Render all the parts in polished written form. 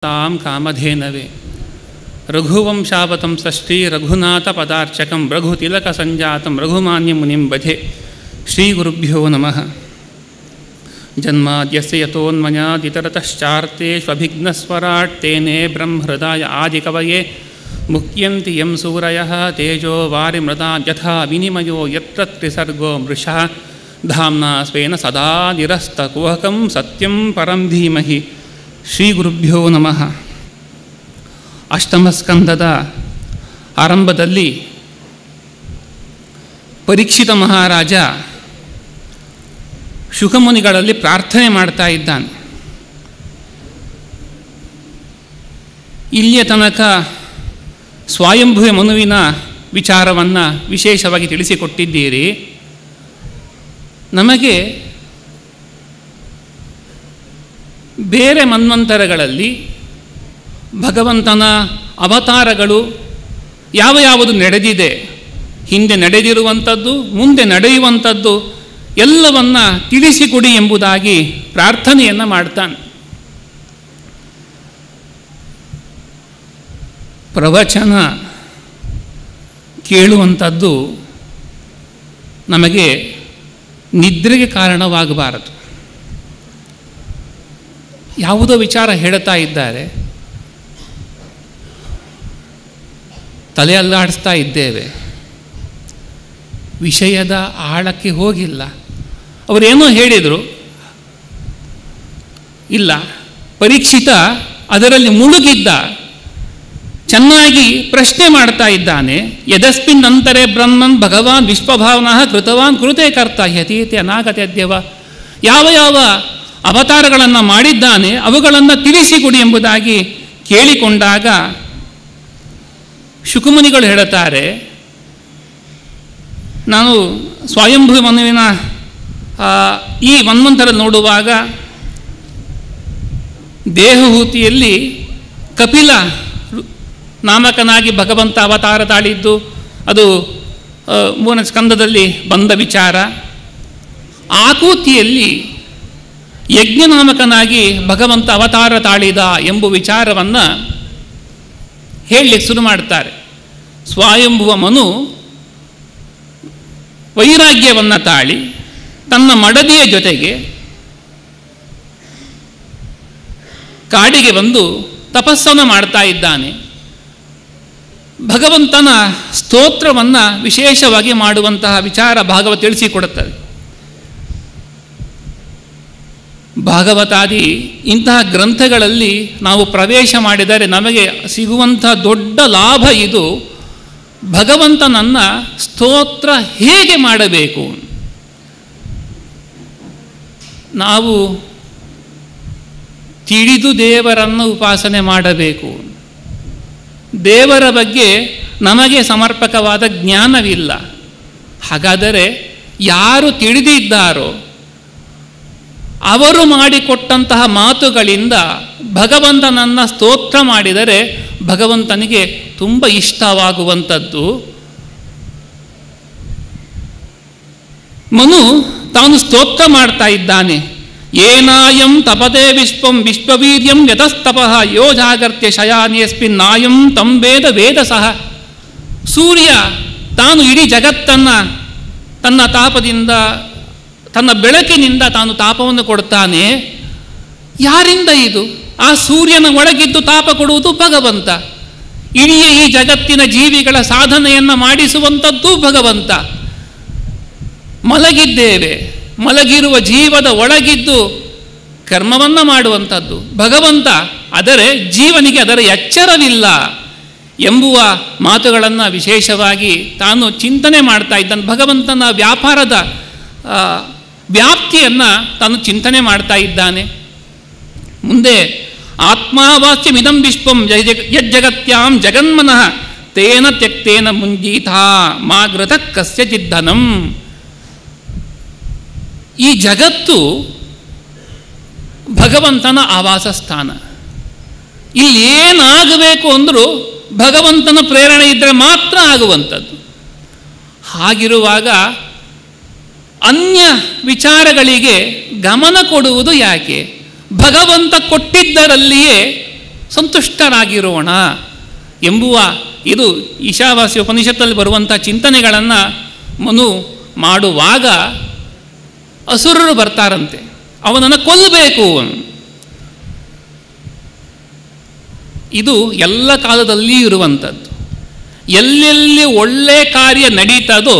ತಾಂ ಕಾಮಧೇನವೇ ರಘುವಂಶಾವತಂ ಷಷ್ಠಿ ರಘುನಾಥ ಪದಾರ್ಚಕಂ ರಘುತಿಲಕ ಸಂಜಾತಂ ರಘುಮಾನ್ಯ ಮುನಿಂ ಬಧೆ. ಶ್ರೀ ಗುರುಭ್ಯೋ ನಮಃ. ಜನ್ಮಾದ್ಯಸ್ಯ ಯತೋನ್ಮಯಾದಿತರತಶ್ಚಾರ್ತೇಷ್ವಭಿಘ್ನಸ್ವರಾಟ್ ತೇನೇ ಬ್ರಹ್ಮಹೃದಾಯ ಆದಿಕವಯೇ ಮುಖ್ಯಂತಿ ಯಂ ಸೂರಯಃ ತೇಜೋ ವಾರಿಮೃತಾ ಯಥಾ ವಿನಿಮಯೋ ಯತ್ರ ತ್ರಿಸರ್ಗೋ ಮೃಷಃ ಧಾಮ್ನಾ ಸ್ವೇನ ಸದಾ ನಿರಸ್ತಕುಹಕಂ ಸತ್ಯಂ ಪರಂ ಧೀಮಹಿ. ಶ್ರೀ ಗುರುಭ್ಯೋ ನಮಃ. ಅಷ್ಟಮಸ್ಕಂದದ ಆರಂಭದಲ್ಲಿ ಪರೀಕ್ಷಿತ ಮಹಾರಾಜ ಶುಕಮುನಿಗಳಲ್ಲಿ ಪ್ರಾರ್ಥನೆ ಮಾಡ್ತಾ ಇದ್ದಾನೆ. ಇಲ್ಲಿಯ ತನಕ ಸ್ವಯಂಭುವ ಮನುವಿನ ವಿಚಾರವನ್ನು ವಿಶೇಷವಾಗಿ ತಿಳಿಸಿಕೊಟ್ಟಿದ್ದೀರಿ. ನಮಗೆ ಬೇರೆ ಮನ್ವಂತರಗಳಲ್ಲಿ ಭಗವಂತನ ಅವತಾರಗಳು ಯಾವ ಯಾವುದು ನಡೆದಿದೆ, ಹಿಂದೆ ನಡೆದಿರುವಂಥದ್ದು, ಮುಂದೆ ನಡೆಯುವಂಥದ್ದು ಎಲ್ಲವನ್ನ ತಿಳಿಸಿಕೊಡಿ ಎಂಬುದಾಗಿ ಪ್ರಾರ್ಥನೆಯನ್ನು ಮಾಡ್ತಾನೆ. ಪ್ರವಚನ ಕೇಳುವಂಥದ್ದು ನಮಗೆ ನಿದ್ರೆಗೆ ಕಾರಣವಾಗಬಾರದು. ಯಾವುದೋ ವಿಚಾರ ಹೇಳ್ತಾ ಇದ್ದಾರೆ, ತಲೆ ಅಲ್ಲಾಡಿಸ್ತಾ ಇದ್ದೇವೆ, ವಿಷಯದ ಆಳಕ್ಕೆ ಹೋಗಿಲ್ಲ. ಅವರೇನೋ ಹೇಳಿದರು, ಇಲ್ಲ, ಪರೀಕ್ಷಿತ ಅದರಲ್ಲಿ ಮುಳುಗಿದ್ದ, ಚೆನ್ನಾಗಿ ಪ್ರಶ್ನೆ ಮಾಡ್ತಾ ಇದ್ದಾನೆ. ಯದಸ್ಮಿನ್ ಅಂತರೆ ಬ್ರಹ್ಮನ್ ಭಗವಾನ್ ವಿಶ್ವಭಾವನಃ ಕೃತವಾನ್ ಕೃತೆ ಕರ್ತ ಯತೀತಿ ಅನಾಗತೆ ಅದ್ಯವ. ಯಾವ ಯಾವ ಅವತಾರಗಳನ್ನು ಮಾಡಿದ್ದಾನೆ ಅವುಗಳನ್ನು ತಿಳಿಸಿಕೊಡಿ ಎಂಬುದಾಗಿ ಕೇಳಿಕೊಂಡಾಗ ಶುಕಮುನಿಗಳು ಹೇಳುತ್ತಾರೆ, ನಾನು ಸ್ವಯಂಭೂ ಮನುವಿನ ಈ ಮನ್ವಂತರ ನೋಡುವಾಗ ದೇಹಹೂತಿಯಲ್ಲಿ ಕಪಿಲ ನಾಮಕನಾಗಿ ಭಗವಂತ ಅವತಾರ ತಾಳಿದ್ದು ಅದು ಮೂರನೇ ಸ್ಕಂದದಲ್ಲಿ ಬಂದ ವಿಚಾರ. ಆಕೂತಿಯಲ್ಲಿ ಯಜ್ಞನಾಮಕನಾಗಿ ಭಗವಂತ ಅವತಾರ ತಾಳಿದ ಎಂಬ ವಿಚಾರವನ್ನು ಹೇಳಲಿಕ್ಕೆ ಶುರು ಮಾಡ್ತಾರೆ. ಸ್ವಯಂಭುವ ಮನು ವೈರಾಗ್ಯವನ್ನು ತಾಳಿ ತನ್ನ ಮಡದಿಯ ಜೊತೆಗೆ ಕಾಡಿಗೆ ಬಂದು ತಪಸ್ಸನ್ನು ಮಾಡ್ತಾ ಇದ್ದಾನೆ. ಭಗವಂತನ ಸ್ತೋತ್ರವನ್ನು ವಿಶೇಷವಾಗಿ ಮಾಡುವಂತಹ ವಿಚಾರ ಭಾಗವತ ತಿಳಿಸಿಕೊಡುತ್ತದೆ. ಭಾಗವತಾದಿ ಇಂತಹ ಗ್ರಂಥಗಳಲ್ಲಿ ನಾವು ಪ್ರವೇಶ ಮಾಡಿದರೆ ನಮಗೆ ಸಿಗುವಂಥ ದೊಡ್ಡ ಲಾಭ ಇದು. ಭಗವಂತನನ್ನು ಸ್ತೋತ್ರ ಹೇಗೆ ಮಾಡಬೇಕು, ನಾವು ತಿಳಿದು ದೇವರನ್ನು ಉಪಾಸನೆ ಮಾಡಬೇಕು. ದೇವರ ಬಗ್ಗೆ ನಮಗೆ ಸಮರ್ಪಕವಾದ ಜ್ಞಾನವಿಲ್ಲ. ಹಾಗಾದರೆ ಯಾರು ತಿಳಿದಿದ್ದಾರೋ ಅವರು ಮಾಡಿಕೊಟ್ಟಂತಹ ಮಾತುಗಳಿಂದ ಭಗವಂತನನ್ನು ಸ್ತೋತ್ರ ಮಾಡಿದರೆ ಭಗವಂತನಿಗೆ ತುಂಬ ಇಷ್ಟವಾಗುವಂಥದ್ದು. ಮನು ತಾನು ಸ್ತೋತ್ರ ಮಾಡ್ತಾ ಇದ್ದಾನೆ. ಏನಾಯಂ ತಪದೇ ವಿಶ್ವಂ ವಿಶ್ವವೀರ್ಯಂ ಯತಸ್ತಪಃ ಯೋ ಜಾಗರ್ತ್ಯ ಶಯಾನೇಸ್ಮಿನ್ ನಾಯಂ ತಂ ವೇದ ವೇದಸಃ. ಸೂರ್ಯ ತಾನು ಇಡೀ ಜಗತ್ತನ್ನು ತನ್ನ ತಾಪದಿಂದ, ತನ್ನ ಬೆಳಕಿನಿಂದ ತಾನು ತಾಪವನ್ನು ಕೊಡ್ತಾನೆ. ಯಾರಿಂದ ಇದು? ಆ ಸೂರ್ಯನ ಒಳಗಿದ್ದು ತಾಪ ಕೊಡುವುದು ಭಗವಂತ. ಇಡೀ ಈ ಜಗತ್ತಿನ ಜೀವಿಗಳ ಸಾಧನೆಯನ್ನು ಮಾಡಿಸುವಂಥದ್ದು ಭಗವಂತ. ಮಲಗಿದ್ದೇವೆ, ಮಲಗಿರುವ ಜೀವದ ಒಳಗಿದ್ದು ಕರ್ಮವನ್ನು ಮಾಡುವಂಥದ್ದು ಭಗವಂತ. ಆದರೆ ಜೀವನಿಗೆ ಅದರ ಎಚ್ಚರವಿಲ್ಲ ಎಂಬುವ ಮಾತುಗಳನ್ನು ವಿಶೇಷವಾಗಿ ತಾನು ಚಿಂತನೆ ಮಾಡ್ತಾ ಇದ್ದಾನೆ. ಭಗವಂತನ ವ್ಯಾಪಾರದ ವ್ಯಾಪ್ತಿಯನ್ನು ತಾನು ಚಿಂತನೆ ಮಾಡ್ತಾ ಇದ್ದಾನೆ. ಮುಂದೆ ಆತ್ಮಾವಾಸ್ಯಮಿದಂ ವಿಶ್ವಂ ಯಜ್ಜಗತ್ಯಾಂ ಜಗನ್ಮನಃ ತೇನ ತ್ಯಕ್ತೇನ ಮುಂಜೀತಾ ಮಾ ಗೃತ ಕಸ್ಯಚಿದ್ಧನಂ. ಈ ಜಗತ್ತು ಭಗವಂತನ ಆವಾಸ ಸ್ಥಾನ. ಇಲ್ಲಿ ಏನಾಗಬೇಕು ಅಂದರೂ ಭಗವಂತನ ಪ್ರೇರಣೆ ಇದ್ದರೆ ಮಾತ್ರ ಆಗುವಂಥದ್ದು. ಹಾಗಿರುವಾಗ ಅನ್ಯ ವಿಚಾರಗಳಿಗೆ ಗಮನ ಕೊಡುವುದು ಯಾಕೆ? ಭಗವಂತ ಕೊಟ್ಟಿದ್ದರಲ್ಲಿಯೇ ಸಂತುಷ್ಟರಾಗಿರೋಣ ಎಂಬುವ ಇದು ಈಶಾವಾಸ್ಯ ಉಪನಿಷತ್ತಲ್ಲಿ ಬರುವಂಥ ಚಿಂತನೆಗಳನ್ನು ಮನು ಮಾಡುವಾಗ ಅಸುರರು ಬರ್ತಾರಂತೆ, ಅವನನ್ನು ಕೊಲ್ಲಬೇಕು. ಇದು ಎಲ್ಲ ಕಾಲದಲ್ಲಿಯೂ ಇರುವಂಥದ್ದು. ಎಲ್ಲೆಲ್ಲಿ ಒಳ್ಳೆ ಕಾರ್ಯ ನಡೀತದೋ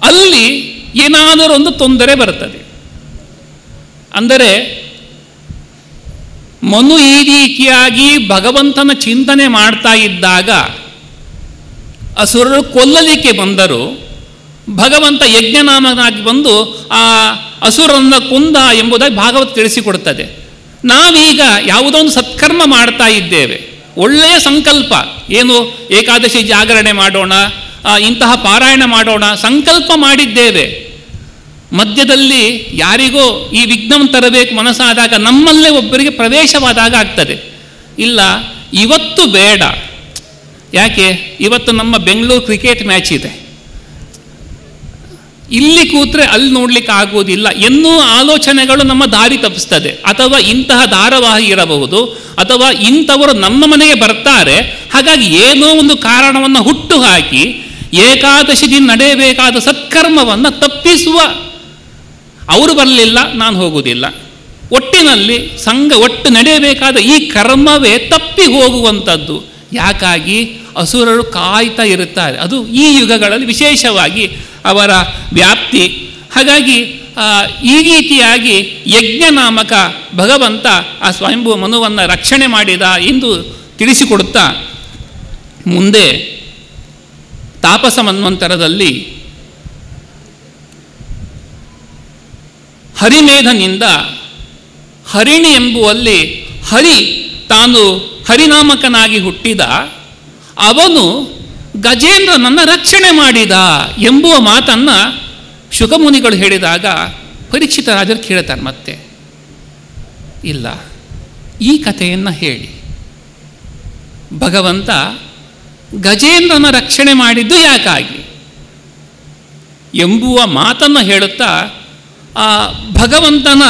ಅಲ್ಲಿ ಏನಾದರೂ ಒಂದು ತೊಂದರೆ ಬರ್ತದೆ. ಅಂದರೆ ಮನು ಈ ರೀತಿಯಾಗಿ ಭಗವಂತನ ಚಿಂತನೆ ಮಾಡ್ತಾ ಇದ್ದಾಗ ಅಸುರರು ಕೊಲ್ಲಲಿಕ್ಕೆ ಬಂದರು. ಭಗವಂತ ಯಜ್ಞನಾಮನಾಗಿ ಬಂದು ಆ ಅಸುರನ್ನ ಕೊಂದ ಎಂಬುದಾಗಿ ಭಾಗವತ ತಿಳಿಸಿಕೊಡುತ್ತದೆ. ನಾವೀಗ ಯಾವುದೋ ಒಂದು ಸತ್ಕರ್ಮ ಮಾಡ್ತಾ ಇದ್ದೇವೆ, ಒಳ್ಳೆಯ ಸಂಕಲ್ಪ, ಏನು ಏಕಾದಶಿ ಜಾಗರಣೆ ಮಾಡೋಣ, ಇಂತಹ ಪಾರಾಯಣ ಮಾಡೋಣ, ಸಂಕಲ್ಪ ಮಾಡಿದ್ದೇವೆ. ಮಧ್ಯದಲ್ಲಿ ಯಾರಿಗೋ ಈ ವಿಘ್ನ ತರಬೇಕು ಮನಸ್ಸಾದಾಗ ನಮ್ಮಲ್ಲೇ ಒಬ್ಬರಿಗೆ ಪ್ರವೇಶವಾದಾಗ ಆಗ್ತದೆ, ಇಲ್ಲ ಇವತ್ತು ಬೇಡ. ಯಾಕೆ? ಇವತ್ತು ನಮ್ಮ ಬೆಂಗಳೂರು ಕ್ರಿಕೆಟ್ ಮ್ಯಾಚ್ ಇದೆ, ಇಲ್ಲಿ ಕೂತ್ರೆ ಅಲ್ಲಿ ನೋಡ್ಲಿಕ್ಕೆ ಆಗುವುದಿಲ್ಲ ಎನ್ನುವ ಆಲೋಚನೆಗಳು ನಮ್ಮ ದಾರಿ ತಪ್ಪಿಸ್ತದೆ. ಅಥವಾ ಇಂತಹ ಧಾರಾವಾಹಿ ಇರಬಹುದು, ಅಥವಾ ಇಂಥವರು ನಮ್ಮ ಮನೆಗೆ ಬರ್ತಾರೆ, ಹಾಗಾಗಿ ಏನೋ ಒಂದು ಕಾರಣವನ್ನು ಹುಟ್ಟು ಹಾಕಿ ಏಕಾದಶಿ ದಿನ ನಡೆಯಬೇಕಾದ ಸತ್ಕರ್ಮವನ್ನು ತಪ್ಪಿಸುವ, ಅವರು ಬರಲಿಲ್ಲ ನಾನು ಹೋಗುವುದಿಲ್ಲ, ಒಟ್ಟಿನಲ್ಲಿ ಒಟ್ಟು ನಡೆಯಬೇಕಾದ ಈ ಕರ್ಮವೇ ತಪ್ಪಿ ಹೋಗುವಂಥದ್ದು. ಯಾಕಾಗಿ? ಅಸುರರು ಕಾಯ್ತಾ ಇರುತ್ತಾರೆ. ಅದು ಈ ಯುಗಗಳಲ್ಲಿ ವಿಶೇಷವಾಗಿ ಅವರ ವ್ಯಾಪ್ತಿ. ಹಾಗಾಗಿ ಈ ರೀತಿಯಾಗಿ ಯಜ್ಞನಾಮಕ ಭಗವಂತ ಆ ಸ್ವಯಂಭೂ ಮನುವನ್ನು ರಕ್ಷಣೆ ಮಾಡಿದ ಎಂದು ತಿಳಿಸಿಕೊಡುತ್ತಾ ಮುಂದೆ ತಾಪಸ ಮನ್ವಂತರದಲ್ಲಿ ಹರಿಮೇಧನಿಂದ ಹರಿಣಿ ಎಂಬುವಲ್ಲಿ ಹರಿ ತಾನು ಹರಿನಾಮಕನಾಗಿ ಹುಟ್ಟಿದ, ಅವನು ಗಜೇಂದ್ರನನ್ನು ರಕ್ಷಣೆ ಮಾಡಿದ ಎಂಬುವ ಮಾತನ್ನು ಶುಕಮುನಿಗಳು ಹೇಳಿದಾಗ ಪರೀಕ್ಷಿತ ರಾಜರು ಕೇಳ್ತಾರೆ, ಮತ್ತೆ ಇಲ್ಲ ಈ ಕಥೆಯನ್ನು ಹೇಳಿ, ಭಗವಂತ ಗಜೇಂದ್ರನ ರಕ್ಷಣೆ ಮಾಡಿದ್ದು ಯಾಕಾಗಿ ಎಂಬುವ ಮಾತನ್ನು ಹೇಳುತ್ತಾ ಆ ಭಗವಂತನ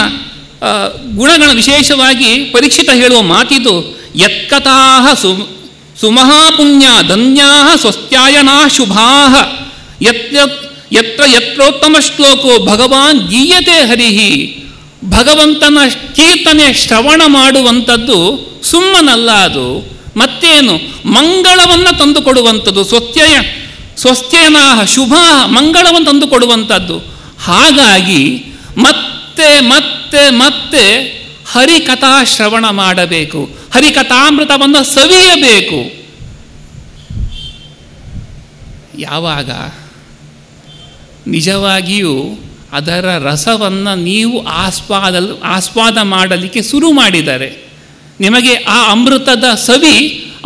ಗುಣಗಳ ವಿಶೇಷವಾಗಿ ಪರೀಕ್ಷಿತ ಹೇಳುವ ಮಾತಿದು, ಯತ್ಕಥಾ ಸುಮಹಾಪುಣ್ಯ ಧನ್ಯಾ ಸ್ವಸ್ತ್ಯಾಯನಾ ಶುಭಾ ಯತ್ರ ಯತ್ರೋತ್ತಮ ಶ್ಲೋಕೋ ಭಗವಾನ್ ಗೀಯತೆ ಹರಿಹಿ. ಭಗವಂತನ ಕೀರ್ತನೆ ಶ್ರವಣ ಮಾಡುವಂಥದ್ದು ಸುಮ್ಮನಲ್ಲ, ಅದು ಮತ್ತೇನು ಮಂಗಳವನ್ನು ತಂದುಕೊಡುವಂಥದ್ದು. ಸ್ವಸ್ತ್ಯನಾ ಶುಭ ಮಂಗಳವನ್ನು ತಂದುಕೊಡುವಂಥದ್ದು. ಹಾಗಾಗಿ ಮತ್ತೆ ಮತ್ತೆ ಮತ್ತೆ ಹರಿಕಥಾ ಶ್ರವಣ ಮಾಡಬೇಕು, ಹರಿಕಥಾಮೃತವನ್ನು ಸವಿಯಬೇಕು. ಯಾವಾಗ ನಿಜವಾಗಿಯೂ ಅದರ ರಸವನ್ನು ನೀವು ಆಸ್ವಾದ ಮಾಡಲಿಕ್ಕೆ ಶುರು ಮಾಡಿದರೆ, ನಿಮಗೆ ಆ ಅಮೃತದ ಸವಿ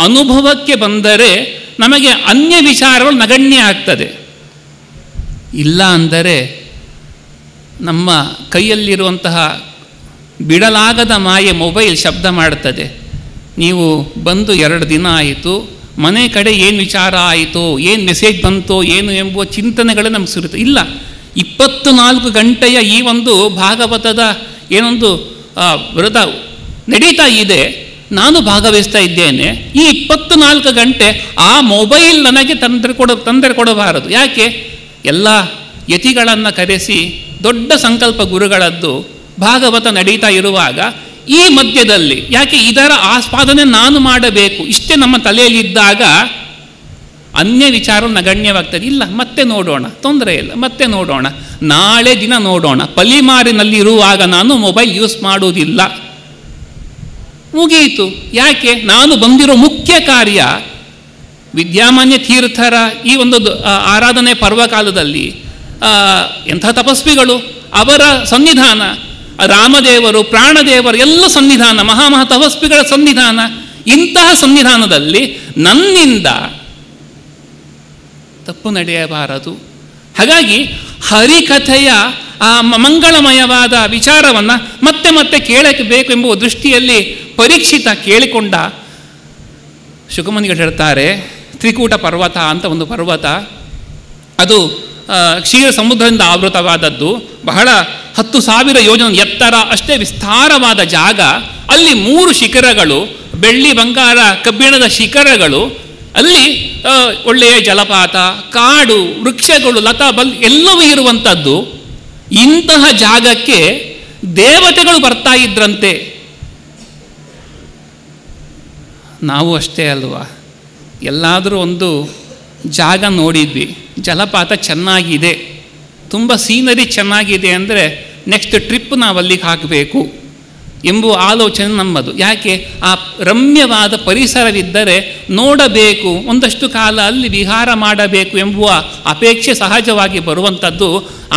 ಅನುಭವಕ್ಕೆ ಬಂದರೆ ನಮಗೆ ಅನ್ಯ ವಿಚಾರಗಳು ನಗಣ್ಯ ಆಗ್ತದೆ. ಇಲ್ಲ ಅಂದರೆ ನಮ್ಮ ಕೈಯಲ್ಲಿರುವಂತಹ ಬಿಡಲಾಗದ ಮಾಯೆ ಮೊಬೈಲ್ ಶಬ್ದ ಮಾಡುತ್ತದೆ. ನೀವು ಬಂದು 2 ದಿನ ಆಯಿತು, ಮನೆ ಕಡೆ ಏನು ವಿಚಾರ ಆಯಿತು, ಏನು ಮೆಸೇಜ್ ಬಂತೋ ಏನು ಎಂಬುವ ಚಿಂತನೆಗಳು ನಮ್ಗೆ ಸಿರುತ್ತೆ. ಇಲ್ಲ, 24 ಗಂಟೆಯ ಈ ಒಂದು ಭಾಗವತದ ಏನೊಂದು ವ್ರತ ನಡೀತಾ ಇದೆ, ನಾನು ಭಾಗವಹಿಸ್ತಾ ಇದ್ದೇನೆ. ಈ 24 ಗಂಟೆ ಆ ಮೊಬೈಲ್ ನನಗೆ ತೊಂದರೆ ಕೊಡಬಾರದು. ಯಾಕೆ? ಎಲ್ಲ ಯತಿಗಳನ್ನು ಕರೆಸಿ ದೊಡ್ಡ ಸಂಕಲ್ಪ ಗುರುಗಳದ್ದು ಭಾಗವತ ನಡೀತಾ ಇರುವಾಗ ಈ ಮಧ್ಯದಲ್ಲಿ ಯಾಕೆ ಇದರ ಆಸ್ವಾದನೆ ನಾನು ಮಾಡಬೇಕು, ಇಷ್ಟೇ ನಮ್ಮ ತಲೆಯಲ್ಲಿದ್ದಾಗ ಅನ್ಯ ವಿಚಾರ ನಗಣ್ಯವಾಗ್ತದೆ. ಇಲ್ಲ, ಮತ್ತೆ ನೋಡೋಣ, ತೊಂದರೆ ಇಲ್ಲ, ಮತ್ತೆ ನೋಡೋಣ, ನಾಳೆ ದಿನ ನೋಡೋಣ, ಪಲಿಮಾರಿನಲ್ಲಿರುವಾಗ ನಾನು ಮೊಬೈಲ್ ಯೂಸ್ ಮಾಡುವುದಿಲ್ಲ, ಮುಗಿಯಿತು. ಯಾಕೆ? ನಾನು ಬಂದಿರೋ ಮುಖ್ಯ ಕಾರ್ಯ ವಿದ್ಯಾಮಾನ್ಯ ತೀರ್ಥರ ಈ ಒಂದು ಆರಾಧನೆ ಪರ್ವಕಾಲದಲ್ಲಿ ಎಂಥ ತಪಸ್ವಿಗಳು, ಅವರ ಸನ್ನಿಧಾನ, ರಾಮದೇವರು, ಪ್ರಾಣದೇವರು ಎಲ್ಲ ಸನ್ನಿಧಾನ, ಮಹಾ ತಪಸ್ವಿಗಳ ಸನ್ನಿಧಾನ. ಇಂತಹ ಸನ್ನಿಧಾನದಲ್ಲಿ ನನ್ನಿಂದ ತಪ್ಪು ನಡೆಯಬಾರದು. ಹಾಗಾಗಿ ಹರಿಕಥೆಯ ಆ ಮಂಗಳಮಯವಾದ ವಿಚಾರವನ್ನು ಮತ್ತೆ ಮತ್ತೆ ಕೇಳಕ್ಕೆ ಬೇಕು ಎಂಬುವ ದೃಷ್ಟಿಯಲ್ಲಿ ಪರೀಕ್ಷಿತ ಕೇಳಿಕೊಂಡ. ಶುಕಮುನಿಗಳು ಹೇಳ್ತಾರೆ, ತ್ರಿಕೂಟ ಪರ್ವತ ಅಂತ ಒಂದು ಪರ್ವತ, ಅದು ಕ್ಷೀರ ಸಮುದ್ರದಿಂದ ಆವೃತವಾದದ್ದು, ಬಹಳ 10,000 ಯೋಜನೆ ಎತ್ತರ, ಅಷ್ಟೇ ವಿಸ್ತಾರವಾದ ಜಾಗ. ಅಲ್ಲಿ 3 ಶಿಖರಗಳು, ಬೆಳ್ಳಿ ಬಂಗಾರ ಕಬ್ಬಿಣದ ಶಿಖರಗಳು. ಅಲ್ಲಿ ಒಳ್ಳೆಯ ಜಲಪಾತ, ಕಾಡು, ವೃಕ್ಷಗಳು, ಲತಾ ಎಲ್ಲವೂ ಇರುವಂಥದ್ದು. ಇಂತಹ ಜಾಗಕ್ಕೆ ದೇವತೆಗಳು ಬರ್ತಾ ಇದ್ರಂತೆ. ನಾವು ಅಷ್ಟೇ ಅಲ್ವಾ, ಎಲ್ಲಾದರೂ ಒಂದು ಜಾಗ ನೋಡಿದ್ವಿ, ಜಲಪಾತ ಚೆನ್ನಾಗಿದೆ, ತುಂಬ ಸೀನರಿ ಚೆನ್ನಾಗಿದೆ ಅಂದರೆ ನೆಕ್ಸ್ಟ್ ಟ್ರಿಪ್ ನಾವು ಅಲ್ಲಿಗೆ ಹಾಕಬೇಕು ಎಂಬುವ ಆಲೋಚನೆ ನಮ್ಮದು. ಯಾಕೆ? ಆ ರಮ್ಯವಾದ ಪರಿಸರವಿದ್ದರೆ ನೋಡಬೇಕು, ಒಂದಷ್ಟು ಕಾಲ ಅಲ್ಲಿ ವಿಹಾರ ಮಾಡಬೇಕು ಎಂಬುವ ಅಪೇಕ್ಷೆ ಸಹಜವಾಗಿ ಬರುವಂಥದ್ದು.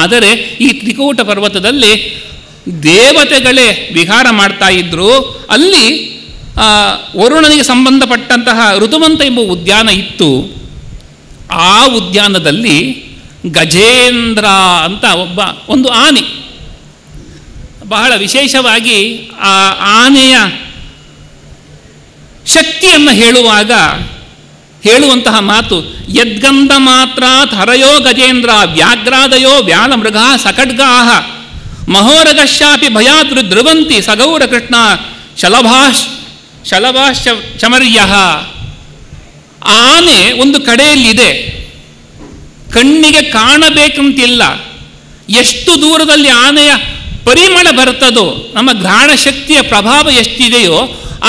ಆದರೆ ಈ ತ್ರಿಕೂಟ ಪರ್ವತದಲ್ಲಿ ದೇವತೆಗಳೇ ವಿಹಾರ ಮಾಡ್ತಾ ಇದ್ದರು. ಅಲ್ಲಿ ವರುಣನಿಗೆ ಸಂಬಂಧಪಟ್ಟಂತಹ ಋತುವಂತ ಎಂಬ ಉದ್ಯಾನ ಇತ್ತು. ಆ ಉದ್ಯಾನದಲ್ಲಿ ಗಜೇಂದ್ರ ಅಂತ ಒಂದು ಆನೆ, ಬಹಳ ವಿಶೇಷವಾಗಿ ಆ ಆನೆಯ ಶಕ್ತಿಯನ್ನು ಹೇಳುವಂತಹ ಮಾತು, ಯದ್ಗಂಧ ಮಾತ್ರ ಹರಯೋ ಗಜೇಂದ್ರ ವ್ಯಾಘ್ರಾದಯೋ ವ್ಯಾಲ ಮೃಗಾ ಸಖಡ್ಗಾ ಮಹೋರಗಶ್ಯಾಪಿ ಭಯಾದೃ ಧ್ರುವಂತಿ ಸಗೌರ ಕೃಷ್ಣ ಶಲಭಾಶ್ಚಮರ್ಯ. ಆನೆ ಒಂದು ಕಡೆಯಲ್ಲಿದೆ, ಕಣ್ಣಿಗೆ ಕಾಣಬೇಕಂತಿಲ್ಲ. ಎಷ್ಟು ದೂರದಲ್ಲಿ ಆನೆಯ ಪರಿಮಳ ಬರ್ತದೋ, ನಮ್ಮ ಘ್ರಾಣ ಶಕ್ತಿಯ ಪ್ರಭಾವ ಎಷ್ಟಿದೆಯೋ,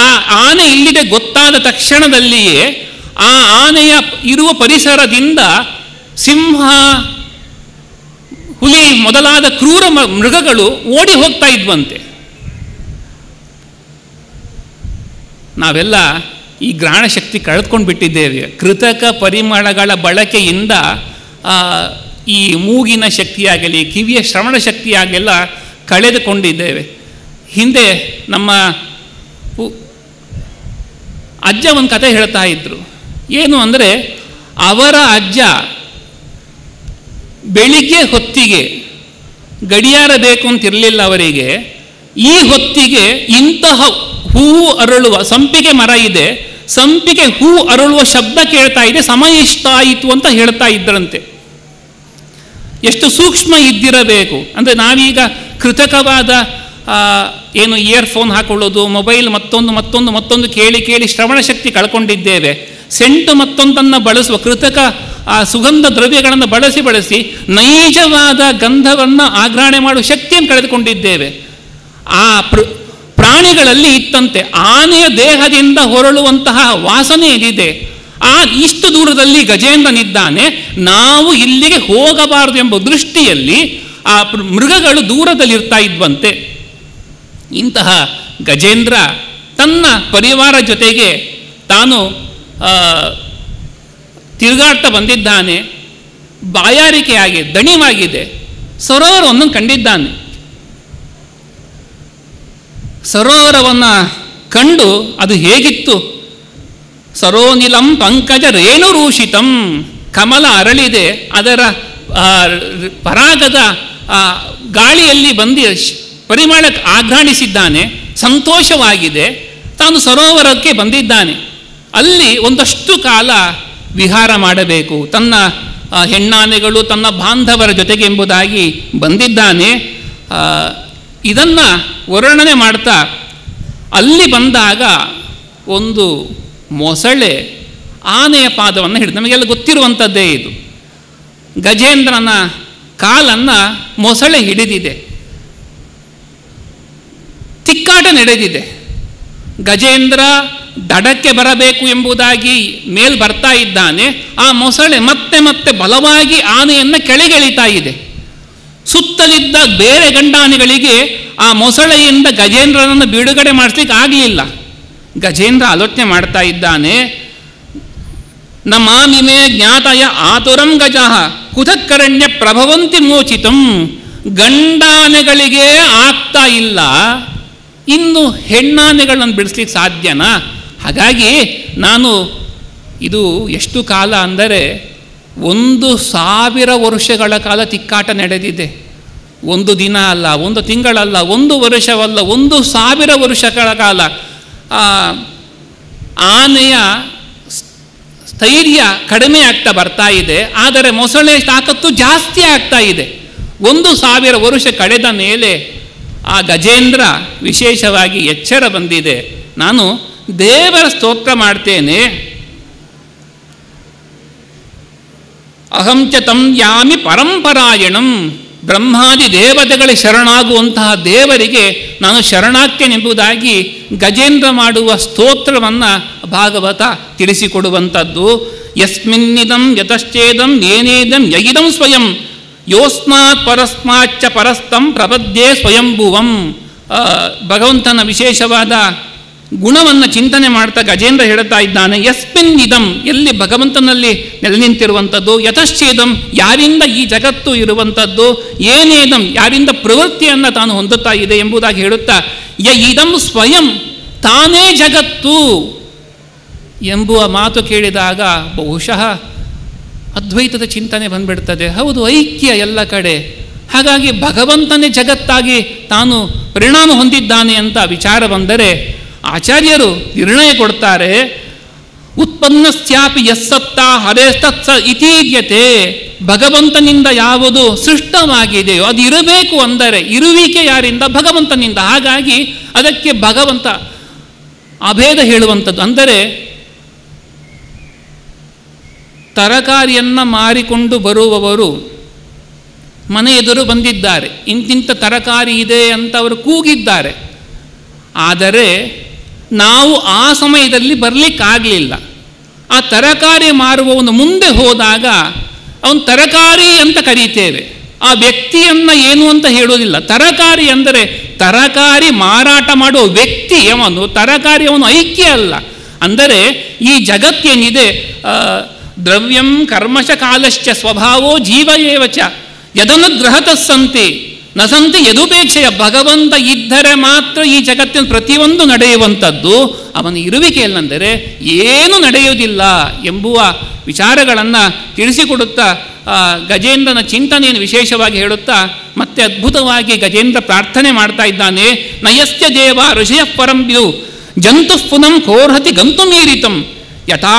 ಆ ಆನೆ ಇಲ್ಲಿದೆ ಗೊತ್ತಾದ ತಕ್ಷಣದಲ್ಲಿಯೇ ಆ ಆನೆಯ ಇರುವ ಪರಿಸರದಿಂದ ಸಿಂಹ, ಹುಲಿ ಮೊದಲಾದ ಕ್ರೂರ ಮೃಗಗಳು ಓಡಿ ಹೋಗ್ತಾ ಇದ್ವಂತೆ. ನಾವೆಲ್ಲ ಈ ಘ್ರಾಣ ಶಕ್ತಿ ಕಳೆದುಕೊಂಡು ಬಿಟ್ಟಿದ್ದೇವೆ. ಕೃತಕ ಪರಿಮಳಗಳ ಬಳಕೆಯಿಂದ ಈ ಮೂಗಿನ ಶಕ್ತಿಯಾಗಲಿ, ಕಿವಿಯ ಶ್ರವಣ ಶಕ್ತಿಯಾಗೆಲ್ಲ ಕಳೆದುಕೊಂಡಿದ್ದೇವೆ. ಹಿಂದೆ ನಮ್ಮ ಅಜ್ಜ ಒಂದು ಕತೆ ಹೇಳ್ತಾ ಇದ್ರು. ಏನು ಅಂದರೆ, ಅವರ ಅಜ್ಜ ಬೆಳಿಗ್ಗೆ ಹೊತ್ತಿಗೆ ಗಡಿಯಾರ ಬೇಕು ಅಂತಿರಲಿಲ್ಲ ಅವರಿಗೆ. ಈ ಹೊತ್ತಿಗೆ ಇಂತಹ ಹೂವು ಅರಳುವ ಸಂಪಿಗೆ ಮರ ಇದೆ, ಸಂಪಿಗೆ ಹೂ ಅರಳುವ ಶಬ್ದ ಕೇಳ್ತಾ ಇದೆ, ಸಮಯ ಇಷ್ಟ ಆಯಿತು ಅಂತ ಹೇಳ್ತಾ ಇದ್ರಂತೆ. ಎಷ್ಟು ಸೂಕ್ಷ್ಮ ಇದ್ದಿರಬೇಕು ಅಂದರೆ, ನಾವೀಗ ಕೃತಕವಾದ ಏನು ಇಯರ್ಫೋನ್ ಹಾಕೊಳ್ಳೋದು, ಮೊಬೈಲ್ ಮತ್ತೊಂದು ಕೇಳಿ ಶ್ರವಣ ಶಕ್ತಿ ಕಳ್ಕೊಂಡಿದ್ದೇವೆ. ಸೆಂಟು ಮತ್ತೊಂದನ್ನು ಬಳಸುವ ಕೃತಕ ಸುಗಂಧ ದ್ರವ್ಯಗಳನ್ನು ಬಳಸಿ ನೈಜವಾದ ಗಂಧವನ್ನು ಆಘ್ರಾಣೆ ಮಾಡುವ ಶಕ್ತಿಯನ್ನು ಕಳೆದುಕೊಂಡಿದ್ದೇವೆ. ಆ ಪ್ರಾಣಿಗಳಲ್ಲಿ ಇತ್ತಂತೆ. ಆನೆಯ ದೇಹದಿಂದ ಹೊರಳುವಂತಹ ವಾಸನೆ ಏನಿದೆ, ಇಷ್ಟು ದೂರದಲ್ಲಿ ಗಜೇಂದ್ರನಿದ್ದಾನೆ, ನಾವು ಇಲ್ಲಿಗೆ ಹೋಗಬಾರದು ಎಂಬ ದೃಷ್ಟಿಯಲ್ಲಿ ಆ ಮೃಗಗಳು ದೂರದಲ್ಲಿರ್ತಾ ಇದ್ವಂತೆ. ಇಂತಹ ಗಜೇಂದ್ರ ತನ್ನ ಪರಿವಾರ ಜೊತೆಗೆ ತಾನು ತಿರುಗಾಡ್ತಾ ಬಂದಿದ್ದಾನೆ. ಬಾಯಾರಿಕೆಯಾಗಿ ದಣಿವಾಗಿದೆ. ಸರೋವರವನ್ನು ಕಂಡಿದ್ದಾನೆ. ಸರೋವರವನ್ನು ಕಂಡು ಅದು ಹೇಗಿತ್ತು? ಸರೋನಿಲಂ ಪಂಕಜ ರೇಣುರೂಷಿತಂ, ಕಮಲ ಅರಳಿದೆ, ಅದರ ಪರಾಗದ ಗಾಳಿಯಲ್ಲಿ ಬಂದು ಪರಿಮಳ ಆಘ್ರಾಣಿಸಿದ್ದಾನೆ. ಸಂತೋಷವಾಗಿದೆ. ತಾನು ಸರೋವರಕ್ಕೆ ಬಂದಿದ್ದಾನೆ. ಅಲ್ಲಿ ಒಂದಷ್ಟು ಕಾಲ ವಿಹಾರ ಮಾಡಬೇಕು, ತನ್ನ ಹೆಣ್ಣಾನೆಗಳು ತನ್ನ ಬಾಂಧವರ ಜೊತೆಗೆ ಎಂಬುದಾಗಿ ಬಂದಿದ್ದಾನೆ. ಇದನ್ನು ವರ್ಣನೆ ಮಾಡ್ತಾ ಅಲ್ಲಿ ಬಂದಾಗ ಒಂದು ಮೊಸಳೆ ಆನೆಯ ಪಾದವನ್ನು ಹಿಡಿದು, ನಮಗೆಲ್ಲ ಗೊತ್ತಿರುವಂಥದ್ದೇ ಇದು. ಗಜೇಂದ್ರನ ಕಾಲನ್ನು ಮೊಸಳೆ ಹಿಡಿದಿದೆ. ತಿಕ್ಕಾಟ ನಡೆದಿದೆ. ಗಜೇಂದ್ರ ದಡಕ್ಕೆ ಬರಬೇಕು ಎಂಬುದಾಗಿ ಮೇಲ್ ಬರ್ತಾ ಇದ್ದಾನೆ. ಆ ಮೊಸಳೆ ಮತ್ತೆ ಬಲವಾಗಿ ಆನೆಯನ್ನು ಕೆಳಗೆಳಿತಾ ಇದೆ. ಸುತ್ತಲಿದ್ದ ಬೇರೆ ಗಂಡಾನೆಗಳಿಗೆ ಆ ಮೊಸಳೆಯಿಂದ ಗಜೇಂದ್ರನನ್ನು ಬಿಡುಗಡೆ ಮಾಡಿಸ್ಲಿಕ್ಕೆ ಆಗಲಿಲ್ಲ. ಗಜೇಂದ್ರ ಆಲೋಚನೆ ಮಾಡ್ತಾ ಇದ್ದಾನೆ, ನಮಾಮಿಮೇ ಜ್ಞಾತಯ ಆತುರಂ ಗಜಃ ಕುತಃಕರಣ್ಯ ಪ್ರಭವಂತಿ ಮೋಚಿತಂ. ಗಂಡಾನೆಗಳಿಗೆ ಆಗ್ತಾ ಇಲ್ಲ, ಇನ್ನು ಹೆಣ್ಣಾನೆಗಳನ್ನು ಬಿಡಿಸ್ಲಿಕ್ಕೆ ಸಾಧ್ಯನಾ? ಹಾಗಾಗಿ ನಾನು ಇದು ಎಷ್ಟು ಕಾಲ ಅಂದರೆ 1,000 ವರ್ಷಗಳ ಕಾಲ ತಿಕ್ಕಾಟ ನಡೆದಿದೆ. ಒಂದು ದಿನ ಅಲ್ಲ, ಒಂದು ತಿಂಗಳಲ್ಲ, ಒಂದು ವರ್ಷವಲ್ಲ, 1,000 ವರ್ಷಗಳ ಕಾಲ. ಆನೆಯ ಸ್ಥೈರ್ಯ ಕಡಿಮೆ ಆಗ್ತಾ ಬರ್ತಾ ಇದೆ, ಆದರೆ ಮೊಸಳೆ ತಾಕತ್ತು ಜಾಸ್ತಿ ಆಗ್ತಾ ಇದೆ. 1000 ವರುಷ ಕಳೆದ ಮೇಲೆ ಆ ಗಜೇಂದ್ರ ವಿಶೇಷವಾಗಿ ಎಚ್ಚರ ಬಂದಿದೆ, ನಾನು ದೇವರ ಸ್ತೋತ್ರ ಮಾಡ್ತೇನೆ. ಅಹಂಚ ತಂ ಯಾಮಿ ಪರಂಪರಾಯಣಂ, ಬ್ರಹ್ಮಾದಿ ದೇವತೆಗಳ ಶರಣಾಗುವಂತಹ ದೇವರಿಗೆ ನಾನು ಶರಣಾಗ್ತೇನೆಂಬುದಾಗಿ ಗಜೇಂದ್ರ ಮಾಡುವ ಸ್ತೋತ್ರವನ್ನು ಭಾಗವತ ತಿಳಿಸಿಕೊಡುವಂಥದ್ದು. ಯಸ್ಮಿನ್ನಿದಂ ಯತಶ್ಚೇದಂ ಏನೇದಂ ಯಯಿದಂ ಸ್ವಯಂ ಯೋಸ್ಮಾತ್ ಪರಸ್ಮಾಚ್ಚ ಪರಸ್ತಂ ಪ್ರಪದ್ಯೆ ಸ್ವಯಂಭುವಂ. ಭಗವಂತನ ವಿಶೇಷವಾದ ಗುಣವನ್ನು ಚಿಂತನೆ ಮಾಡ್ತಾ ಗಜೇಂದ್ರ ಹೇಳ್ತಾ ಇದ್ದಾನೆ, ಯಸ್ಮಿನ್ ಇದಂ, ಎಲ್ಲಿ ಭಗವಂತನಲ್ಲಿ ನೆಲೆ ನಿಂತಿರುವಂಥದ್ದು, ಯತಶ್ಚೇದಂ, ಯಾರಿಂದ ಈ ಜಗತ್ತು ಇರುವಂಥದ್ದು, ಏನೇದಂ, ಯಾರಿಂದ ಪ್ರವೃತ್ತಿಯನ್ನು ತಾನು ಹೊಂದುತ್ತಾ ಇದೆ ಎಂಬುದಾಗಿ ಹೇಳುತ್ತಾ, ಇದಂ ಸ್ವಯಂ, ತಾನೇ ಜಗತ್ತು ಎಂಬುವ ಮಾತು ಕೇಳಿದಾಗ ಬಹುಶಃ ಅದ್ವೈತದ ಚಿಂತನೆ ಬಂದ್ಬಿಡ್ತದೆ. ಹೌದು, ಐಕ್ಯ ಎಲ್ಲ ಕಡೆ. ಹಾಗಾಗಿ ಭಗವಂತನೇ ಜಗತ್ತಾಗಿ ತಾನು ಪರಿಣಾಮ ಹೊಂದಿದ್ದಾನೆ ಅಂತ ವಿಚಾರ ಬಂದರೆ ಆಚಾರ್ಯರು ನಿರ್ಣಯ ಕೊಡ್ತಾರೆ, ಉತ್ಪನ್ನಸ್ಯಾಪಿ ಯಸ್ಸತ್ತ ಹರೇಸ್ತತ್ಸ ಇತೀರ್ಯತೆ. ಭಗವಂತನಿಂದ ಯಾವುದು ಸೃಷ್ಟವಾಗಿದೆಯೋ ಅದು ಇರಬೇಕು ಅಂದರೆ ಇರುವಿಕೆ ಯಾರಿಂದ? ಭಗವಂತನಿಂದ. ಹಾಗಾಗಿ ಅದಕ್ಕೆ ಭಗವಂತ ಅಭೇದ ಹೇಳುವಂಥದ್ದು. ಅಂದರೆ ತರಕಾರಿಯನ್ನು ಮಾರಿಕೊಂಡು ಬರುವವರು ಮನೆ ಎದುರು ಬಂದಿದ್ದಾರೆ, ಇಂತಿಂಥ ತರಕಾರಿ ಇದೆ ಅಂತ ಅವರು ಕೂಗಿದ್ದಾರೆ. ಆದರೆ ನಾವು ಆ ಸಮಯದಲ್ಲಿ ಬರಲಿಕ್ಕಾಗಲಿಲ್ಲ. ಆ ತರಕಾರಿ ಮಾರುವವನು ಮುಂದೆ ಹೋದಾಗ ಅವನು ತರಕಾರಿ ಅಂತ ಕರೀತೇವೆ, ಆ ವ್ಯಕ್ತಿಯನ್ನು ಏನು ಅಂತ ಹೇಳೋದಿಲ್ಲ. ತರಕಾರಿ ಅಂದರೆ ತರಕಾರಿ ಮಾರಾಟ ಮಾಡುವ ವ್ಯಕ್ತಿ ಅವನು, ತರಕಾರಿ ಅವನು ಐಕ್ಯ ಅಲ್ಲ. ಅಂದರೆ ಈ ಜಗತ್ತೇನಿದೆ, ದ್ರವ್ಯಂ ಕರ್ಮಶ ಕಾಲಶ್ಚ ಸ್ವಭಾವೋ ಜೀವ ಏವಚ ಯದನುಗ್ರಹತಸ್ಸಂತಿ ನ ಸಂತಿ ಯದುಪೇಕ್ಷೆಯ. ಭಗವಂತ ಇದ್ದರೆ ಮಾತ್ರ ಈ ಜಗತ್ತಿನ ಪ್ರತಿಯೊಂದು ನಡೆಯುವಂಥದ್ದು. ಅವನ ಇರುವಿಕೆಯಲ್ಲಂದರೆ ಏನೂ ನಡೆಯುವುದಿಲ್ಲ ಎಂಬುವ ವಿಚಾರಗಳನ್ನು ತಿಳಿಸಿಕೊಡುತ್ತಾ ಗಜೇಂದ್ರನ ಚಿಂತನೆಯನ್ನು ವಿಶೇಷವಾಗಿ ಹೇಳುತ್ತಾ ಮತ್ತೆ ಅದ್ಭುತವಾಗಿ ಗಜೇಂದ್ರ ಪ್ರಾರ್ಥನೆ ಮಾಡ್ತಾ ಇದ್ದಾನೆ. ನಯಸ್ಯ ದೇವ ಋಷಯ ಪರಂಬ್ಯು ಜಂತು ಪುನಂ ಕೋರ್ಹತಿ ಗಂತು ಮೀರಿತಂ ಯಥಾ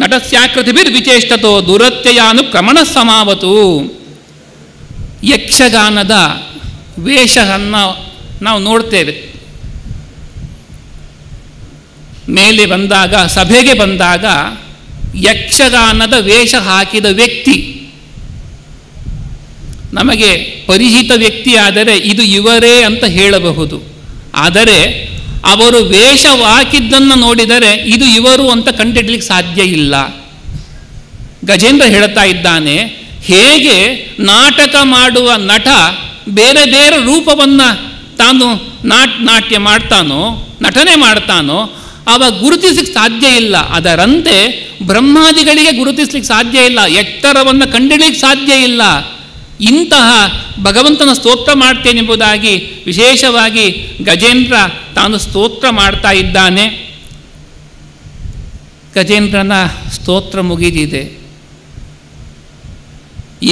ನಟಸ್ಯಾಕೃತಿಭಿರ್ವಿಚೇಷ್ಟತೋ ದುರತ್ಯಯಾನುಕ್ರಮಣ ಸಮಾವತು. ಯಕ್ಷಗಾನದ ವೇಷವನ್ನು ನಾವು ನೋಡ್ತೇವೆ. ಮೇಲೆ ಬಂದಾಗ, ಸಭೆಗೆ ಬಂದಾಗ ಯಕ್ಷಗಾನದ ವೇಷ ಹಾಕಿದ ವ್ಯಕ್ತಿ ನಮಗೆ ಪರಿಚಿತ ವ್ಯಕ್ತಿ ಆದರೆ ಇದು ಇವರೇ ಅಂತ ಹೇಳಬಹುದು. ಆದರೆ ಅವರು ವೇಷ ಹಾಕಿದ್ದನ್ನು ನೋಡಿದರೆ ಇದು ಇವರು ಅಂತ ಕಂಡಿಡ್ಲಿಕ್ಕೆ ಸಾಧ್ಯ ಇಲ್ಲ. ಗಜೇಂದ್ರ ಹೇಳ್ತಾ ಇದ್ದಾನೆ, ಹೇಗೆ ನಾಟಕ ಮಾಡುವ ನಟ ಬೇರೆ ಬೇರೆ ರೂಪವನ್ನು ತಾನು ನಾಟ್ಯ ಮಾಡ್ತಾನೋ, ನಟನೆ ಮಾಡ್ತಾನೋ, ಅವ ಗುರುತಿಸ್ಲಿಕ್ಕೆ ಸಾಧ್ಯ ಇಲ್ಲ. ಅದರಂತೆ ಬ್ರಹ್ಮಾದಿಗಳಿಗೆ ಗುರುತಿಸ್ಲಿಕ್ಕೆ ಸಾಧ್ಯ ಇಲ್ಲ, ಎತ್ತರವನ್ನು ಕಂಡಿಡ್ಲಿಕ್ಕೆ ಸಾಧ್ಯ ಇಲ್ಲ. ಇಂತಹ ಭಗವಂತನ ಸ್ತೋತ್ರ ಮಾಡ್ತೇನೆಂಬುದಾಗಿ ವಿಶೇಷವಾಗಿ ಗಜೇಂದ್ರ ತಾನು ಸ್ತೋತ್ರ ಮಾಡ್ತಾ ಇದ್ದಾನೆ. ಗಜೇಂದ್ರನ ಸ್ತೋತ್ರ ಮುಗಿದಿದೆ.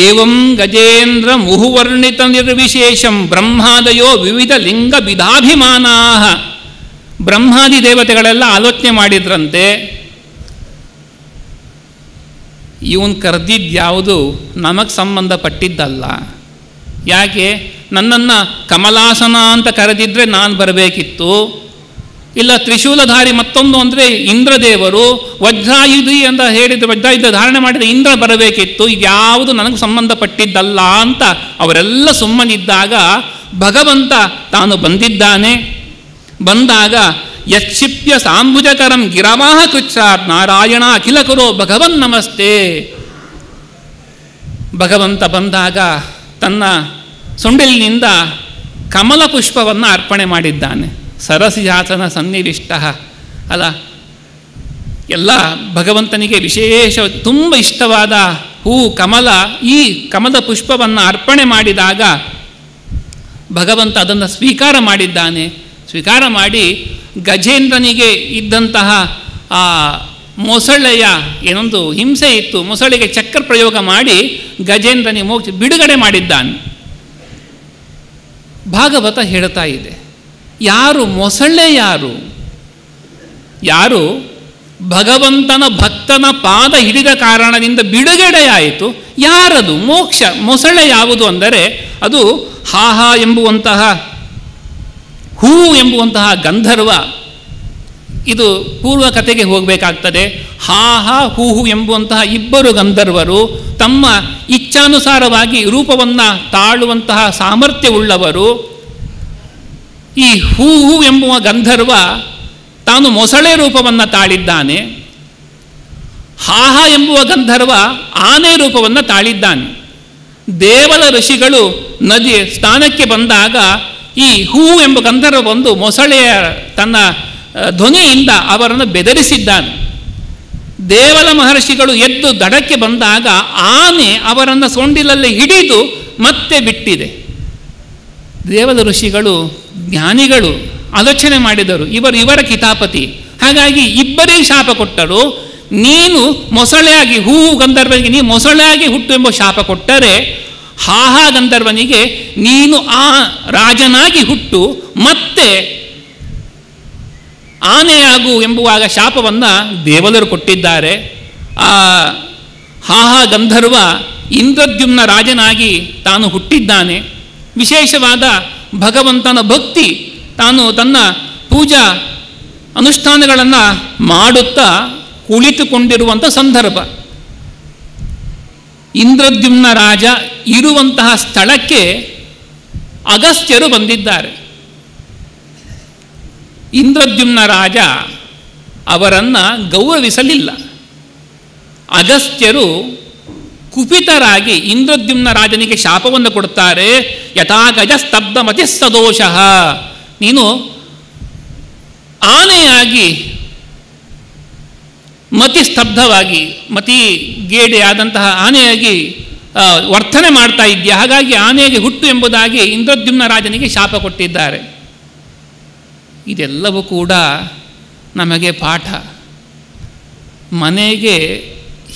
ಏವಂ ಗಜೇಂದ್ರ ಮುಹುವರ್ಣಿತ ನಿರ್ವಿಶೇಷಂ ಬ್ರಹ್ಮಾದಯೋ ವಿವಿಧ ಲಿಂಗ ವಿಧಾಭಿಮಾನಾ. ಬ್ರಹ್ಮಾದಿ ದೇವತೆಗಳೆಲ್ಲ ಆಲೋಚನೆ ಮಾಡಿದ್ರಂತೆ, ಇವನು ಕರೆದಿದ್ಯಾವುದು ನಮಗೆ ಸಂಬಂಧಪಟ್ಟಿದ್ದಲ್ಲ. ಯಾಕೆ? ನನ್ನನ್ನು ಕಮಲಾಸನ ಅಂತ ಕರೆದಿದ್ದರೆ ನಾನು ಬರಬೇಕಿತ್ತು, ಇಲ್ಲ ತ್ರಿಶೂಲಧಾರಿ ಮತ್ತೊಂದು ಅಂದರೆ ಇಂದ್ರದೇವರು, ವಜ್ರಾಯುಧಿ ಅಂತ ಹೇಳಿದರೆ ವಜ್ರಾಯುಧ ಧಾರಣೆ ಮಾಡಿದರೆ ಇಂದ್ರ ಬರಬೇಕಿತ್ತು, ಇದ್ಯಾವುದು ನನಗೆ ಸಂಬಂಧಪಟ್ಟಿದ್ದಲ್ಲ ಅಂತ ಅವರೆಲ್ಲ ಸುಮ್ಮನಿದ್ದಾಗ ಭಗವಂತ ತಾನು ಬಂದಿದ್ದಾನೆ. ಬಂದಾಗ ಯಕ್ಷಿಪ್ಯ ಸಾಂಬುಜಕರಂ ಗಿರವಾಹ ಕೃಚ್ಛಾತ್ ನಾರಾಯಣ ಅಖಿಲ ಕುರೋ ಭಗವನ್ ನಮಸ್ತೆ. ಭಗವಂತ ಬಂದಾಗ ತನ್ನ ಸೊಂಡಿಲಿನಿಂದ ಕಮಲ ಪುಷ್ಪವನ್ನು ಅರ್ಪಣೆ ಮಾಡಿದ್ದಾನೆ. ಸರಸಿಜಾತನ ಸನ್ನಿವಿಷ್ಟ ಅಲ್ಲ, ಎಲ್ಲ ಭಗವಂತನಿಗೆ ವಿಶೇಷ ತುಂಬ ಇಷ್ಟವಾದ ಹೂ ಕಮಲ. ಈ ಕಮಲ ಪುಷ್ಪವನ್ನು ಅರ್ಪಣೆ ಮಾಡಿದಾಗ ಭಗವಂತ ಅದನ್ನು ಸ್ವೀಕಾರ ಮಾಡಿದ್ದಾನೆ. ಸ್ವೀಕಾರ ಮಾಡಿ ಗಜೇಂದ್ರನಿಗೆ ಇದ್ದಂತಹ ಆ ಮೊಸಳೆಯ ಏನೊಂದು ಹಿಂಸೆ ಇತ್ತು, ಮೊಸಳೆಗೆ ಚಕ್ರ ಪ್ರಯೋಗ ಮಾಡಿ ಗಜೇಂದ್ರನಿಗೆ ಮೋಕ್ಷ ಬಿಡುಗಡೆ ಮಾಡಿದ್ದಾನೆ. ಭಾಗವತ ಹೇಳ್ತಾ ಇದೆ, ಯಾರು ಮೊಸಳೆ, ಯಾರು ಭಗವಂತನ ಭಕ್ತನ ಪಾದ ಹಿಡಿದ ಕಾರಣದಿಂದ ಬಿಡುಗಡೆಯಾಯಿತು. ಯಾರದು ಮೋಕ್ಷ? ಮೊಸಳೆ ಯಾವುದು ಅಂದರೆ ಅದು ಹಾಹಾ ಎಂಬುವಂತಹ, ಹೂ ಎಂಬುವಂತಹ ಗಂಧರ್ವ. ಇದು ಪೂರ್ವ ಕಥೆಗೆ ಹೋಗಬೇಕಾಗ್ತದೆ. ಹಾಹಾ ಹೂಹು ಎಂಬುವಂತಹ ಇಬ್ಬರು ಗಂಧರ್ವರು ತಮ್ಮ ಇಚ್ಛಾನುಸಾರವಾಗಿ ರೂಪವನ್ನು ತಾಳುವಂತಹ ಸಾಮರ್ಥ್ಯವುಳ್ಳವರು. ಈ ಹೂಹು ಎಂಬುವ ಗಂಧರ್ವ ತಾನು ಮೊಸಳೆ ರೂಪವನ್ನು ತಾಳಿದ್ದಾನೆ. ಹಾಹಾ ಎಂಬುವ ಗಂಧರ್ವ ಆನೆ ರೂಪವನ್ನು ತಾಳಿದ್ದಾನೆ. ದೇವಲ ಋಷಿಗಳು ನದಿ ಸ್ಥಾನಕ್ಕೆ ಬಂದಾಗ ಈ ಹೂ ಎಂಬ ಗಂಧರ್ವ ಬಂದು ಮೊಸಳೆಯ ತನ್ನ ಧ್ವನಿಯಿಂದ ಅವರನ್ನು ಬೆದರಿಸಿದ್ದಾನೆ. ದೇವಲ ಮಹರ್ಷಿಗಳು ಎದ್ದು ದಡಕ್ಕೆ ಬಂದಾಗ ಆನೆ ಅವರನ್ನು ಸೊಂಡಿಲಲ್ಲಿ ಹಿಡಿದು ಮತ್ತೆ ಬಿಟ್ಟಿದೆ. ದೇವಲ ಋಷಿಗಳು ಜ್ಞಾನಿಗಳು ಆಲೋಚನೆ ಮಾಡಿದರು, ಇವರ ಕಿತಾಪತಿ. ಹಾಗಾಗಿ ಇಬ್ಬರಿಗೆ ಶಾಪ ಕೊಟ್ಟರು. ನೀನು ಮೊಸಳೆಯಾಗಿ, ಹೂ ಗಂಧರ್ವನಿಗೆ ನೀ ಮೊಸಳೆಯಾಗಿ ಹುಟ್ಟು ಎಂಬ ಶಾಪ ಕೊಟ್ಟರೆ, ಹಾಹಾ ಗಂಧರ್ವನಿಗೆ ನೀನು ಆ ರಾಜನಾಗಿ ಹುಟ್ಟು ಮತ್ತೆ ಆನೆಯಾಗು ಎಂಬುವಾಗ ಶಾಪವನ್ನು ದೇವಲರು ಕೊಟ್ಟಿದ್ದಾರೆ. ಆ ಹಾಹಾ ಗಂಧರ್ವ ಇಂದ್ರದ್ಯುಮ್ನ ರಾಜನಾಗಿ ತಾನು ಹುಟ್ಟಿದ್ದಾನೆ. ವಿಶೇಷವಾದ ಭಗವಂತನ ಭಕ್ತಿ, ತಾನು ತನ್ನ ಪೂಜಾ ಅನುಷ್ಠಾನಗಳನ್ನು ಮಾಡುತ್ತಾ ಕುಳಿತುಕೊಂಡಿರುವಂಥ ಸಂದರ್ಭ. ಇಂದ್ರದ್ಯುಮ್ನ ರಾಜ ಇರುವಂತಹ ಸ್ಥಳಕ್ಕೆ ಅಗಸ್ತ್ಯರು ಬಂದಿದ್ದಾರೆ. ಇಂದ್ರದ್ಯುಮ್ನ ರಾಜ ಅವರನ್ನು ಗೌರವಿಸಲಿಲ್ಲ. ಅಗಸ್ತ್ಯರು ಕುಪಿತರಾಗಿ ಇಂದ್ರದ್ಯುಮ್ನ ರಾಜನಿಗೆ ಶಾಪವನ್ನು ಕೊಡ್ತಾರೆ. ಯಥಾ ಗಜ ಸ್ತಬ್ಧ ಮತಿ ಸದೋಷಃ, ನೀನು ಆನೆಯಾಗಿ ಮತಿ ಸ್ತಬ್ಧವಾಗಿ, ಮತಿ ಗೇಡೆಯಾದಂತಹ ಆನೆಯಾಗಿ ವರ್ತನೆ ಮಾಡ್ತಾ ಇದ್ದೀಯ, ಹಾಗಾಗಿ ಆನೆಯಾಗಿ ಹುಟ್ಟು ಎಂಬುದಾಗಿ ಇಂದ್ರದ್ಯುಮ್ನ ರಾಜನಿಗೆ ಶಾಪ ಕೊಟ್ಟಿದ್ದಾರೆ. ಇದೆಲ್ಲವೂ ಕೂಡ ನಮಗೆ ಪಾಠ. ಮನೆಗೆ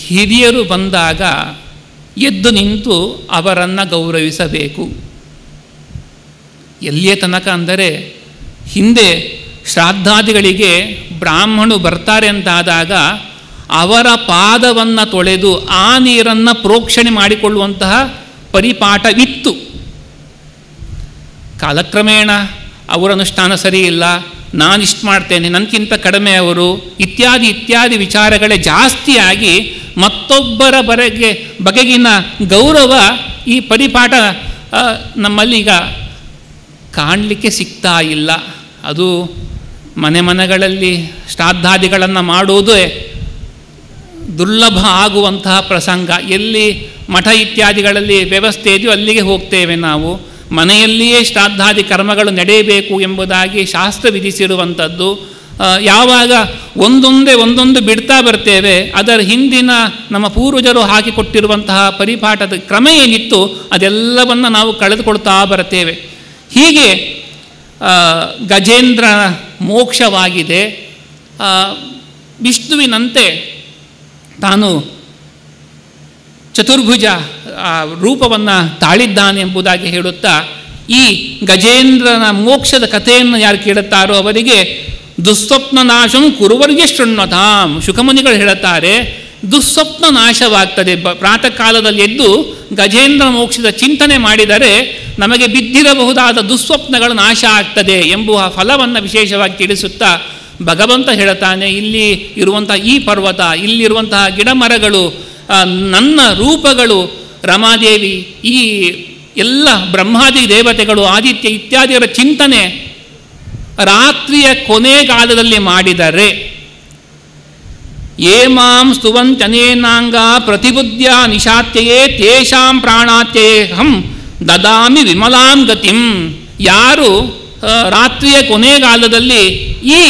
ಹಿರಿಯರು ಬಂದಾಗ ಎದ್ದು ನಿಂತು ಅವರನ್ನು ಗೌರವಿಸಬೇಕು. ಎಲ್ಲಿಯ ತನಕ ಅಂದರೆ, ಹಿಂದೆ ಶ್ರಾದ್ದಾದಿಗಳಿಗೆ ಬ್ರಾಹ್ಮಣರು ಬರ್ತಾರೆ ಅಂತಾದಾಗ ಅವರ ಪಾದವನ್ನು ತೊಳೆದು ಆ ನೀರನ್ನು ಪ್ರೋಕ್ಷಣೆ ಮಾಡಿಕೊಳ್ಳುವಂತಹ ಪರಿಪಾಠವಿತ್ತು. ಕಾಲಕ್ರಮೇಣ ಅವರ ಅನುಷ್ಠಾನ ಸರಿ ಇಲ್ಲ, ನಾನಿಷ್ಟು ಮಾಡ್ತೇನೆ, ನನಗಿಂತ ಕಡಿಮೆ ಅವರು, ಇತ್ಯಾದಿ ಇತ್ಯಾದಿ ವಿಚಾರಗಳೇ ಜಾಸ್ತಿಯಾಗಿ ಮತ್ತೊಬ್ಬರ ಬಗೆಗಿನ ಗೌರವ, ಈ ಪರಿಪಾಠ ನಮ್ಮಲ್ಲಿ ಈಗ ಕಾಣಲಿಕ್ಕೆ ಸಿಗ್ತಾ ಇಲ್ಲ. ಅದು ಮನೆಗಳಲ್ಲಿ ಶ್ರಾದ್ದಾದಿಗಳನ್ನು ಮಾಡುವುದೇ ದುರ್ಲಭ ಆಗುವಂತಹ ಪ್ರಸಂಗ. ಎಲ್ಲಿ ಮಠ ಇತ್ಯಾದಿಗಳಲ್ಲಿ ವ್ಯವಸ್ಥೆ ಇದೆಯೋ ಅಲ್ಲಿಗೆ ಹೋಗ್ತೇವೆ ನಾವು. ಮನೆಯಲ್ಲಿಯೇ ಶ್ರಾದ್ದಾದಿ ಕರ್ಮಗಳು ನಡೆಯಬೇಕು ಎಂಬುದಾಗಿ ಶಾಸ್ತ್ರ ವಿಧಿಸಿರುವಂಥದ್ದು. ಯಾವಾಗ ಒಂದೊಂದು ಬಿಡ್ತಾ ಬರ್ತೇವೆ, ಅದರ ಹಿಂದಿನ ನಮ್ಮ ಪೂರ್ವಜರು ಹಾಕಿಕೊಟ್ಟಿರುವಂತಹ ಪರಿಪಾಠದ ಕ್ರಮ ಏನಿತ್ತು ಅದೆಲ್ಲವನ್ನು ನಾವು ಕಳೆದುಕೊಳ್ತಾ ಬರ್ತೇವೆ. ಹೀಗೆ ಗಜೇಂದ್ರ ಮೋಕ್ಷವಾಗಿದೆ. ವಿಷ್ಣುವಿನಂತೆ ತಾನು ಚತುರ್ಭುಜ ರೂಪವನ್ನು ತಾಳಿದ್ದಾನೆ ಎಂಬುದಾಗಿ ಹೇಳುತ್ತಾ, ಈ ಗಜೇಂದ್ರನ ಮೋಕ್ಷದ ಕಥೆಯನ್ನು ಯಾರು ಕೇಳುತ್ತಾರೋ ಅವರಿಗೆ ದುಸ್ವಪ್ನ ನಾಶಂ ಕುರುವರ್ಯ ಶೃಣ್ವತಾಂ. ಶುಕಮುನಿಗಳು ಹೇಳುತ್ತಾರೆ, ದುಸ್ವಪ್ನ ನಾಶವಾಗ್ತದೆ. ಪ್ರಾತಃ ಕಾಲದಲ್ಲಿ ಎದ್ದು ಗಜೇಂದ್ರ ಮೋಕ್ಷದ ಚಿಂತನೆ ಮಾಡಿದರೆ ನಮಗೆ ಬಿದ್ದಿರಬಹುದಾದ ದುಸ್ವಪ್ನಗಳು ನಾಶ ಆಗ್ತದೆ ಎಂಬುವ ಫಲವನ್ನು ವಿಶೇಷವಾಗಿ ತಿಳಿಸುತ್ತಾ ಭಗವಂತ ಹೇಳುತ್ತಾನೆ, ಇಲ್ಲಿ ಇರುವಂತಹ ಈ ಪರ್ವತ, ಇಲ್ಲಿರುವಂತಹ ಗಿಡ ಮರಗಳು, ನನ್ನ ರೂಪಗಳು, ರಮಾದೇವಿ, ಈ ಎಲ್ಲ ಬ್ರಹ್ಮಾದಿ ದೇವತೆಗಳು, ಆದಿತ್ಯ ಇತ್ಯಾದಿಗಳ ಚಿಂತನೆ ರಾತ್ರಿಯ ಕೊನೆಗಾಲದಲ್ಲಿ ಮಾಡಿದರೆ, ಏಮಾಂ ಸ್ತುವಂತ್ಯನೇನಾಂಗ ಪ್ರತಿಬುದ್ಧ್ಯ ನಿಶಾತ್ಯಯೇ ತೇಷಾಂ ಪ್ರಾಣಾತ್ಯೇಹಂ ದದಾಮಿ ವಿಮಲಾಂ ಗತಿಂ. ಯಾರು ರಾತ್ರಿಯ ಕೊನೆಗಾಲದಲ್ಲಿ ಈ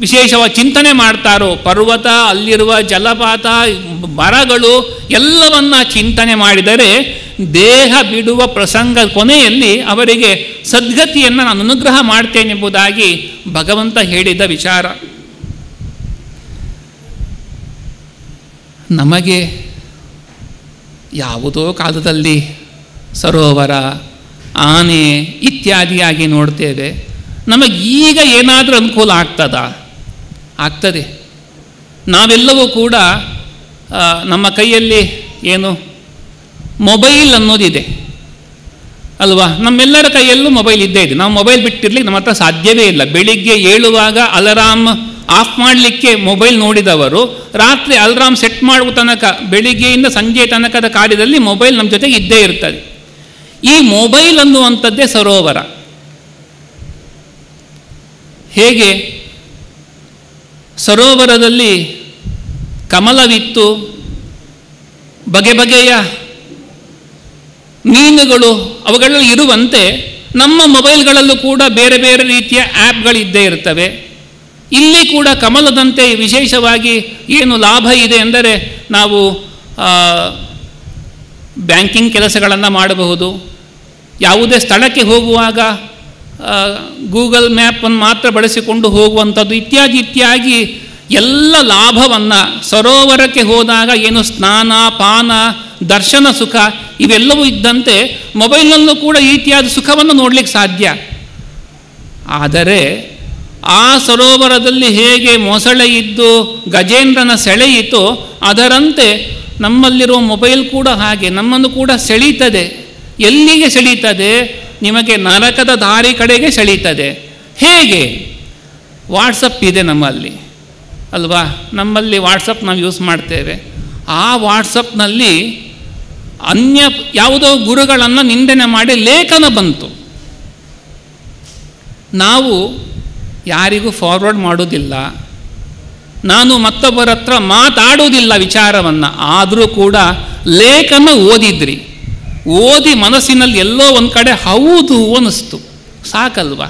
ವಿಶೇಷವಾಗಿ ಚಿಂತನೆ ಮಾಡ್ತಾರೋ, ಪರ್ವತ, ಅಲ್ಲಿರುವ ಜಲಪಾತ, ಮರಗಳು ಎಲ್ಲವನ್ನ ಚಿಂತನೆ ಮಾಡಿದರೆ ದೇಹ ಬಿಡುವ ಪ್ರಸಂಗ ಕೊನೆಯಲ್ಲಿ ಅವರಿಗೆ ಸದ್ಗತಿಯನ್ನು ನಾನು ಅನುಗ್ರಹ ಮಾಡ್ತೇನೆಂಬುದಾಗಿ ಭಗವಂತ ಹೇಳಿದ ವಿಚಾರ. ನಮಗೆ ಯಾವುದೋ ಕಾಲದಲ್ಲಿ ಸರೋವರ, ಆನೆ ಇತ್ಯಾದಿಯಾಗಿ ನೋಡ್ತೇವೆ. ನಮಗೀಗ ಏನಾದರೂ ಅನುಕೂಲ ಆಗ್ತದಾ? ಆಗ್ತದೆ. ನಾವೆಲ್ಲವೂ ಕೂಡ ನಮ್ಮ ಕೈಯಲ್ಲಿ ಏನು ಮೊಬೈಲ್ ಅನ್ನೋದಿದೆ ಅಲ್ವಾ? ನಮ್ಮೆಲ್ಲರ ಕೈಯಲ್ಲೂ ಮೊಬೈಲ್ ಇದ್ದೇ ಇದೆ. ನಾವು ಮೊಬೈಲ್ ಬಿಟ್ಟಿರ್ಲಿಕ್ಕೆ ನಮ್ಮ ಹತ್ರ ಸಾಧ್ಯವೇ ಇಲ್ಲ. ಬೆಳಿಗ್ಗೆ ಏಳುವಾಗ ಅಲಾರಾಮ್ ಆಫ್ ಮಾಡಲಿಕ್ಕೆ ಮೊಬೈಲ್ ನೋಡಿದವರು ರಾತ್ರಿ ಅಲಾರಾಮ್ ಸೆಟ್ ಮಾಡುವ ತನಕ, ಬೆಳಿಗ್ಗೆಯಿಂದ ಸಂಜೆ ತನಕದ ಕಾರ್ಯದಲ್ಲಿ ಮೊಬೈಲ್ ನಮ್ಮ ಜೊತೆಗೆ ಇದ್ದೇ ಇರ್ತದೆ. ಈ ಮೊಬೈಲ್ ಅನ್ನುವಂಥದ್ದೇ ಸರೋವರ. ಹೇಗೆ ಸರೋವರದಲ್ಲಿ ಕಮಲವಿತ್ತು, ಬಗೆ ಬಗೆಯ ಮೀನುಗಳು ಅವುಗಳಲ್ಲಿ ಇರುವಂತೆ ನಮ್ಮ ಮೊಬೈಲ್ಗಳಲ್ಲೂ ಕೂಡ ಬೇರೆ ಬೇರೆ ರೀತಿಯ ಆ್ಯಪ್ಗಳಿದ್ದೇ ಇರ್ತವೆ. ಇಲ್ಲಿ ಕೂಡ ಕಮಲದಂತೆ ವಿಶೇಷವಾಗಿ ಏನು ಲಾಭ ಇದೆ ಎಂದರೆ, ನಾವು ಬ್ಯಾಂಕಿಂಗ್ ಕೆಲಸಗಳನ್ನು ಮಾಡಬಹುದು. ಯಾವುದೇ ಸ್ಥಳಕ್ಕೆ ಹೋಗುವಾಗ ಗೂಗಲ್ ಮ್ಯಾಪನ್ನು ಮಾತ್ರ ಬಳಸಿಕೊಂಡು ಹೋಗುವಂಥದ್ದು ಇತ್ಯಾದಿ ಇತ್ಯಾದಿ ಎಲ್ಲ ಲಾಭವನ್ನು ಸರೋವರಕ್ಕೆ ಹೋದಾಗ ಏನು ಸ್ನಾನ, ಪಾನ, ದರ್ಶನ ಸುಖ ಇವೆಲ್ಲವೂ ಇದ್ದಂತೆ ಮೊಬೈಲ್ನಲ್ಲೂ ಕೂಡ ಈ ರೀತಿಯಾದ ಸುಖವನ್ನು ನೋಡಲಿಕ್ಕೆ ಸಾಧ್ಯ. ಆದರೆ ಆ ಸರೋವರದಲ್ಲಿ ಹೇಗೆ ಮೊಸಳೆ ಇದ್ದು ಗಜೇಂದ್ರನ ಸೆಳೆಯಿತೋ ಅದರಂತೆ ನಮ್ಮಲ್ಲಿರುವ ಮೊಬೈಲ್ ಕೂಡ ಹಾಗೆ ನಮ್ಮನ್ನು ಕೂಡ ಸೆಳೀತದೆ. ಎಲ್ಲಿಗೆ ಸೆಳೀತದೆ? ನಿಮಗೆ ನರಕದ ದಾರಿ ಕಡೆಗೆ ಸೆಳೀತದೆ. ಹೇಗೆ? ವಾಟ್ಸಪ್ ಇದೆ ನಮ್ಮಲ್ಲಿ ಅಲ್ವಾ? ನಮ್ಮಲ್ಲಿ ವಾಟ್ಸಪ್ ನಾವು ಯೂಸ್ ಮಾಡ್ತೇವೆ. ಆ ವಾಟ್ಸಪ್ನಲ್ಲಿ ಅನ್ಯ ಯಾವುದೋ ಗುರುಗಳನ್ನು ನಿಂದನೆ ಮಾಡಿ ಲೇಖನ ಬಂತು. ನಾವು ಯಾರಿಗೂ ಫಾರ್ವರ್ಡ್ ಮಾಡೋದಿಲ್ಲ, ನಾನು ಮತ್ತೊಬ್ಬರ ಹತ್ರ ಮಾತಾಡೋದಿಲ್ಲ ವಿಚಾರವನ್ನು. ಆದರೂ ಕೂಡ ಲೇಖನ ಓದಿದ್ರಿ, ಓದಿ ಮನಸ್ಸಿನಲ್ಲಿ ಎಲ್ಲೋ ಒಂದು ಕಡೆ ಹೌದು ಅನ್ನಿಸ್ತು, ಸಾಕಲ್ವಾ?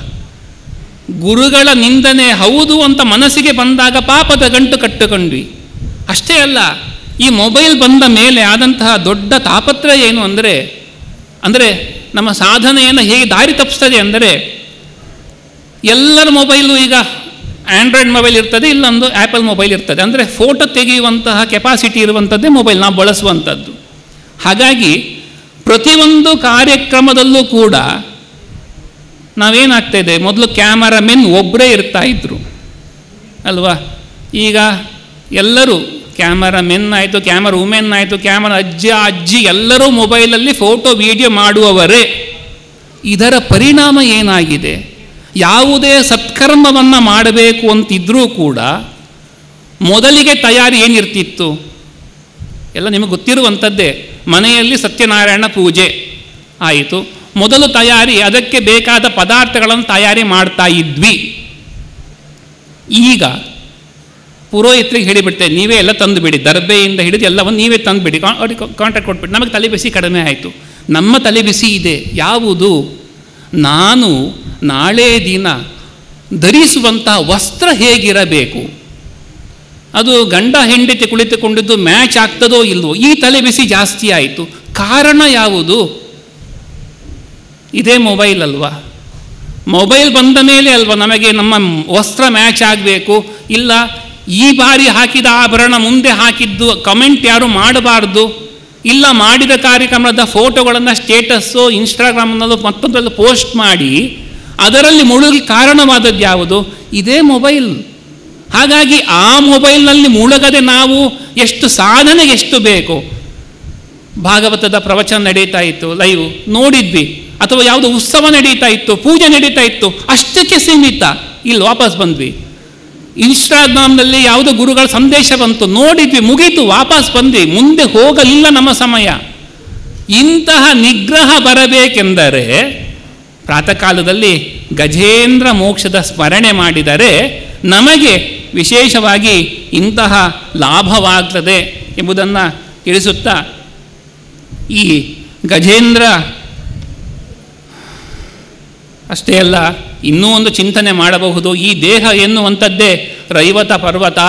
ಗುರುಗಳ ನಿಂದನೆ ಹೌದು ಅಂತ ಮನಸ್ಸಿಗೆ ಬಂದಾಗ ಪಾಪದ ಗಂಟು ಕಟ್ಟಿಕೊಂಡ್ವಿ. ಅಷ್ಟೇ ಅಲ್ಲ, ಈ ಮೊಬೈಲ್ ಬಂದ ಮೇಲೆ ಆದಂತಹ ದೊಡ್ಡ ತಾಪತ್ರಯ ಏನು ಅಂದರೆ ನಮ್ಮ ಸಾಧನೆಯನ್ನು ಹೇಗೆ ದಾರಿ ತಪ್ಪಿಸ್ತದೆ ಅಂದರೆ, ಎಲ್ಲರ ಮೊಬೈಲು ಈಗ ಆ್ಯಂಡ್ರಾಯ್ಡ್ ಮೊಬೈಲ್ ಇರ್ತದೆ, ಇಲ್ಲೊಂದು ಆ್ಯಪಲ್ ಮೊಬೈಲ್ ಇರ್ತದೆ. ಅಂದರೆ ಫೋಟೋ ತೆಗೆಯುವಂತಹ ಕೆಪಾಸಿಟಿ ಇರುವಂಥದ್ದೇ ಮೊಬೈಲ್ ನಾವು ಬಳಸುವಂಥದ್ದು. ಹಾಗಾಗಿ ಪ್ರತಿಯೊಂದು ಕಾರ್ಯಕ್ರಮದಲ್ಲೂ ಕೂಡ ನಾವೇನಾಗ್ತಾಯಿದೆ, ಮೊದಲು ಕ್ಯಾಮರಾಮೆನ್ ಒಬ್ಬರೇ ಇರ್ತಾ ಇದ್ರು ಅಲ್ವಾ? ಈಗ ಎಲ್ಲರೂ ಕ್ಯಾಮರಾಮೆನ್ ಆಯಿತು, ಕ್ಯಾಮರಾ ವುಮೆನ್ ಆಯಿತು, ಕ್ಯಾಮರಾ ಅಜ್ಜಿ ಎಲ್ಲರೂ ಮೊಬೈಲಲ್ಲಿ ಫೋಟೋ ವಿಡಿಯೋ ಮಾಡುವವರೇ. ಇದರ ಪರಿಣಾಮ ಏನಾಗಿದೆ? ಯಾವುದೇ ಸತ್ಕರ್ಮವನ್ನು ಮಾಡಬೇಕು ಅಂತಿದ್ರೂ ಕೂಡ ಮೊದಲಿಗೆ ತಯಾರಿ ಏನಿರ್ತಿತ್ತು? ಎಲ್ಲ ನಿಮಗೆ ಗೊತ್ತಿರುವಂಥದ್ದೇ. ಮನೆಯಲ್ಲಿ ಸತ್ಯನಾರಾಯಣ ಪೂಜೆ ಆಯಿತು, ಮೊದಲು ತಯಾರಿ ಅದಕ್ಕೆ ಬೇಕಾದ ಪದಾರ್ಥಗಳನ್ನು ತಯಾರಿ ಮಾಡ್ತಾ ಇದ್ವಿ. ಈಗ ಪುರೋಹಿತರಿಗೆ ಹೇಳಿಬಿಡ್ತೇವೆ, ನೀವೇ ಎಲ್ಲ ತಂದುಬಿಡಿ, ದರ್ಬೆಯಿಂದ ಹಿಡಿದು ಎಲ್ಲವನ್ನು ನೀವೇ ತಂದುಬಿಡಿ, ಕಾಂಟ್ರಾಕ್ಟ್ ಕೊಟ್ಬಿಟ್ಟು. ನಮಗೆ ತಲೆ ಬಿಸಿ ಕಡಿಮೆ ಆಯಿತು. ನಮ್ಮ ತಲೆ ಬಿಸಿ ಇದೆ ಯಾವುದು? ನಾನು ನಾಳೆ ದಿನ ಧರಿಸುವಂಥ ವಸ್ತ್ರ ಹೇಗಿರಬೇಕು, ಅದು ಗಂಡ ಹೆಂಡತಿ ಕುಳಿತುಕೊಂಡಿದ್ದು ಮ್ಯಾಚ್ ಆಗ್ತದೋ ಇಲ್ವೋ, ಈ ತಲೆ ಬಿಸಿ ಜಾಸ್ತಿ ಆಯಿತು. ಕಾರಣ ಯಾವುದು? ಇದೇ ಮೊಬೈಲ್ ಅಲ್ವಾ? ಮೊಬೈಲ್ ಬಂದ ಮೇಲೆ ಅಲ್ವಾ ನಮಗೆ ನಮ್ಮ ವಸ್ತ್ರ ಮ್ಯಾಚ್ ಆಗಬೇಕು. ಇಲ್ಲ ಈ ಬಾರಿ ಹಾಕಿದ ಆಭರಣ ಮುಂದೆ ಹಾಕಿದ್ದು ಕಮೆಂಟ್ ಯಾರು ಮಾಡಬಾರ್ದು, ಇಲ್ಲ ಮಾಡಿದ ಕಾರ್ಯಕ್ರಮದ ಫೋಟೋಗಳನ್ನು ಸ್ಟೇಟಸ್ಸು ಇನ್ಸ್ಟಾಗ್ರಾಮ್ನಲ್ಲೂ ಮತ್ತೊಂದರಲ್ಲೂ ಪೋಸ್ಟ್ ಮಾಡಿ ಅದರಲ್ಲಿ ಮುಳುಗಿ ಕಾರಣವಾದದ್ದು ಯಾವುದು? ಇದೇ ಮೊಬೈಲ್. ಹಾಗಾಗಿ ಆ ಮೊಬೈಲ್ನಲ್ಲಿ ಮುಳುಗದೆ ನಾವು ಎಷ್ಟು ಸಾಧನೆಗೆ ಎಷ್ಟು ಬೇಕು. ಭಾಗವತದ ಪ್ರವಚನ ನಡೀತಾ ಇತ್ತು, ಲೈವ್ ನೋಡಿದ್ವಿ, ಅಥವಾ ಯಾವುದೋ ಉತ್ಸವ ನಡೀತಾ ಇತ್ತು, ಪೂಜೆ ನಡೀತಾ ಇತ್ತು, ಅಷ್ಟಕ್ಕೆ ಸೀಮಿತ. ಇಲ್ಲಿ ವಾಪಸ್ ಬಂದ್ವಿ. ಇನ್ಸ್ಟಾಗ್ರಾಮ್ನಲ್ಲಿ ಯಾವುದೋ ಗುರುಗಳ ಸಂದೇಶ ಬಂತು, ನೋಡಿದ್ವಿ, ಮುಗೀತು, ವಾಪಸ್ ಬಂದ್ವಿ, ಮುಂದೆ ಹೋಗಲಿಲ್ಲ ನಮ್ಮ ಸಮಯ. ಇಂತಹ ನಿಗ್ರಹ ಬರಬೇಕೆಂದರೆ ಪ್ರಾತಃ ಕಾಲದಲ್ಲಿ ಗಜೇಂದ್ರ ಮೋಕ್ಷದ ಸ್ಮರಣೆ ಮಾಡಿದರೆ ನಮಗೆ ವಿಶೇಷವಾಗಿ ಇಂತಹ ಲಾಭವಾಗ್ತದೆ ಎಂಬುದನ್ನು ತಿಳಿಸುತ್ತಾ, ಈ ಗಜೇಂದ್ರ ಅಷ್ಟೇ ಅಲ್ಲ, ಇನ್ನೂ ಒಂದು ಚಿಂತನೆ ಮಾಡಬಹುದು. ಈ ದೇಹ ಎನ್ನುವಂಥದ್ದೇ ರೈವತ ಪರ್ವತ.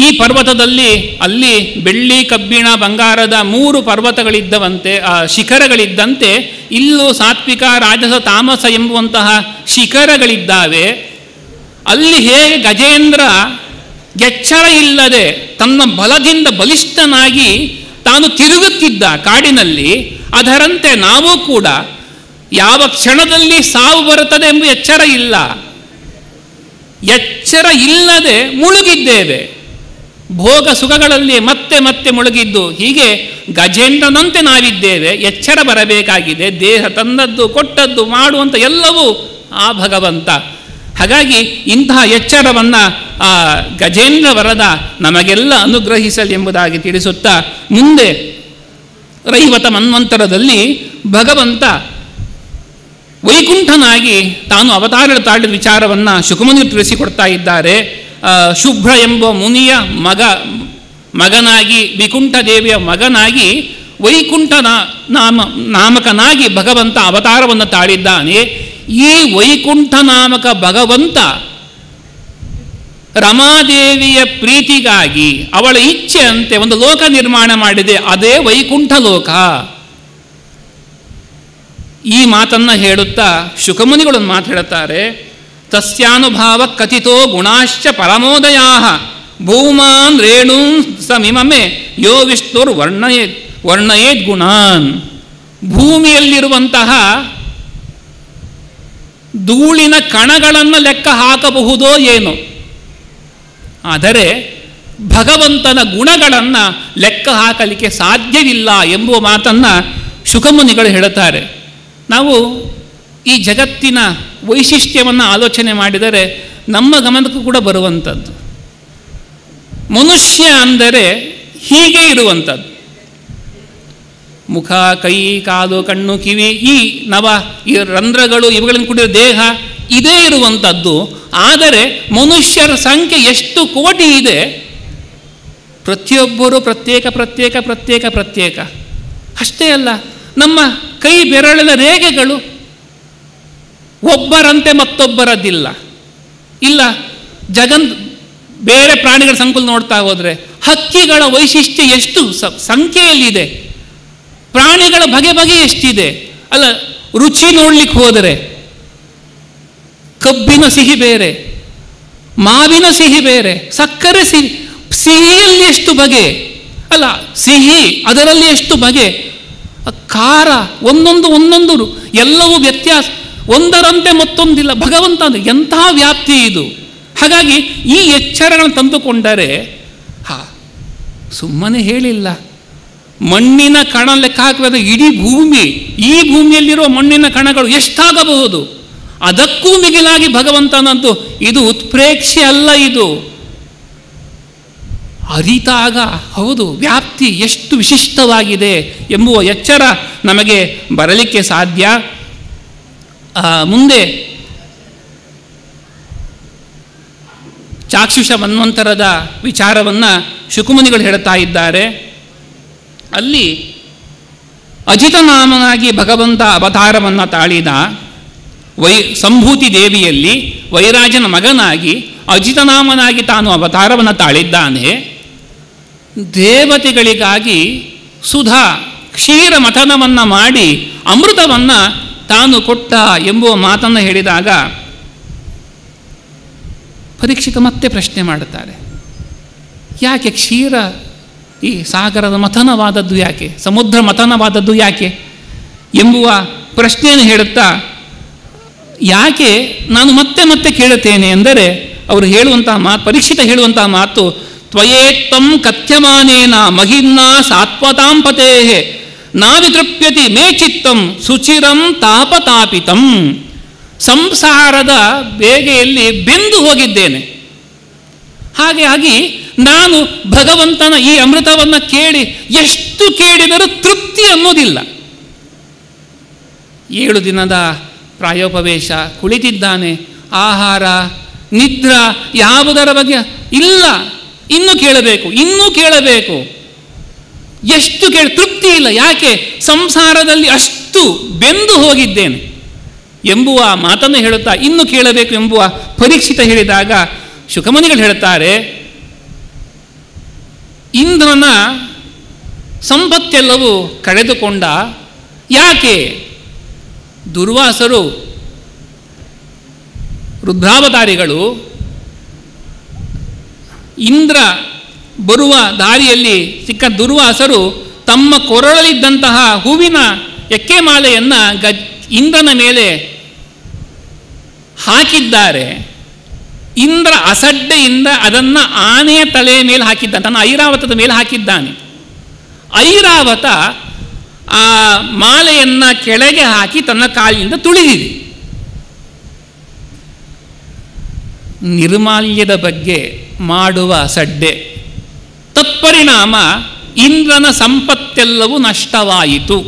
ಈ ಪರ್ವತದಲ್ಲಿ ಅಲ್ಲಿ ಬೆಳ್ಳಿ, ಕಬ್ಬಿಣ, ಬಂಗಾರದ 3 ಪರ್ವತಗಳಿದ್ದವಂತೆ, ಶಿಖರಗಳಿದ್ದಂತೆ ಇಲ್ಲೂ ಸಾತ್ವಿಕ, ರಾಜಸ, ತಾಮಸ ಎಂಬುವಂತಹ ಶಿಖರಗಳಿದ್ದಾವೆ. ಅಲ್ಲಿ ಹೇಗೆ ಗಜೇಂದ್ರ ಎಚ್ಚರ ಇಲ್ಲದೆ ತನ್ನ ಬಲದಿಂದ ಬಲಿಷ್ಠನಾಗಿ ತಾನು ತಿರುಗುತ್ತಿದ್ದ ಕಾಡಿನಲ್ಲಿ, ಅದರಂತೆ ನಾವು ಕೂಡ ಯಾವ ಕ್ಷಣದಲ್ಲಿ ಸಾವು ಬರುತ್ತದೆ ಎಂಬ ಎಚ್ಚರ ಇಲ್ಲ. ಎಚ್ಚರ ಇಲ್ಲದೆ ಮುಳುಗಿದ್ದೇವೆ. ಭೋಗ ಸುಖಗಳಲ್ಲಿ ಮತ್ತೆ ಮತ್ತೆ ಮುಳುಗಿದ್ದು, ಹೀಗೆ ಗಜೇಂದ್ರನಂತೆ ನಾವಿದ್ದೇವೆ. ಎಚ್ಚರ ಬರಬೇಕಾಗಿದೆ. ದೇಹ ತಂದದ್ದು ಕೊಟ್ಟದ್ದು ಮಾಡುವಂಥ ಎಲ್ಲವೂ ಆ ಭಗವಂತ. ಹಾಗಾಗಿ ಇಂತಹ ಎಚ್ಚರವನ್ನು ಆ ಗಜೇಂದ್ರ ವರದ ನಮಗೆಲ್ಲ ಅನುಗ್ರಹಿಸಲಿ ಎಂಬುದಾಗಿ ತಿಳಿಸುತ್ತಾ, ಮುಂದೆ ರೈವತ ಮನ್ವಂತರದಲ್ಲಿ ಭಗವಂತ ವೈಕುಂಠನಾಗಿ ತಾನು ಅವತಾರ ತಾಳಿದ ವಿಚಾರವನ್ನು ಶುಕಮುನಿ ತಿಳಿಸಿಕೊಡ್ತಾ ಇದ್ದಾರೆ. ಶುಭ್ರ ಎಂಬ ಮುನಿಯ ಮಗನಾಗಿ, ವಿಕುಂಠ ದೇವಿಯ ಮಗನಾಗಿ, ವೈಕುಂಠ ನಾಮಕನಾಗಿ ಭಗವಂತ ಅವತಾರವನ್ನು ತಾಳಿದ್ದಾನೆ. ಈ ವೈಕುಂಠ ನಾಮಕ ಭಗವಂತ ರಮಾದೇವಿಯ ಪ್ರೀತಿಗಾಗಿ ಅವಳ ಇಚ್ಛೆಯಂತೆ ಒಂದು ಲೋಕ ನಿರ್ಮಾಣ ಮಾಡಿದೆ. ಅದೇ ವೈಕುಂಠ ಲೋಕ. ಈ ಮಾತನ್ನು ಹೇಳುತ್ತಾ ಶುಕಮುನಿಗಳನ್ನು ಮಾತು ಹೇಳುತ್ತಾರೆ. ತಸ್ಯಾನುಭಾವ ಕಥಿತೋ ಗುಣಾಶ್ಚ ಪರಮೋದಯಾ ಭೂಮಾನ್ ರೇಣೂನ್ ಸಮಿಮಮೆ ಯೋ ವಿಷ್ಣುರ್ ವರ್ಣಯೇದ್ ಗುಣಾನ್. ಭೂಮಿಯಲ್ಲಿರುವಂತಹ ಧೂಳಿನ ಕಣಗಳನ್ನು ಲೆಕ್ಕ ಹಾಕಬಹುದೋ ಏನೋ, ಆದರೆ ಭಗವಂತನ ಗುಣಗಳನ್ನು ಲೆಕ್ಕ ಹಾಕಲಿಕ್ಕೆ ಸಾಧ್ಯವಿಲ್ಲ ಎಂಬುವ ಮಾತನ್ನು ಶುಕಮುನಿಗಳು ಹೇಳುತ್ತಾರೆ. ನಾವು ಈ ಜಗತ್ತಿನ ವೈಶಿಷ್ಟ್ಯವನ್ನು ಆಲೋಚನೆ ಮಾಡಿದರೆ ನಮ್ಮ ಗಮನಕ್ಕೂ ಕೂಡ ಬರುವಂಥದ್ದು. ಮನುಷ್ಯ ಅಂದರೆ ಹೀಗೆ ಇರುವಂಥದ್ದು. ಮುಖ, ಕೈ, ಕಾಲು, ಕಣ್ಣು, ಕಿವಿ, ಈ ರಂಧ್ರಗಳು ಇವುಗಳನ್ನು ಕೂಡಿರೋ ದೇಹ ಇದೇ ಇರುವಂಥದ್ದು. ಆದರೆ ಮನುಷ್ಯರ ಸಂಖ್ಯೆ ಎಷ್ಟು ಕೋಟಿ ಇದೆ. ಪ್ರತಿಯೊಬ್ಬರು ಪ್ರತ್ಯೇಕ ಪ್ರತ್ಯೇಕ ಪ್ರತ್ಯೇಕ ಪ್ರತ್ಯೇಕ. ಅಷ್ಟೇ ಅಲ್ಲ, ನಮ್ಮ ಕೈ ಬೆರಳಿನ ರೇಖೆಗಳು ಒಬ್ಬರಂತೆ ಮತ್ತೊಬ್ಬರದ್ದಿಲ್ಲ. ಇಲ್ಲ, ಬೇರೆ ಪ್ರಾಣಿಗಳ ಸಂಕುಲ ನೋಡ್ತಾ ಹೋದರೆ ಹಕ್ಕಿಗಳ ವೈಶಿಷ್ಟ್ಯ ಎಷ್ಟು ಸಂಖ್ಯೆಯಲ್ಲಿದೆ, ಪ್ರಾಣಿಗಳ ಬಗೆ ಬಗೆ ಎಷ್ಟಿದೆ. ಅಲ್ಲ, ರುಚಿ ನೋಡ್ಲಿಕ್ಕೆ ಹೋದರೆ ಕಬ್ಬಿನ ಸಿಹಿ ಬೇರೆ, ಮಾವಿನ ಸಿಹಿ ಬೇರೆ, ಸಕ್ಕರೆ ಸಿಹಿ, ಸಿಹಿಯಲ್ಲಿ ಎಷ್ಟು ಬಗೆ, ಅಲ್ಲ ಸಿಹಿ ಅದರಲ್ಲಿ ಎಷ್ಟು ಬಗೆ, ಖಾರ ಒಂದೊಂದು ಎಲ್ಲವೂ ವ್ಯತ್ಯಾಸ, ಒಂದರಂತೆ ಮತ್ತೊಂದಿಲ್ಲ. ಭಗವಂತ ಎಂತಹ ವ್ಯಾಪ್ತಿ ಇದು. ಹಾಗಾಗಿ ಈ ಎಚ್ಚರಗಳನ್ನು ತಂದುಕೊಂಡರೆ, ಸುಮ್ಮನೆ ಹೇಳಿಲ್ಲ, ಮಣ್ಣಿನ ಕಣ ಲೆಕ್ಕ ಹಾಕಿದ್ರೆ ಇಡೀ ಭೂಮಿ, ಈ ಭೂಮಿಯಲ್ಲಿರುವ ಮಣ್ಣಿನ ಕಣಗಳು ಎಷ್ಟಾಗಬಹುದು. ಅದಕ್ಕೂ ಮಿಗಿಲಾಗಿ ಭಗವಂತನಂತೂ ಇದು ಉತ್ಪ್ರೇಕ್ಷೆ ಅಲ್ಲ, ಇದು ಅರಿತಾಗ ಹೌದು ವ್ಯಾಪ್ತಿ ಎಷ್ಟು ವಿಶಿಷ್ಟವಾಗಿದೆ ಎಂಬುವ ಎಚ್ಚರ ನಮಗೆ ಬರಲಿಕ್ಕೆ ಸಾಧ್ಯ. ಮುಂದೆ ಚಾಕ್ಷುಷ ಮನ್ವಂತರದ ವಿಚಾರವನ್ನು ಶುಕಮುನಿಗಳು ಹೇಳ್ತಾ ಇದ್ದಾರೆ. ಅಲ್ಲಿ ಅಜಿತನಾಮನಾಗಿ ಭಗವಂತ ಅವತಾರವನ್ನು ತಾಳಿದ ಸಂಭೂತಿ ದೇವಿಯಲ್ಲಿ ವೈರಾಜನ ಮಗನಾಗಿ ಅಜಿತನಾಮನಾಗಿ ತಾನು ಅವತಾರವನ್ನು ತಾಳಿದ್ದಾನೆ. ದೇವತೆಗಳಿಗಾಗಿ ಸುಧಾ ಕ್ಷೀರ ಮಥನವನ್ನು ಮಾಡಿ ಅಮೃತವನ್ನು ತಾನು ಕೊಟ್ಟ ಎಂಬುವ ಮಾತನ್ನು ಹೇಳಿದಾಗ ಪರೀಕ್ಷಿತ ಮತ್ತೆ ಪ್ರಶ್ನೆ ಮಾಡುತ್ತಾರೆ, ಯಾಕೆ ಕ್ಷೀರ ಈ ಸಾಗರದ ಮಥನವಾದದ್ದು ಯಾಕೆ, ಸಮುದ್ರ ಮಥನವಾದದ್ದು ಯಾಕೆ ಎಂಬುವ ಪ್ರಶ್ನೆಯನ್ನು ಹೇಳುತ್ತಾ, ಯಾಕೆ ನಾನು ಮತ್ತೆ ಮತ್ತೆ ಕೇಳುತ್ತೇನೆ ಎಂದರೆ ಅವರು ಹೇಳುವಂತಹ ಮಾತು, ಪರೀಕ್ಷಿತ ಹೇಳುವಂತಹ ಮಾತು, ತ್ವಯೇತ್ತಂ ಕಥ್ಯಮಾನೇನ ಮಹಿಮ್ನಾ ಸಾತ್ವತಾಂಪತೇ ನಾವಿತೃಪ್ಯತಿ ಮೇ ಚಿತ್ತಂ ಸುಚಿರಂ ತಾಪತಾಪಿತಂ. ಸಂಸಾರದ ಬೇಗೆಯಲ್ಲಿ ಬೆಂದು ಹೋಗಿದ್ದೇನೆ. ಹಾಗಾಗಿ ನಾನು ಭಗವಂತನ ಈ ಅಮೃತವನ್ನು ಕೇಳಿ ಎಷ್ಟು ಕೇಳಿದರೂ ತೃಪ್ತಿ ಅನ್ನೋದಿಲ್ಲ. 7 ದಿನದ ಪ್ರಾಯೋಪವೇಶ, ಕುಳಿತಿದ್ದಾನೆ, ಆಹಾರ ನಿದ್ರಾ ಯಾವುದರ ಬಗ್ಗೆ ಇಲ್ಲ, ಇನ್ನೂ ಕೇಳಬೇಕು, ಎಷ್ಟು ತೃಪ್ತಿ ಇಲ್ಲ. ಯಾಕೆ? ಸಂಸಾರದಲ್ಲಿ ಅಷ್ಟು ಬೆಂದು ಹೋಗಿದ್ದೇನೆ ಎಂಬುವ ಮಾತನ್ನು ಹೇಳುತ್ತಾ ಇನ್ನು ಕೇಳಬೇಕು ಎಂಬುವ ಪರೀಕ್ಷಿತ ಹೇಳಿದಾಗ ಶುಕಮುನಿಗಳು ಹೇಳುತ್ತಾರೆ, ಇಂದ್ರನ ಸಂಪತ್ತೆಲ್ಲವೂ ಕಳೆದುಕೊಂಡ. ಯಾಕೆ? ದುರ್ವಾಸರು ರುದ್ರಾವತಾರಿಗಳು ಇಂದ್ರ ಬರುವ ದಾರಿಯಲ್ಲಿ ಸಿಕ್ಕ ದುರ್ವಾಸರು ತಮ್ಮ ಕೊರಳಲ್ಲಿದ್ದಂತಹ ಹೂವಿನ ಎಕ್ಕೆ ಮಾಲೆಯನ್ನು ಇಂದ್ರನ ಮೇಲೆ ಹಾಕಿದ್ದಾರೆ. ಇಂದ್ರ ಅಸಡ್ಡೆಯಿಂದ ಅದನ್ನು ಆನೆಯ ತಲೆಯ ಮೇಲೆ ಹಾಕಿದ್ದಾನೆ, ತನ್ನ ಐರಾವತದ ಮೇಲೆ ಹಾಕಿದ್ದಾನೆ. ಐರಾವತ ಆ ಮಾಲೆಯನ್ನು ಕೆಳಗೆ ಹಾಕಿ ತನ್ನ ಕಾಲಿನಿಂದ ತುಳಿದಿದೆ. ನಿರ್ಮಾಲ್ಯದ ಬಗ್ಗೆ ಮಾಡುವ ಅಸಡ್ಡೆ, ತತ್ಪರಿಣಾಮ ಇಂದ್ರನ ಸಂಪತ್ತೆಲ್ಲವೂ ನಷ್ಟವಾಯಿತು.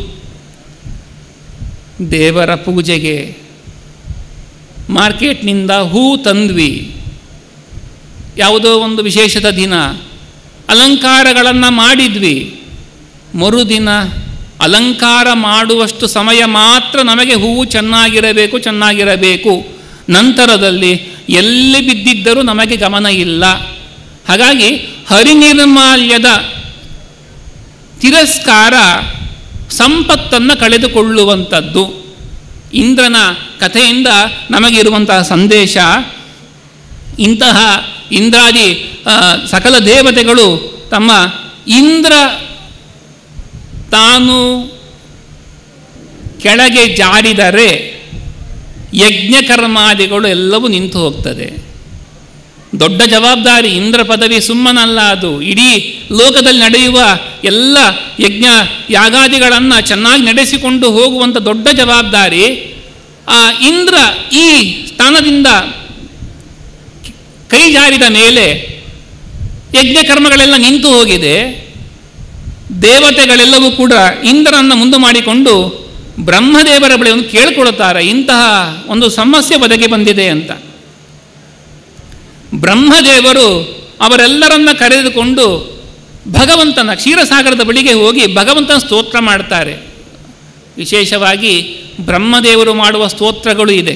ದೇವರ ಪೂಜೆಗೆ ಮಾರ್ಕೆಟ್ನಿಂದ ಹೂ ತಂದ್ವಿ, ಯಾವುದೋ ಒಂದು ವಿಶೇಷದ ದಿನ ಅಲಂಕಾರಗಳನ್ನು ಮಾಡಿದ್ವಿ. ಮರುದಿನ ಅಲಂಕಾರ ಮಾಡುವಷ್ಟು ಸಮಯ ಮಾತ್ರ ನಮಗೆ ಹೂವು ಚೆನ್ನಾಗಿರಬೇಕು. ನಂತರದಲ್ಲಿ ಎಲ್ಲಿ ಬಿದ್ದಿದ್ದರೂ ನಮಗೆ ಗಮನ ಇಲ್ಲ. ಹಾಗಾಗಿ ಹರಿನಿರ್ಮಾಲ್ಯದ ತಿರಸ್ಕಾರ ಸಂಪತ್ತನ್ನು ಕಳೆದುಕೊಳ್ಳುವಂಥದ್ದು. ಇಂದ್ರನ ಕಥೆಯಿಂದ ನಮಗಿರುವಂತಹ ಸಂದೇಶ, ಇಂತಹ ಇಂದ್ರಾದಿ ಸಕಲ ದೇವತೆಗಳು ತಮ್ಮ ಇಂದ್ರ ತಾನು ಕೆಳಗೆ ಜಾರಿದರೆ ಯಜ್ಞಕರ್ಮಾದಿಗಳು ಎಲ್ಲವೂ ನಿಂತು ಹೋಗ್ತದೆ. ದೊಡ್ಡ ಜವಾಬ್ದಾರಿ. ಇಂದ್ರ ಪದವಿ ಸುಮ್ಮನಲ್ಲ, ಅದು ಇಡೀ ಲೋಕದಲ್ಲಿ ನಡೆಯುವ ಎಲ್ಲ ಯಜ್ಞ ಯಾಗಾದಿಗಳನ್ನು ಚೆನ್ನಾಗಿ ನಡೆಸಿಕೊಂಡು ಹೋಗುವಂಥ ದೊಡ್ಡ ಜವಾಬ್ದಾರಿ. ಆ ಇಂದ್ರ ಈ ಸ್ಥಾನದಿಂದ ಕೈ ಜಾರಿದ ಮೇಲೆ ಯಜ್ಞಕರ್ಮಗಳೆಲ್ಲ ನಿಂತು ಹೋಗಿದೆ. ದೇವತೆಗಳೆಲ್ಲವೂ ಕೂಡ ಇಂದ್ರನನ್ನು ಮುಂದೆ ಮಾಡಿಕೊಂಡು ಬ್ರಹ್ಮದೇವರ ಬಳಿ ಒಂದು ಕೇಳಿಕೊಳ್ಳುತ್ತಾರೆ, ಇಂತಹ ಒಂದು ಸಮಸ್ಯೆ ಒದಗಿ ಬಂದಿದೆ ಅಂತ. ಬ್ರಹ್ಮದೇವರು ಅವರೆಲ್ಲರನ್ನ ಕರೆದುಕೊಂಡು ಭಗವಂತನ ಕ್ಷೀರಸಾಗರದ ಬಳಿಗೆ ಹೋಗಿ ಭಗವಂತನ ಸ್ತೋತ್ರ ಮಾಡ್ತಾರೆ. ವಿಶೇಷವಾಗಿ ಬ್ರಹ್ಮದೇವರು ಮಾಡುವ ಸ್ತೋತ್ರಗಳು ಇದೆ.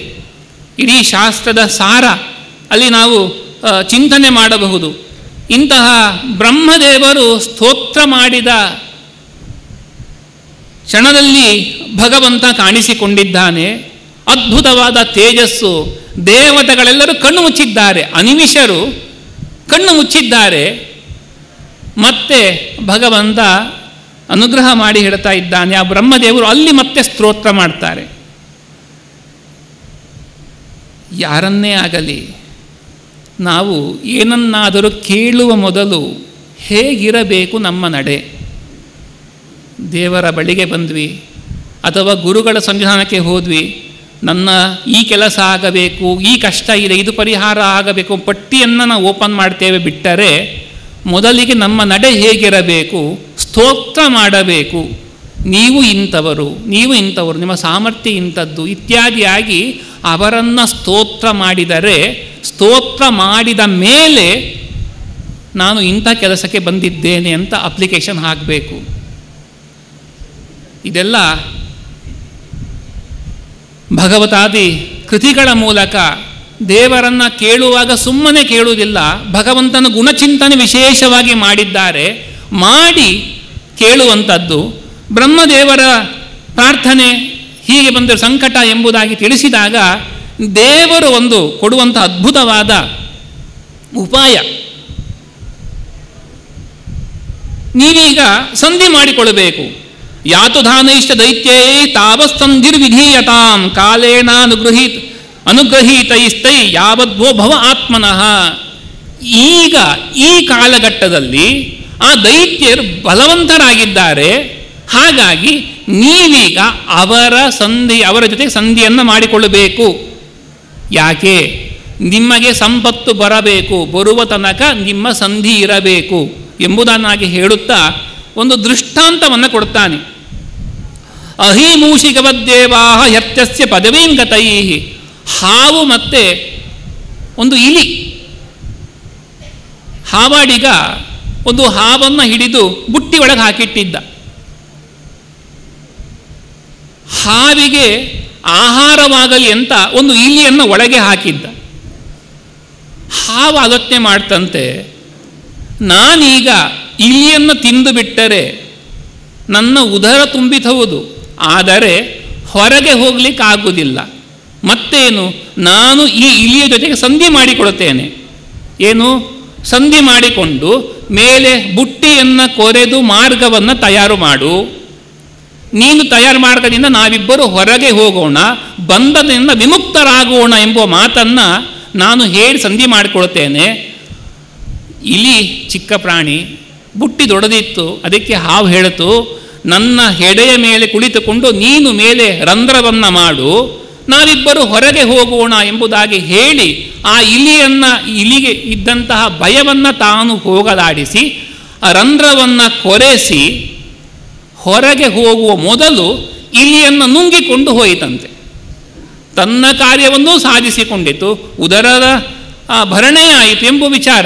ಇಡೀ ಶಾಸ್ತ್ರದ ಸಾರ ಅಲ್ಲಿ ನಾವು ಚಿಂತನೆ ಮಾಡಬಹುದು. ಇಂತಹ ಬ್ರಹ್ಮದೇವರು ಸ್ತೋತ್ರ ಮಾಡಿದ ಕ್ಷಣದಲ್ಲಿ ಭಗವಂತ ಕಾಣಿಸಿಕೊಂಡಿದ್ದಾನೆ. ಅದ್ಭುತವಾದ ತೇಜಸ್ಸು. ದೇವತೆಗಳೆಲ್ಲರೂ ಕಣ್ಣು ಮುಚ್ಚಿದ್ದಾರೆ, ಅನಿಮಿಷರು ಕಣ್ಣು ಮುಚ್ಚಿದ್ದಾರೆ. ಮತ್ತೆ ಭಗವಂತ ಅನುಗ್ರಹ ಮಾಡಿ ಹೇಳ್ತಾ ಇದ್ದಾನೆ. ಆ ಬ್ರಹ್ಮದೇವರು ಅಲ್ಲಿ ಮತ್ತೆ ಸ್ತೋತ್ರ ಮಾಡ್ತಾರೆ. ಯಾರನ್ನೇ ಆಗಲಿ ನಾವು ಏನನ್ನಾದರೂ ಕೇಳುವ ಮೊದಲು ಹೇಗಿರಬೇಕು ನಮ್ಮ ನಡೆ. ದೇವರ ಬಳಿಗೆ ಬಂದ್ವಿ ಅಥವಾ ಗುರುಗಳ ಸನ್ನಿಧಾನಕ್ಕೆ ಹೋದ್ವಿ, ನನ್ನ ಈ ಕೆಲಸ ಆಗಬೇಕು, ಈ ಕಷ್ಟ ಇದೆ, ಇದು ಪರಿಹಾರ ಆಗಬೇಕು, ಪಟ್ಟಿಯನ್ನು ನಾವು ಓಪನ್ ಮಾಡ್ತೇವೆ. ಬಿಟ್ಟರೆ ಮೊದಲಿಗೆ ನಮ್ಮ ನಡೆ ಹೇಗಿರಬೇಕು, ಸ್ತೋತ್ರ ಮಾಡಬೇಕು. ನೀವು ಇಂಥವರು, ನಿಮ್ಮ ಸಾಮರ್ಥ್ಯ ಇಂಥದ್ದು ಇತ್ಯಾದಿಯಾಗಿ ಅವರನ್ನು ಸ್ತೋತ್ರ ಮಾಡಿದರೆ, ಸ್ತೋತ್ರ ಮಾಡಿದ ಮೇಲೆ ನಾನು ಇಂಥ ಕೆಲಸಕ್ಕೆ ಬಂದಿದ್ದೇನೆ ಅಂತ ಅಪ್ಲಿಕೇಶನ್ ಹಾಕಬೇಕು. ಇದೆಲ್ಲ ಭಗವತಾದಿ ಕೃತಿಗಳ ಮೂಲಕ ದೇವರನ್ನು ಕೇಳುವಾಗ ಸುಮ್ಮನೆ ಕೇಳುವುದಿಲ್ಲ, ಭಗವಂತನ ಗುಣಚಿಂತನೆ ವಿಶೇಷವಾಗಿ ಮಾಡಿದ್ದಾರೆ. ಮಾಡಿ ಕೇಳುವಂಥದ್ದು. ಬ್ರಹ್ಮದೇವರ ಪ್ರಾರ್ಥನೆ ಹೀಗೆ ಬಂದ ಸಂಕಟ ಎಂಬುದಾಗಿ ತಿಳಿಸಿದಾಗ ದೇವರು ಒಂದು ಕೊಡುವಂಥ ಅದ್ಭುತವಾದ ಉಪಾಯ. ನೀವೀಗ ಸಂಧಿ ಮಾಡಿಕೊಳ್ಳಬೇಕು. ಯಾತು ಧಾನೈಶ್ಚ ದೈತ್ಯೇ ತಾವಸ್ಸಂಧಿರ್ವಿಧೀಯತಾಂ ಕಾಲೇನ ಅನುಗ್ರಹೀತೈಸ್ತೈ ಯಾವದ್ವೋ ಭವ ಆತ್ಮನಃ. ಈಗ ಈ ಕಾಲಘಟ್ಟದಲ್ಲಿ ಆ ದೈತ್ಯರು ಬಲವಂತರಾಗಿದ್ದಾರೆ. ಹಾಗಾಗಿ ನೀವೀಗ ಅವರ ಜೊತೆಗೆ ಸಂಧಿಯನ್ನು ಮಾಡಿಕೊಳ್ಳಬೇಕು. ಯಾಕೆ? ನಿಮಗೆ ಸಂಪತ್ತು ಬರಬೇಕು, ಬರುವ ತನಕ ನಿಮ್ಮ ಸಂಧಿ ಇರಬೇಕು ಎಂಬುದನ್ನಾಗಿ ಹೇಳುತ್ತಾ ಒಂದು ದೃಷ್ಟಾಂತವನ್ನು ಕೊಡ್ತಾನೆ. ಅಹಿಮೂಷಿಕವದ್ದೇವಾಹ ಯತ್ಯಸ್ಯ ಪದವೀಂ ಗತೈ. ಹಾವು ಮತ್ತೆ ಒಂದು ಇಲಿ. ಹಾವಾಡಿಗ ಒಂದು ಹಾವನ್ನು ಹಿಡಿದು ಬುಟ್ಟಿ ಒಳಗೆ ಹಾಕಿಟ್ಟಿದ್ದ. ಹಾವಿಗೆ ಆಹಾರವಾಗಲಿ ಅಂತ ಒಂದು ಇಲಿಯನ್ನು ಒಳಗೆ ಹಾಕಿದ್ದ. ಹಾವು ಆಲೋಚನೆ ಮಾಡ್ತಂತೆ, ನಾನೀಗ ಇಲಿಯನ್ನು ತಿಂದು ಬಿಟ್ಟರೆ ನನ್ನ ಉದರ ತುಂಬಿತವುದು, ಆದರೆ ಹೊರಗೆ ಹೋಗಲಿಕ್ಕಾಗುವುದಿಲ್ಲ. ಮತ್ತೇನು, ನಾನು ಈ ಇಲಿಯ ಜೊತೆಗೆ ಸಂಧಿ ಮಾಡಿಕೊಡುತ್ತೇನೆ. ಏನು ಸಂಧಿ ಮಾಡಿಕೊಂಡು ಮೇಲೆ ಬುಟ್ಟಿಯನ್ನು ಕೊರೆದು ಮಾರ್ಗವನ್ನು ತಯಾರು ಮಾಡು. ನೀನು ತಯಾರು ಮಾರ್ಗದಿಂದ ನಾವಿಬ್ಬರು ಹೊರಗೆ ಹೋಗೋಣ, ಬಂಧನದಿಂದ ವಿಮುಕ್ತರಾಗೋಣ ಎಂಬುವ ಮಾತನ್ನು ನಾನು ಹೇಳಿ ಸಂಧಿ ಮಾಡಿಕೊಳ್ತೇನೆ. ಇಲಿ ಚಿಕ್ಕ ಪ್ರಾಣಿ, ಬುಟ್ಟಿ ದೊಡ್ಡದಿತ್ತು, ಅದಕ್ಕೆ ಹಾವು ಹೇಳಿತು, ನನ್ನ ಹೆಡೆಯ ಮೇಲೆ ಕುಳಿತುಕೊಂಡು ನೀನು ಮೇಲೆ ರಂಧ್ರವನ್ನು ಮಾಡು, ನಾವಿಬ್ಬರು ಹೊರಗೆ ಹೋಗೋಣ ಎಂಬುದಾಗಿ ಹೇಳಿ ಆ ಇಲಿಗೆ ಇದ್ದಂತಹ ಭಯವನ್ನು ತಾನು ಹೋಗಲಾಡಿಸಿ ಆ ರಂಧ್ರವನ್ನು ಕೊರೆಸಿ ಹೊರಗೆ ಹೋಗುವ ಮೊದಲು ಇಲಿಯನ್ನು ನುಂಗಿಕೊಂಡು ಹೋಯಿತಂತೆ. ತನ್ನ ಕಾರ್ಯವನ್ನೂ ಸಾಧಿಸಿಕೊಂಡಿತು, ಉದರದ ಭರಣೆ ಆಯಿತು ಎಂಬ ವಿಚಾರ.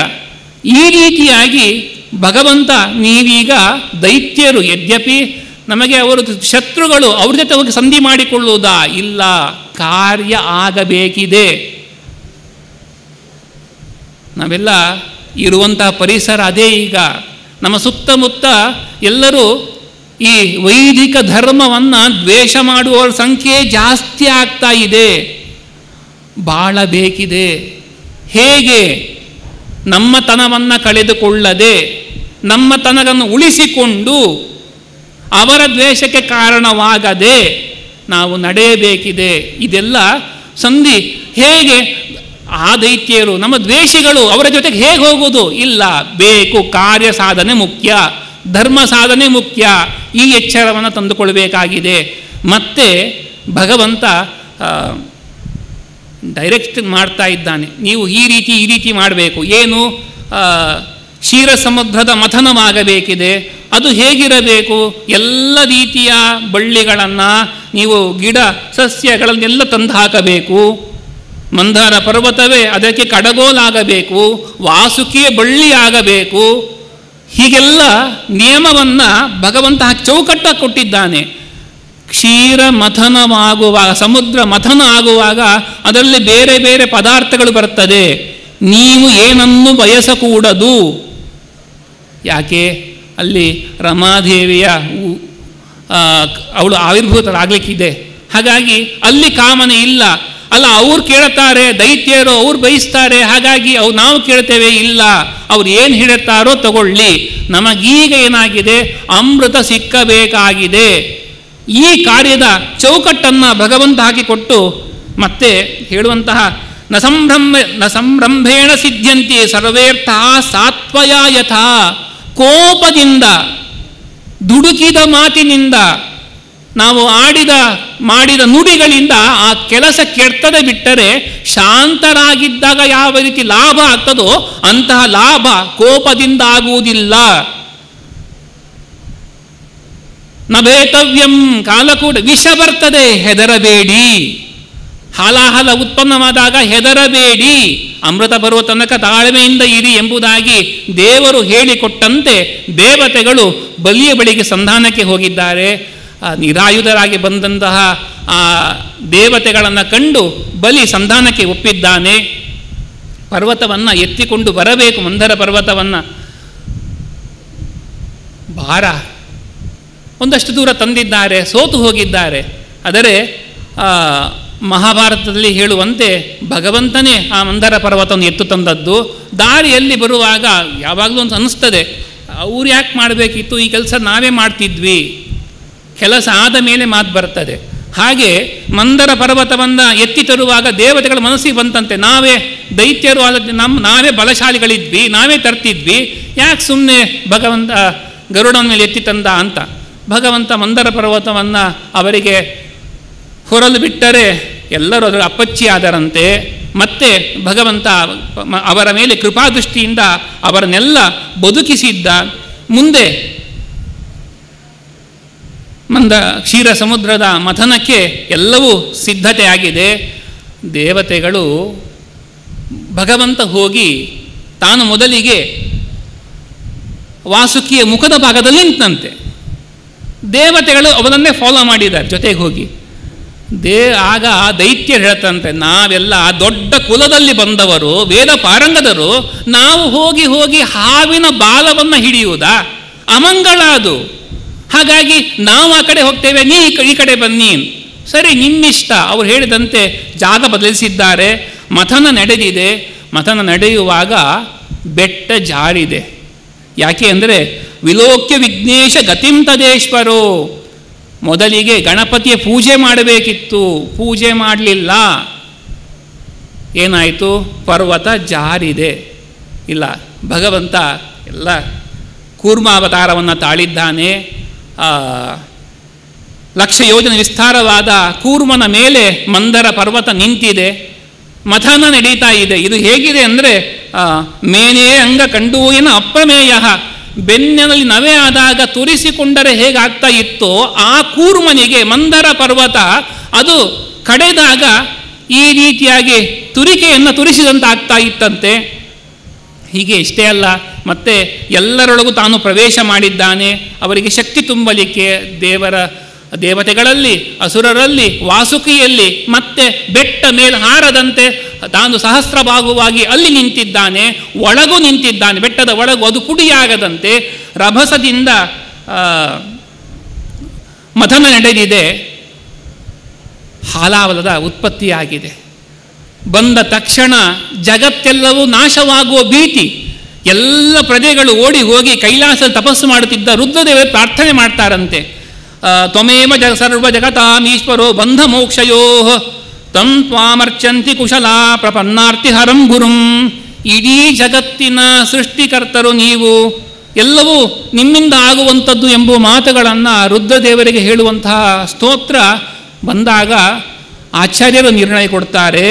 ಈ ರೀತಿಯಾಗಿ ಭಗವಂತ ನೀವೀಗ ದೈತ್ಯರು, ಯದ್ಯಪಿ ನಮಗೆ ಅವರು ಶತ್ರುಗಳು, ಅವ್ರ ಜೊತೆ ಹೋಗಿ ಸಂಧಿ ಮಾಡಿಕೊಳ್ಳುವುದಾ? ಇಲ್ಲ, ಕಾರ್ಯ ಆಗಬೇಕಿದೆ. ನಾವೆಲ್ಲ ಇರುವಂತಹ ಪರಿಸರ ಅದೇ. ಈಗ ನಮ್ಮ ಸುತ್ತಮುತ್ತ ಎಲ್ಲರೂ ಈ ವೈದಿಕ ಧರ್ಮವನ್ನು ದ್ವೇಷ ಮಾಡುವವರ ಸಂಖ್ಯೆ ಜಾಸ್ತಿ ಆಗ್ತಾ ಇದೆ. ಬಾಳಬೇಕಿದೆ. ಹೇಗೆ? ನಮ್ಮತನವನ್ನು ಕಳೆದುಕೊಳ್ಳದೆ ನಮ್ಮತನವನ್ನು ಉಳಿಸಿಕೊಂಡು ಅವರ ದ್ವೇಷಕ್ಕೆ ಕಾರಣವಾಗದೆ ನಾವು ನಡೆಯಬೇಕಿದೆ. ಇದೆಲ್ಲ ಸಂಧಿ. ಹೇಗೆ? ಆ ದೈತ್ಯರು ನಮ್ಮ ದ್ವೇಷಿಗಳು, ಅವರ ಜೊತೆಗೆ ಹೇಗೆ ಹೋಗುವುದು? ಇಲ್ಲ, ಬೇಕು. ಕಾರ್ಯ ಸಾಧನೆ ಮುಖ್ಯ, ಧರ್ಮ ಸಾಧನೆ ಮುಖ್ಯ. ಈ ಎಚ್ಚರವನ್ನು ತಂದುಕೊಳ್ಬೇಕಾಗಿದೆ. ಮತ್ತೆ ಭಗವಂತ ಡೈರೆಕ್ಟ್ ಮಾಡ್ತಾ ಇದ್ದಾನೆ, ನೀವು ಈ ರೀತಿ ಮಾಡಬೇಕು. ಏನು? ಕ್ಷೀರ ಸಮುದ್ರದ ಮಥನವಾಗಬೇಕಿದೆ. ಅದು ಹೇಗಿರಬೇಕು? ಎಲ್ಲ ರೀತಿಯ ಬಳ್ಳಿಗಳನ್ನು, ನೀವು ಗಿಡ ಸಸ್ಯಗಳನ್ನೆಲ್ಲ ತಂದು ಹಾಕಬೇಕು. ಮಂದಾರ ಪರ್ವತವೇ ಅದಕ್ಕೆ ಕಡಗೋಲಾಗಬೇಕು, ವಾಸುಕಿಯ ಬಳ್ಳಿ ಆಗಬೇಕು. ಹೀಗೆಲ್ಲ ನಿಯಮವನ್ನು ಭಗವಂತ ಚೌಕಟ್ಟ ಕೊಟ್ಟಿದ್ದಾನೆ. ಕ್ಷೀರ ಮಥನವಾಗುವಾಗ, ಸಮುದ್ರ ಮಥನ ಆಗುವಾಗ ಅದರಲ್ಲಿ ಬೇರೆ ಬೇರೆ ಪದಾರ್ಥಗಳು ಬರ್ತದೆ. ನೀವು ಏನನ್ನು ಬಯಸಕೂಡದು. ಯಾಕೆ? ಅಲ್ಲಿ ರಮಾದೇವಿಯ ಅವಳು ಆವಿರ್ಭೂತರಾಗಲಿಕ್ಕಿದೆ. ಹಾಗಾಗಿ ಅಲ್ಲಿ ಕಾಮನೆ ಇಲ್ಲ. ಅಲ್ಲ, ಅವ್ರು ಕೇಳುತ್ತಾರೆ, ದೈತ್ಯರು ಅವ್ರು ಬಯಸ್ತಾರೆ, ಹಾಗಾಗಿ ನಾವು ಕೇಳ್ತೇವೆ. ಇಲ್ಲ, ಅವ್ರು ಏನು ಹೇಳುತ್ತಾರೋ ತಗೊಳ್ಳಿ. ನಮಗೀಗ ಏನಾಗಿದೆ? ಅಮೃತ ಸಿಕ್ಕಬೇಕಾಗಿದೆ. ಈ ಕಾರ್ಯದ ಚೌಕಟ್ಟನ್ನು ಭಗವಂತ ಹಾಕಿಕೊಟ್ಟು ಮತ್ತೆ ಹೇಳುವಂತಹ ನ ಸಂಭ್ರಂಭೇಣ ಸಿದ್ಧ್ಯಂತಿ ಸರ್ವೇರ್ಥ ಸಾತ್ವಯ ಯಥಾ. ಕೋಪದಿಂದ, ದುಡುಕಿದ ಮಾತಿನಿಂದ, ನಾವು ಮಾಡಿದ ನುಡಿಗಳಿಂದ ಆ ಕೆಲಸ ಕೆಡ್ತದೆ ಬಿಟ್ಟರೆ, ಶಾಂತರಾಗಿದ್ದಾಗ ಯಾವ ರೀತಿ ಲಾಭ ಆಗ್ತದೋ ಅಂತಹ ಲಾಭ ಕೋಪದಿಂದ ಆಗುವುದಿಲ್ಲ. ನಭೇತವ್ಯಂ ಕಾಲಕೂಟ. ವಿಷ ಬರ್ತದೆ, ಹೆದರಬೇಡಿ. ಹಾಲಾಹಲ ಉತ್ಪನ್ನವಾದಾಗ ಹೆದರಬೇಡಿ. ಅಮೃತ ಬರುವ ತನಕ ತಾಳ್ಮೆಯಿಂದ ಇರಿ ಎಂಬುದಾಗಿ ದೇವರು ಹೇಳಿಕೊಟ್ಟಂತೆ ದೇವತೆಗಳು ಬಲಿಯ ಬಳಿಗೆ ಸಂಧಾನಕ್ಕೆ ಹೋಗಿದ್ದಾರೆ. ನಿರಾಯುಧರಾಗಿ ಬಂದಂತಹ ಆ ದೇವತೆಗಳನ್ನು ಕಂಡು ಬಲಿ ಸಂಧಾನಕ್ಕೆ ಒಪ್ಪಿದ್ದಾನೆ. ಪರ್ವತವನ್ನು ಎತ್ತಿಕೊಂಡು ಬರಬೇಕು, ಮಂದರ ಪರ್ವತವನ್ನು. ಭಾರ ಒಂದಷ್ಟು ದೂರ ತಂದಿದ್ದಾರೆ, ಸೋತು ಹೋಗಿದ್ದಾರೆ. ಆದರೆ ಮಹಾಭಾರತದಲ್ಲಿ ಹೇಳುವಂತೆ ಭಗವಂತನೇ ಆ ಮಂದರ ಪರ್ವತವನ್ನು ಎತ್ತು ತಂದದ್ದು. ದಾರಿಯಲ್ಲಿ ಬರುವಾಗ ಯಾವಾಗಲೂ ಅಂತ ಅನ್ನಿಸ್ತದೆ, ಅವ್ರು ಯಾಕೆ ಮಾಡಬೇಕಿತ್ತು, ಈ ಕೆಲಸ ನಾವೇ ಮಾಡ್ತಿದ್ವಿ. ಕೆಲಸ ಆದ ಮೇಲೆ ಮಾತು ಬರ್ತದೆ. ಹಾಗೆ ಮಂದರ ಪರ್ವತವನ್ನು ಎತ್ತಿ ತರುವಾಗ ದೇವತೆಗಳ ಮನಸ್ಸಿಗೆ ಬಂತಂತೆ, ನಾವೇ ದೈತ್ಯರು, ನಾವೇ ಬಲಶಾಲಿಗಳಿದ್ವಿ, ನಾವೇ ತರ್ತಿದ್ವಿ, ಯಾಕೆ ಸುಮ್ಮನೆ ಭಗವಂತ ಗರುಡನ ಮೇಲೆ ಎತ್ತಿ ತಂದ ಅಂತ. ಭಗವಂತ ಮಂದರ ಪರ್ವತವನ್ನು ಅವರಿಗೆ ಹೊರಲು ಬಿಟ್ಟರೆ ಎಲ್ಲರೂ ಅದರ ಅಪ್ಪಚ್ಚಿ ಆದರಂತೆ. ಮತ್ತೆ ಭಗವಂತ ಅವರ ಮೇಲೆ ಕೃಪಾದೃಷ್ಟಿಯಿಂದ ಅವರನ್ನೆಲ್ಲ ಬದುಕಿಸಿದ್ದ. ಮುಂದೆ ಕ್ಷೀರ ಸಮುದ್ರದ ಮಥನಕ್ಕೆ ಎಲ್ಲವೂ ಸಿದ್ಧತೆಯಾಗಿದೆ. ದೇವತೆಗಳು ಭಗವಂತ ಹೋಗಿ ತಾನು ಮೊದಲಿಗೆ ವಾಸುಕಿಯ ಮುಖದ ಭಾಗದಲ್ಲಿ ನಿಂತಂತೆ. ದೇವತೆಗಳು ಅವನನ್ನೇ ಫಾಲೋ ಮಾಡಿದ್ದಾರೆ ಜೊತೆಗೆ ಹೋಗಿ. ಆಗ ದೈತ್ಯರು ಹೇಳ್ತಂತೆ, ನಾವೆಲ್ಲ ದೊಡ್ಡ ಕುಲದಲ್ಲಿ ಬಂದವರು, ವೇದ ಪಾರಂಗದರು, ನಾವು ಹೋಗಿ ಹೋಗಿ ಹಾವಿನ ಬಾಲವನ್ನು ಹಿಡಿಯುವುದಾ? ಅಮಂಗಳ ಅದು. ಹಾಗಾಗಿ ನಾವು ಆ ಕಡೆ ಹೋಗ್ತೇವೆ, ನೀ ಈ ಕಡೆ ಬನ್ನಿ. ಸರಿ, ನಿಮ್ಮಿಷ್ಟ. ಅವ್ರು ಹೇಳಿದಂತೆ ಜಾಗ ಬದಲಿಸಿದ್ದಾರೆ. ಮಥನ ನಡೆದಿದೆ. ಮಥನ ನಡೆಯುವಾಗ ಬೆಟ್ಟ ಜಾರಿದೆ. ಯಾಕೆ ಅಂದರೆ ವಿಲೋಕ್ಯ ವಿಘ್ನೇಶ ಗತಿಂ ತದೇಶ್ವರೋ. ಮೊದಲಿಗೆ ಗಣಪತಿಯ ಪೂಜೆ ಮಾಡಬೇಕಿತ್ತು, ಪೂಜೆ ಮಾಡಲಿಲ್ಲ. ಏನಾಯಿತು? ಪರ್ವತ ಜಾರಿದೆ. ಇಲ್ಲ, ಭಗವಂತ ಎಲ್ಲ ಕೂರ್ಮಾವತಾರವನ್ನು ತಾಳಿದ್ದಾನೆ. 1,00,000 ಯೋಜನೆ ವಿಸ್ತಾರವಾದ ಕೂರ್ಮನ ಮೇಲೆ ಮಂದರ ಪರ್ವತ ನಿಂತಿದೆ, ಮಥನ ನಡೀತಾ ಇದೆ. ಇದು ಹೇಗಿದೆ ಅಂದರೆ ಮೇನೇ ಅಂಗ ಕಂಡೂಯನ ಅಪ್ರಮೇಯ, ಬೆನ್ನಿನಲ್ಲಿ ನವೆ ಆದಾಗ ತುರಿಸಿಕೊಂಡರೆ ಹೇಗಾಗ್ತಾ ಇತ್ತೋ ಆ ಕೂರ್ಮನಿಗೆ ಮಂದರ ಪರ್ವತ ಅದು ಕಡೆದಾಗ ಈ ರೀತಿಯಾಗಿ ತುರಿಕೆಯನ್ನು ತುರಿಸಿದಂತಾಗ್ತಾ ಇತ್ತಂತೆ. ಹೀಗೆ ಇಷ್ಟೇ ಅಲ್ಲ, ಮತ್ತೆ ಎಲ್ಲರೊಳಗೂ ತಾನು ಪ್ರವೇಶ ಮಾಡಿದ್ದಾನೆ. ಅವರಿಗೆ ಶಕ್ತಿ ತುಂಬಲಿಕ್ಕೆ ದೇವತೆಗಳಲ್ಲಿ, ಅಸುರರಲ್ಲಿ, ವಾಸುಕಿಯಲ್ಲಿ, ಮತ್ತೆ ಬೆಟ್ಟ ಮೇಲೆ ಹಾರದಂತೆ ತಾನು ಸಹಸ್ರಭಾಗವಾಗಿ ಅಲ್ಲಿ ನಿಂತಿದ್ದಾನೆ. ಒಳಗೂ ನಿಂತಿದ್ದಾನೆ, ಬೆಟ್ಟದ ಒಳಗೂ. ಅದು ಪುಡಿಯಾಗದಂತೆ ರಭಸದಿಂದ ಮಥನ ನಡೆದಿದೆ. ಹಾಲಾವಲದ ಉತ್ಪತ್ತಿಯಾಗಿದೆ. ಬಂದ ತಕ್ಷಣ ಜಗತ್ತೆಲ್ಲವೂ ನಾಶವಾಗುವ ಭೀತಿ. ಎಲ್ಲ ಪ್ರಜೆಗಳು ಓಡಿ ಹೋಗಿ ಕೈಲಾಸ ತಪಸ್ಸು ಮಾಡುತ್ತಿದ್ದ ರುದ್ರದೇವರು ಪ್ರಾರ್ಥನೆ ಮಾಡ್ತಾರಂತೆ. ತ್ವಮೇವ ಸರ್ವ ಜಗತಾಮೀಶ್ವರೋ ಬಂಧ ಮೋಕ್ಷಯೋ ತಂ ತ್ವಾಮರ್ಚಂತಿ ಕುಶಲಾ ಪ್ರಪನ್ನಾರ್ತಿ ಹರಂ ಗುರುಂ. ಇಡೀ ಜಗತ್ತಿನ ಸೃಷ್ಟಿಕರ್ತರು ನೀವು, ಎಲ್ಲವೂ ನಿಮ್ಮಿಂದ ಆಗುವಂಥದ್ದು ಎಂಬ ಮಾತುಗಳನ್ನು ರುದ್ರದೇವರಿಗೆ ಹೇಳುವಂತಹ ಸ್ತೋತ್ರ ಬಂದಾಗ ಆಚಾರ್ಯರು ನಿರ್ಣಯ ಕೊಡ್ತಾರೆ.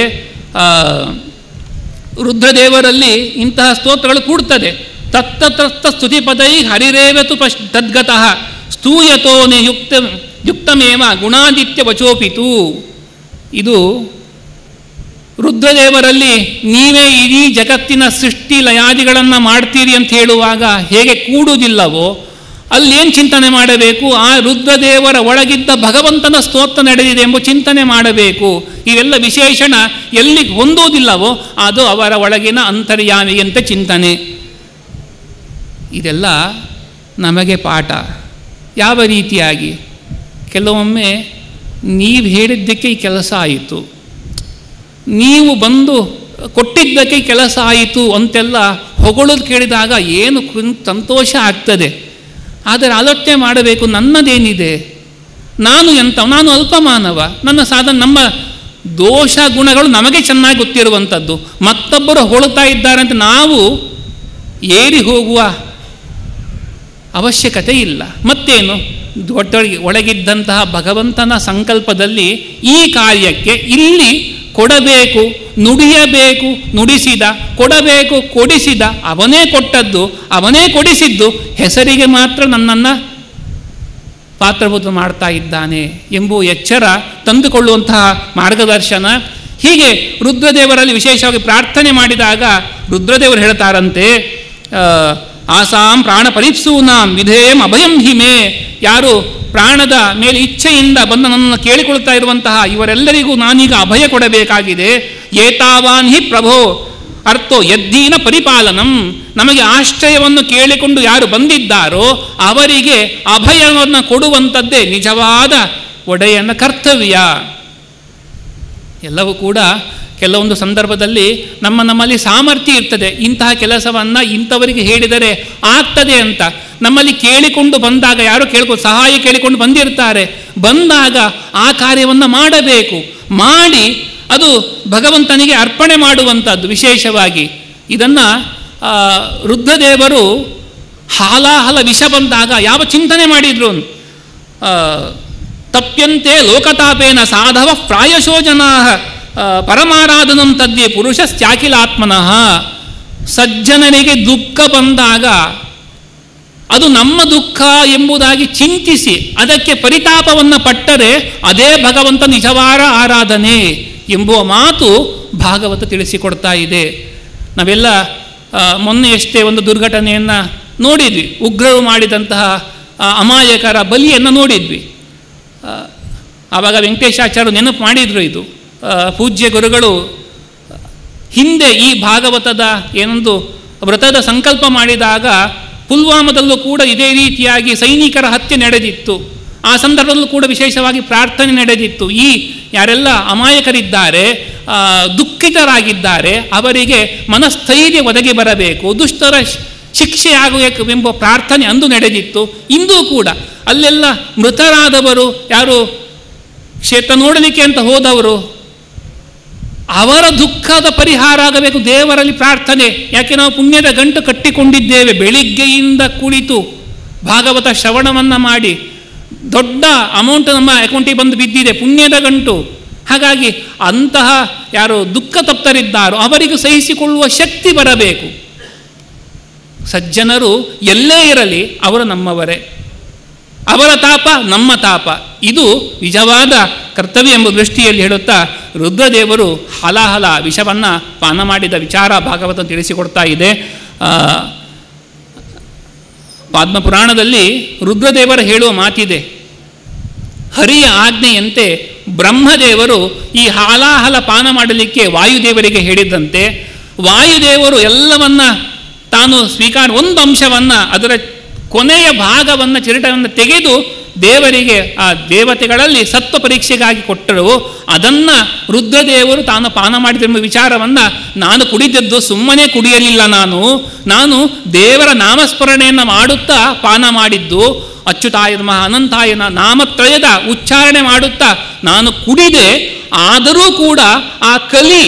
ರುದ್ರದೇವರಲ್ಲಿ ಇಂತಹ ಸ್ತೋತ್ರಗಳು ಕೂಡ್ತದೆ. ತತ್ತತ್ರ ಸ್ತುತಿಪದೈ ಹರಿರೇವತು ತದ್ಗತಃ ಸ್ತೂಯತೋ ಯುಕ್ತಮೇವ ಗುಣಾದಿತ್ಯ ವಚೋಪಿತು. ಇದು ರುದ್ರದೇವರಲ್ಲಿ ನೀವೇ ಇಡೀ ಜಗತ್ತಿನ ಸೃಷ್ಟಿ ಲಯಾದಿಗಳನ್ನು ಮಾಡ್ತೀರಿ ಅಂತ ಹೇಳುವಾಗ ಹೇಗೆ ಕೂಡುವುದಿಲ್ಲವೋ ಅಲ್ಲೇನು ಚಿಂತನೆ ಮಾಡಬೇಕು? ಆ ರುದ್ರದೇವರ ಒಳಗಿದ್ದ ಭಗವಂತನ ಸ್ತೋತ್ರ ನಡೆದಿದೆ ಎಂಬ ಚಿಂತನೆ ಮಾಡಬೇಕು. ಇವೆಲ್ಲ ವಿಶೇಷಣ ಎಲ್ಲಿ ಹೊಂದುವುದಿಲ್ಲವೋ ಅದು ಅವರ ಒಳಗಿನ ಅಂತರ್ಯಾಮಿಯಂತೆ ಚಿಂತನೆ. ಇದೆಲ್ಲ ನಮಗೆ ಪಾಠ. ಯಾವ ರೀತಿಯಾಗಿ? ಕೆಲವೊಮ್ಮೆ ನೀವು ಹೇಳಿದ್ದಕ್ಕೆ ಈ ಕೆಲಸ ಆಯಿತು, ನೀವು ಬಂದು ಕೊಟ್ಟಿದ್ದಕ್ಕೆ ಕೆಲಸ ಆಯಿತು ಅಂತೆಲ್ಲ ಹೊಗಳೋದು ಕೇಳಿದಾಗ ಏನು ಸಂತೋಷ ಆಗ್ತದೆ. ಆದರೆ ಆಲೋಚನೆ ಮಾಡಬೇಕು, ನನ್ನದೇನಿದೆ, ನಾನು ನಾನು ಅಲ್ಪಮಾನವ, ನನ್ನ ಸಾಧನೆ, ನಮ್ಮ ದೋಷ ಗುಣಗಳು ನಮಗೆ ಚೆನ್ನಾಗಿ ಗೊತ್ತಿರುವಂಥದ್ದು. ಮತ್ತೊಬ್ಬರು ಹೊಳ್ತಾ ಇದ್ದಾರೆ ಅಂತ ನಾವು ಏರಿ ಹೋಗುವ ಅವಶ್ಯಕತೆ ಇಲ್ಲ. ಮತ್ತೇನು? ಒಳಗಿದ್ದಂತಹ ಭಗವಂತನ ಸಂಕಲ್ಪದಲ್ಲಿ ಈ ಕಾರ್ಯಕ್ಕೆ ಇಲ್ಲಿ ಕೊಡಬೇಕು, ನುಡಿಯಬೇಕು, ನುಡಿಸಿದ, ಕೊಡಬೇಕು, ಕೊಡಿಸಿದ, ಅವನೇ ಕೊಟ್ಟದ್ದು, ಅವನೇ ಕೊಡಿಸಿದ್ದು, ಹೆಸರಿಗೆ ಮಾತ್ರ ನನ್ನನ್ನು ಪಾತ್ರಭೂತ ಮಾಡ್ತಾ ಇದ್ದಾನೆ ಎಂಬುವ ಎಚ್ಚರ ತಂದುಕೊಳ್ಳುವಂತಹ ಮಾರ್ಗದರ್ಶನ. ಹೀಗೆ ರುದ್ರದೇವರಲ್ಲಿ ವಿಶೇಷವಾಗಿ ಪ್ರಾರ್ಥನೆ ಮಾಡಿದಾಗ ರುದ್ರದೇವರು ಹೇಳ್ತಾರಂತೆ, ಆಸಾಂ ಪ್ರಾಣ ಪರಿಪ್ಸೂನಾಂ ವಿಧೇಯಂ ಅಭಯಂ ಹಿಮೆ. ಯಾರು ಪ್ರಾಣದ ಮೇಲೆ ಇಚ್ಛೆಯಿಂದ ಬಂದು ನನ್ನನ್ನು ಕೇಳಿಕೊಳ್ತಾ ಇರುವಂತಹ ಇವರೆಲ್ಲರಿಗೂ ನಾನೀಗ ಅಭಯ ಕೊಡಬೇಕಾಗಿದೆ. ಏತಾವಾನ್ ಹಿ ಪ್ರಭೋ ಅರ್ಥೋ ಯದ್ದೀನ ಪರಿಪಾಲನಂ. ನಮಗೆ ಆಶ್ರಯವನ್ನು ಕೇಳಿಕೊಂಡು ಯಾರು ಬಂದಿದ್ದಾರೋ ಅವರಿಗೆ ಅಭಯವನ್ನು ಕೊಡುವಂಥದ್ದೇ ನಿಜವಾದ ಒಡೆಯನ ಕರ್ತವ್ಯ. ಎಲ್ಲವೂ ಕೂಡ ಕೆಲವೊಂದು ಸಂದರ್ಭದಲ್ಲಿ ನಮ್ಮಲ್ಲಿ ಸಾಮರ್ಥ್ಯ ಇರ್ತದೆ, ಇಂತಹ ಕೆಲಸವನ್ನು ಇಂಥವರಿಗೆ ಹೇಳಿದರೆ ಆಗ್ತದೆ ಅಂತ. ನಮ್ಮಲ್ಲಿ ಕೇಳಿಕೊಂಡು ಬಂದಾಗ, ಯಾರು ಸಹಾಯ ಕೇಳಿಕೊಂಡು ಬಂದಿರ್ತಾರೆ, ಬಂದಾಗ ಆ ಕಾರ್ಯವನ್ನು ಮಾಡಬೇಕು. ಮಾಡಿ ಅದು ಭಗವಂತನಿಗೆ ಅರ್ಪಣೆ ಮಾಡುವಂಥದ್ದು ವಿಶೇಷವಾಗಿ. ಇದನ್ನು ರುದ್ರದೇವರು ಹಾಲಾಹಲ ವಿಷ ಬಂದಾಗ ಯಾವ ಚಿಂತನೆ ಮಾಡಿದ್ರು? ತಪ್ಯಂತೆ ಲೋಕತಾಪೇನ ಸಾಧವ ಪ್ರಾಯಶೋ ಜನಾ ಪರಮಾರಾಧನಂ ತದ್ಯೆ ಪುರುಷಶ್ಚಾಕಿಲಾತ್ಮನಃ. ಸಜ್ಜನರಿಗೆ ದುಃಖ ಬಂದಾಗ ಅದು ನಮ್ಮ ದುಃಖ ಎಂಬುದಾಗಿ ಚಿಂತಿಸಿ ಅದಕ್ಕೆ ಪರಿತಾಪವನ್ನು ಪಟ್ಟರೆ ಅದೇ ಭಗವಂತ ನಿಜವಾದ ಆರಾಧನೆ ಎಂಬುವ ಮಾತು ಭಾಗವತ ತಿಳಿಸಿಕೊಡ್ತಾ ಇದೆ. ನಾವೆಲ್ಲ ಮೊನ್ನೆಯಷ್ಟೇ ಒಂದು ದುರ್ಘಟನೆಯನ್ನು ನೋಡಿದ್ವಿ. ಉಗ್ರರು ಮಾಡಿದಂತಹ ಅಮಾಯಕರ ಬಲಿಯನ್ನು ನೋಡಿದ್ವಿ. ಆವಾಗ ವೆಂಕಟೇಶಾಚಾರ್ಯರು ನೆನಪು ಮಾಡಿದರು, ಇದು ಪೂಜ್ಯ ಗುರುಗಳು ಹಿಂದೆ ಈ ಭಾಗವತದ ಏನೊಂದು ವ್ರತದ ಸಂಕಲ್ಪ ಮಾಡಿದಾಗ ಪುಲ್ವಾಮದಲ್ಲೂ ಕೂಡ ಇದೇ ರೀತಿಯಾಗಿ ಸೈನಿಕರ ಹತ್ಯೆ ನಡೆದಿತ್ತು. ಆ ಸಂದರ್ಭದಲ್ಲೂ ಕೂಡ ವಿಶೇಷವಾಗಿ ಪ್ರಾರ್ಥನೆ ನಡೆದಿತ್ತು. ಈ ಯಾರೆಲ್ಲ ಅಮಾಯಕರಿದ್ದಾರೆ, ದುಃಖಿತರಾಗಿದ್ದಾರೆ, ಅವರಿಗೆ ಮನಸ್ಥೈರ್ಯ ಒದಗಿ ಬರಬೇಕು, ದುಷ್ಟರ ಶಿಕ್ಷೆ ಆಗಬೇಕು ಎಂಬ ಪ್ರಾರ್ಥನೆ ಅಂದು ನಡೆದಿತ್ತು. ಇಂದೂ ಕೂಡ ಅಲ್ಲೆಲ್ಲ ಮೃತರಾದವರು, ಯಾರು ಕ್ಷೇತ್ರ ನೋಡಲಿಕ್ಕೆ ಅಂತ ಹೋದವರು, ಅವರ ದುಃಖದ ಪರಿಹಾರ ಆಗಬೇಕು, ದೇವರಲ್ಲಿ ಪ್ರಾರ್ಥನೆ. ಯಾಕೆ ನಾವು ಪುಣ್ಯದ ಗಂಟು ಕಟ್ಟಿಕೊಂಡಿದ್ದೇವೆ, ಬೆಳಿಗ್ಗೆಯಿಂದ ಕುಳಿತು ಭಾಗವತ ಶ್ರವಣವನ್ನು ಮಾಡಿ ದೊಡ್ಡ ಅಮೌಂಟ್ ನಮ್ಮ ಅಕೌಂಟಿಗೆ ಬಂದು ಬಿದ್ದಿದೆ, ಪುಣ್ಯದ ಗಂಟು. ಹಾಗಾಗಿ ಅಂತಹ ಯಾರು ದುಃಖ ತಪ್ತರಿದ್ದಾರೋ ಅವರಿಗೂ ಸಹಿಸಿಕೊಳ್ಳುವ ಶಕ್ತಿ ಬರಬೇಕು. ಸಜ್ಜನರು ಎಲ್ಲೇ ಇರಲಿ ಅವರು ನಮ್ಮವರೇ, ಅವರ ತಾಪ ನಮ್ಮ ತಾಪ, ಇದು ನಿಜವಾದ ಕರ್ತವ್ಯ ಎಂಬ ದೃಷ್ಟಿಯಲ್ಲಿ ಹೇಳುತ್ತಾ ರುದ್ರದೇವರು ಹಲಾಹಲ ವಿಷವನ್ನು ಪಾನ ಮಾಡಿದ ವಿಚಾರ ಭಾಗವತ ತಿಳಿಸಿಕೊಡ್ತಾ ಇದೆ. ಪದ್ಮಪುರಾಣದಲ್ಲಿ ರುದ್ರದೇವರ ಹೇಳುವ ಮಾತಿದೆ, ಹರಿಯ ಆಜ್ಞೆಯಂತೆ ಬ್ರಹ್ಮದೇವರು ಈ ಹಾಲಾಹಲ ಪಾನ ಮಾಡಲಿಕ್ಕೆ ವಾಯುದೇವರಿಗೆ ಹೇಳಿದ್ದಂತೆ ವಾಯುದೇವರು ಎಲ್ಲವನ್ನ ತಾನು ಸ್ವೀಕಾರ, ಒಂದು ಅಂಶವನ್ನು ಅದರ ಕೊನೆಯ ಭಾಗವನ್ನು ಚಿರಟವನ್ನು ತೆಗೆದು ದೇವರಿಗೆ ಆ ದೇವತೆಗಳಲ್ಲಿ ಸತ್ವ ಪರೀಕ್ಷೆಗಾಗಿ ಕೊಟ್ಟರು. ಅದನ್ನು ರುದ್ರದೇವರು ತಾನು ಪಾನ ಮಾಡಿದೆಂಬ ವಿಚಾರವನ್ನು ನಾನು ಕುಡಿದದ್ದು ಸುಮ್ಮನೆ ಕುಡಿಯಲಿಲ್ಲ, ನಾನು ದೇವರ ನಾಮಸ್ಮರಣೆಯನ್ನು ಮಾಡುತ್ತಾ ಪಾನ ಮಾಡಿದ್ದು, ಅಚ್ಯುತಾಯ ನಮಃ ಅನಂತಾಯನ ನಾಮತ್ರಯದ ಉಚ್ಚಾರಣೆ ಮಾಡುತ್ತಾ ನಾನು ಕುಡಿದೆ. ಆದರೂ ಕೂಡ ಆ ಕಲಿ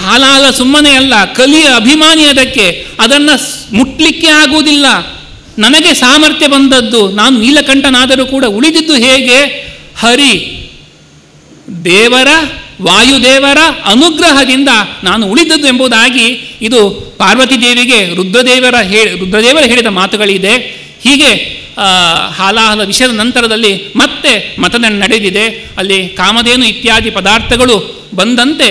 ಹಾಲಾಲ ಸುಮ್ಮನೆ ಅಲ್ಲ, ಕಲಿಯ ಅಭಿಮಾನಿ ಅದಕ್ಕೆ, ಅದನ್ನು ಮುಟ್ಲಿಕ್ಕೆ ಆಗುವುದಿಲ್ಲ. ನನಗೆ ಸಾಮರ್ಥ್ಯ ಬಂದದ್ದು, ನಾನು ನೀಲಕಂಠನಾದರೂ ಕೂಡ ಉಳಿದಿದ್ದು ಹೇಗೆ? ಹರಿ ದೇವರ ವಾಯುದೇವರ ಅನುಗ್ರಹದಿಂದ ನಾನು ಉಳಿದದ್ದು ಎಂಬುದಾಗಿ ಇದು ಪಾರ್ವತಿ ದೇವಿಗೆ ರುದ್ರದೇವರ ಹೇಳಿದ ಮಾತುಗಳಿದೆ. ಹೀಗೆ ಹಾಲಾಹಲ ವಿಷಯದ ನಂತರದಲ್ಲಿ ಮತ್ತೆ ಮತನ ನಡೆದಿದೆ. ಅಲ್ಲಿ ಕಾಮಧೇನು ಇತ್ಯಾದಿ ಪದಾರ್ಥಗಳು ಬಂದಂತೆ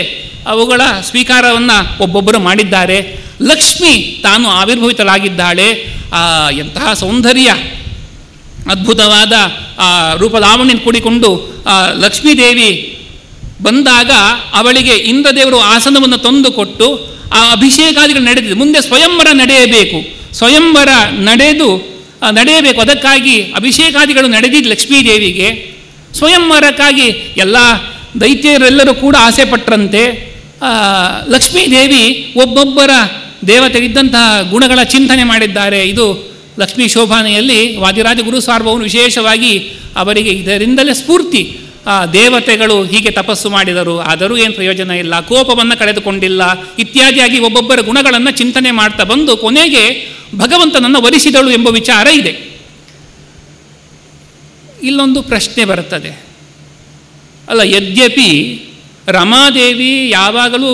ಅವುಗಳ ಸ್ವೀಕಾರವನ್ನು ಒಬ್ಬೊಬ್ಬರು ಮಾಡಿದ್ದಾರೆ. ಲಕ್ಷ್ಮಿ ತಾನು ಆವಿರ್ಭವಿತಳಾಗಿದ್ದಾಳೆ. ಎಂತಹ ಸೌಂದರ್ಯ, ಅದ್ಭುತವಾದ ರೂಪಲಾವಣ್ಯ ಕೂಡಿಕೊಂಡು ಲಕ್ಷ್ಮೀದೇವಿ ಬಂದಾಗ ಅವಳಿಗೆ ಇಂದ್ರದೇವರು ಆಸನವನ್ನು ತಂದು ಕೊಟ್ಟು ಆ ಅಭಿಷೇಕಾದಿಗಳು ನಡೆದಿದೆ. ಮುಂದೆ ಸ್ವಯಂವರ ನಡೆಯಬೇಕು, ಸ್ವಯಂವರ ನಡೆಯಬೇಕು. ಅದಕ್ಕಾಗಿ ಅಭಿಷೇಕಾದಿಗಳು ನಡೆದಿದ್ದು ಲಕ್ಷ್ಮೀದೇವಿಗೆ. ಸ್ವಯಂವರಕ್ಕಾಗಿ ಎಲ್ಲ ದೈತ್ಯರೆಲ್ಲರೂ ಕೂಡ ಆಸೆ ಪಟ್ಟರಂತೆ. ಲಕ್ಷ್ಮೀದೇವಿ ಒಬ್ಬೊಬ್ಬರ ದೇವತೆಗಿದ್ದಂತಹ ಗುಣಗಳ ಚಿಂತನೆ ಮಾಡಿದ್ದಾರೆ. ಇದು ಲಕ್ಷ್ಮೀ ಶೋಭಾನೆಯಲ್ಲಿ ವಾದಿರಾಜ ಗುರು ಸಾರ್ವಭೌಮರು ವಿಶೇಷವಾಗಿ ಅವರಿಗೆ ಇದರಿಂದಲೇ ಸ್ಫೂರ್ತಿ. ದೇವತೆಗಳು ಹೀಗೆ ತಪಸ್ಸು ಮಾಡಿದರು, ಆದರೂ ಏನು ಪ್ರಯೋಜನ ಇಲ್ಲ, ಕೋಪವನ್ನು ಕಳೆದುಕೊಂಡಿಲ್ಲ ಇತ್ಯಾದಿಯಾಗಿ ಒಬ್ಬೊಬ್ಬರ ಗುಣಗಳನ್ನು ಚಿಂತನೆ ಮಾಡ್ತಾ ಬಂದು ಕೊನೆಗೆ ಭಗವಂತನನ್ನು ವರಿಸಿದಳು ಎಂಬ ವಿಚಾರ ಇದೆ. ಇಲ್ಲೊಂದು ಪ್ರಶ್ನೆ ಬರುತ್ತದೆ, ಅಲ್ಲ, ಯದ್ಯಪಿ ರಮಾದೇವಿ ಯಾವಾಗಲೂ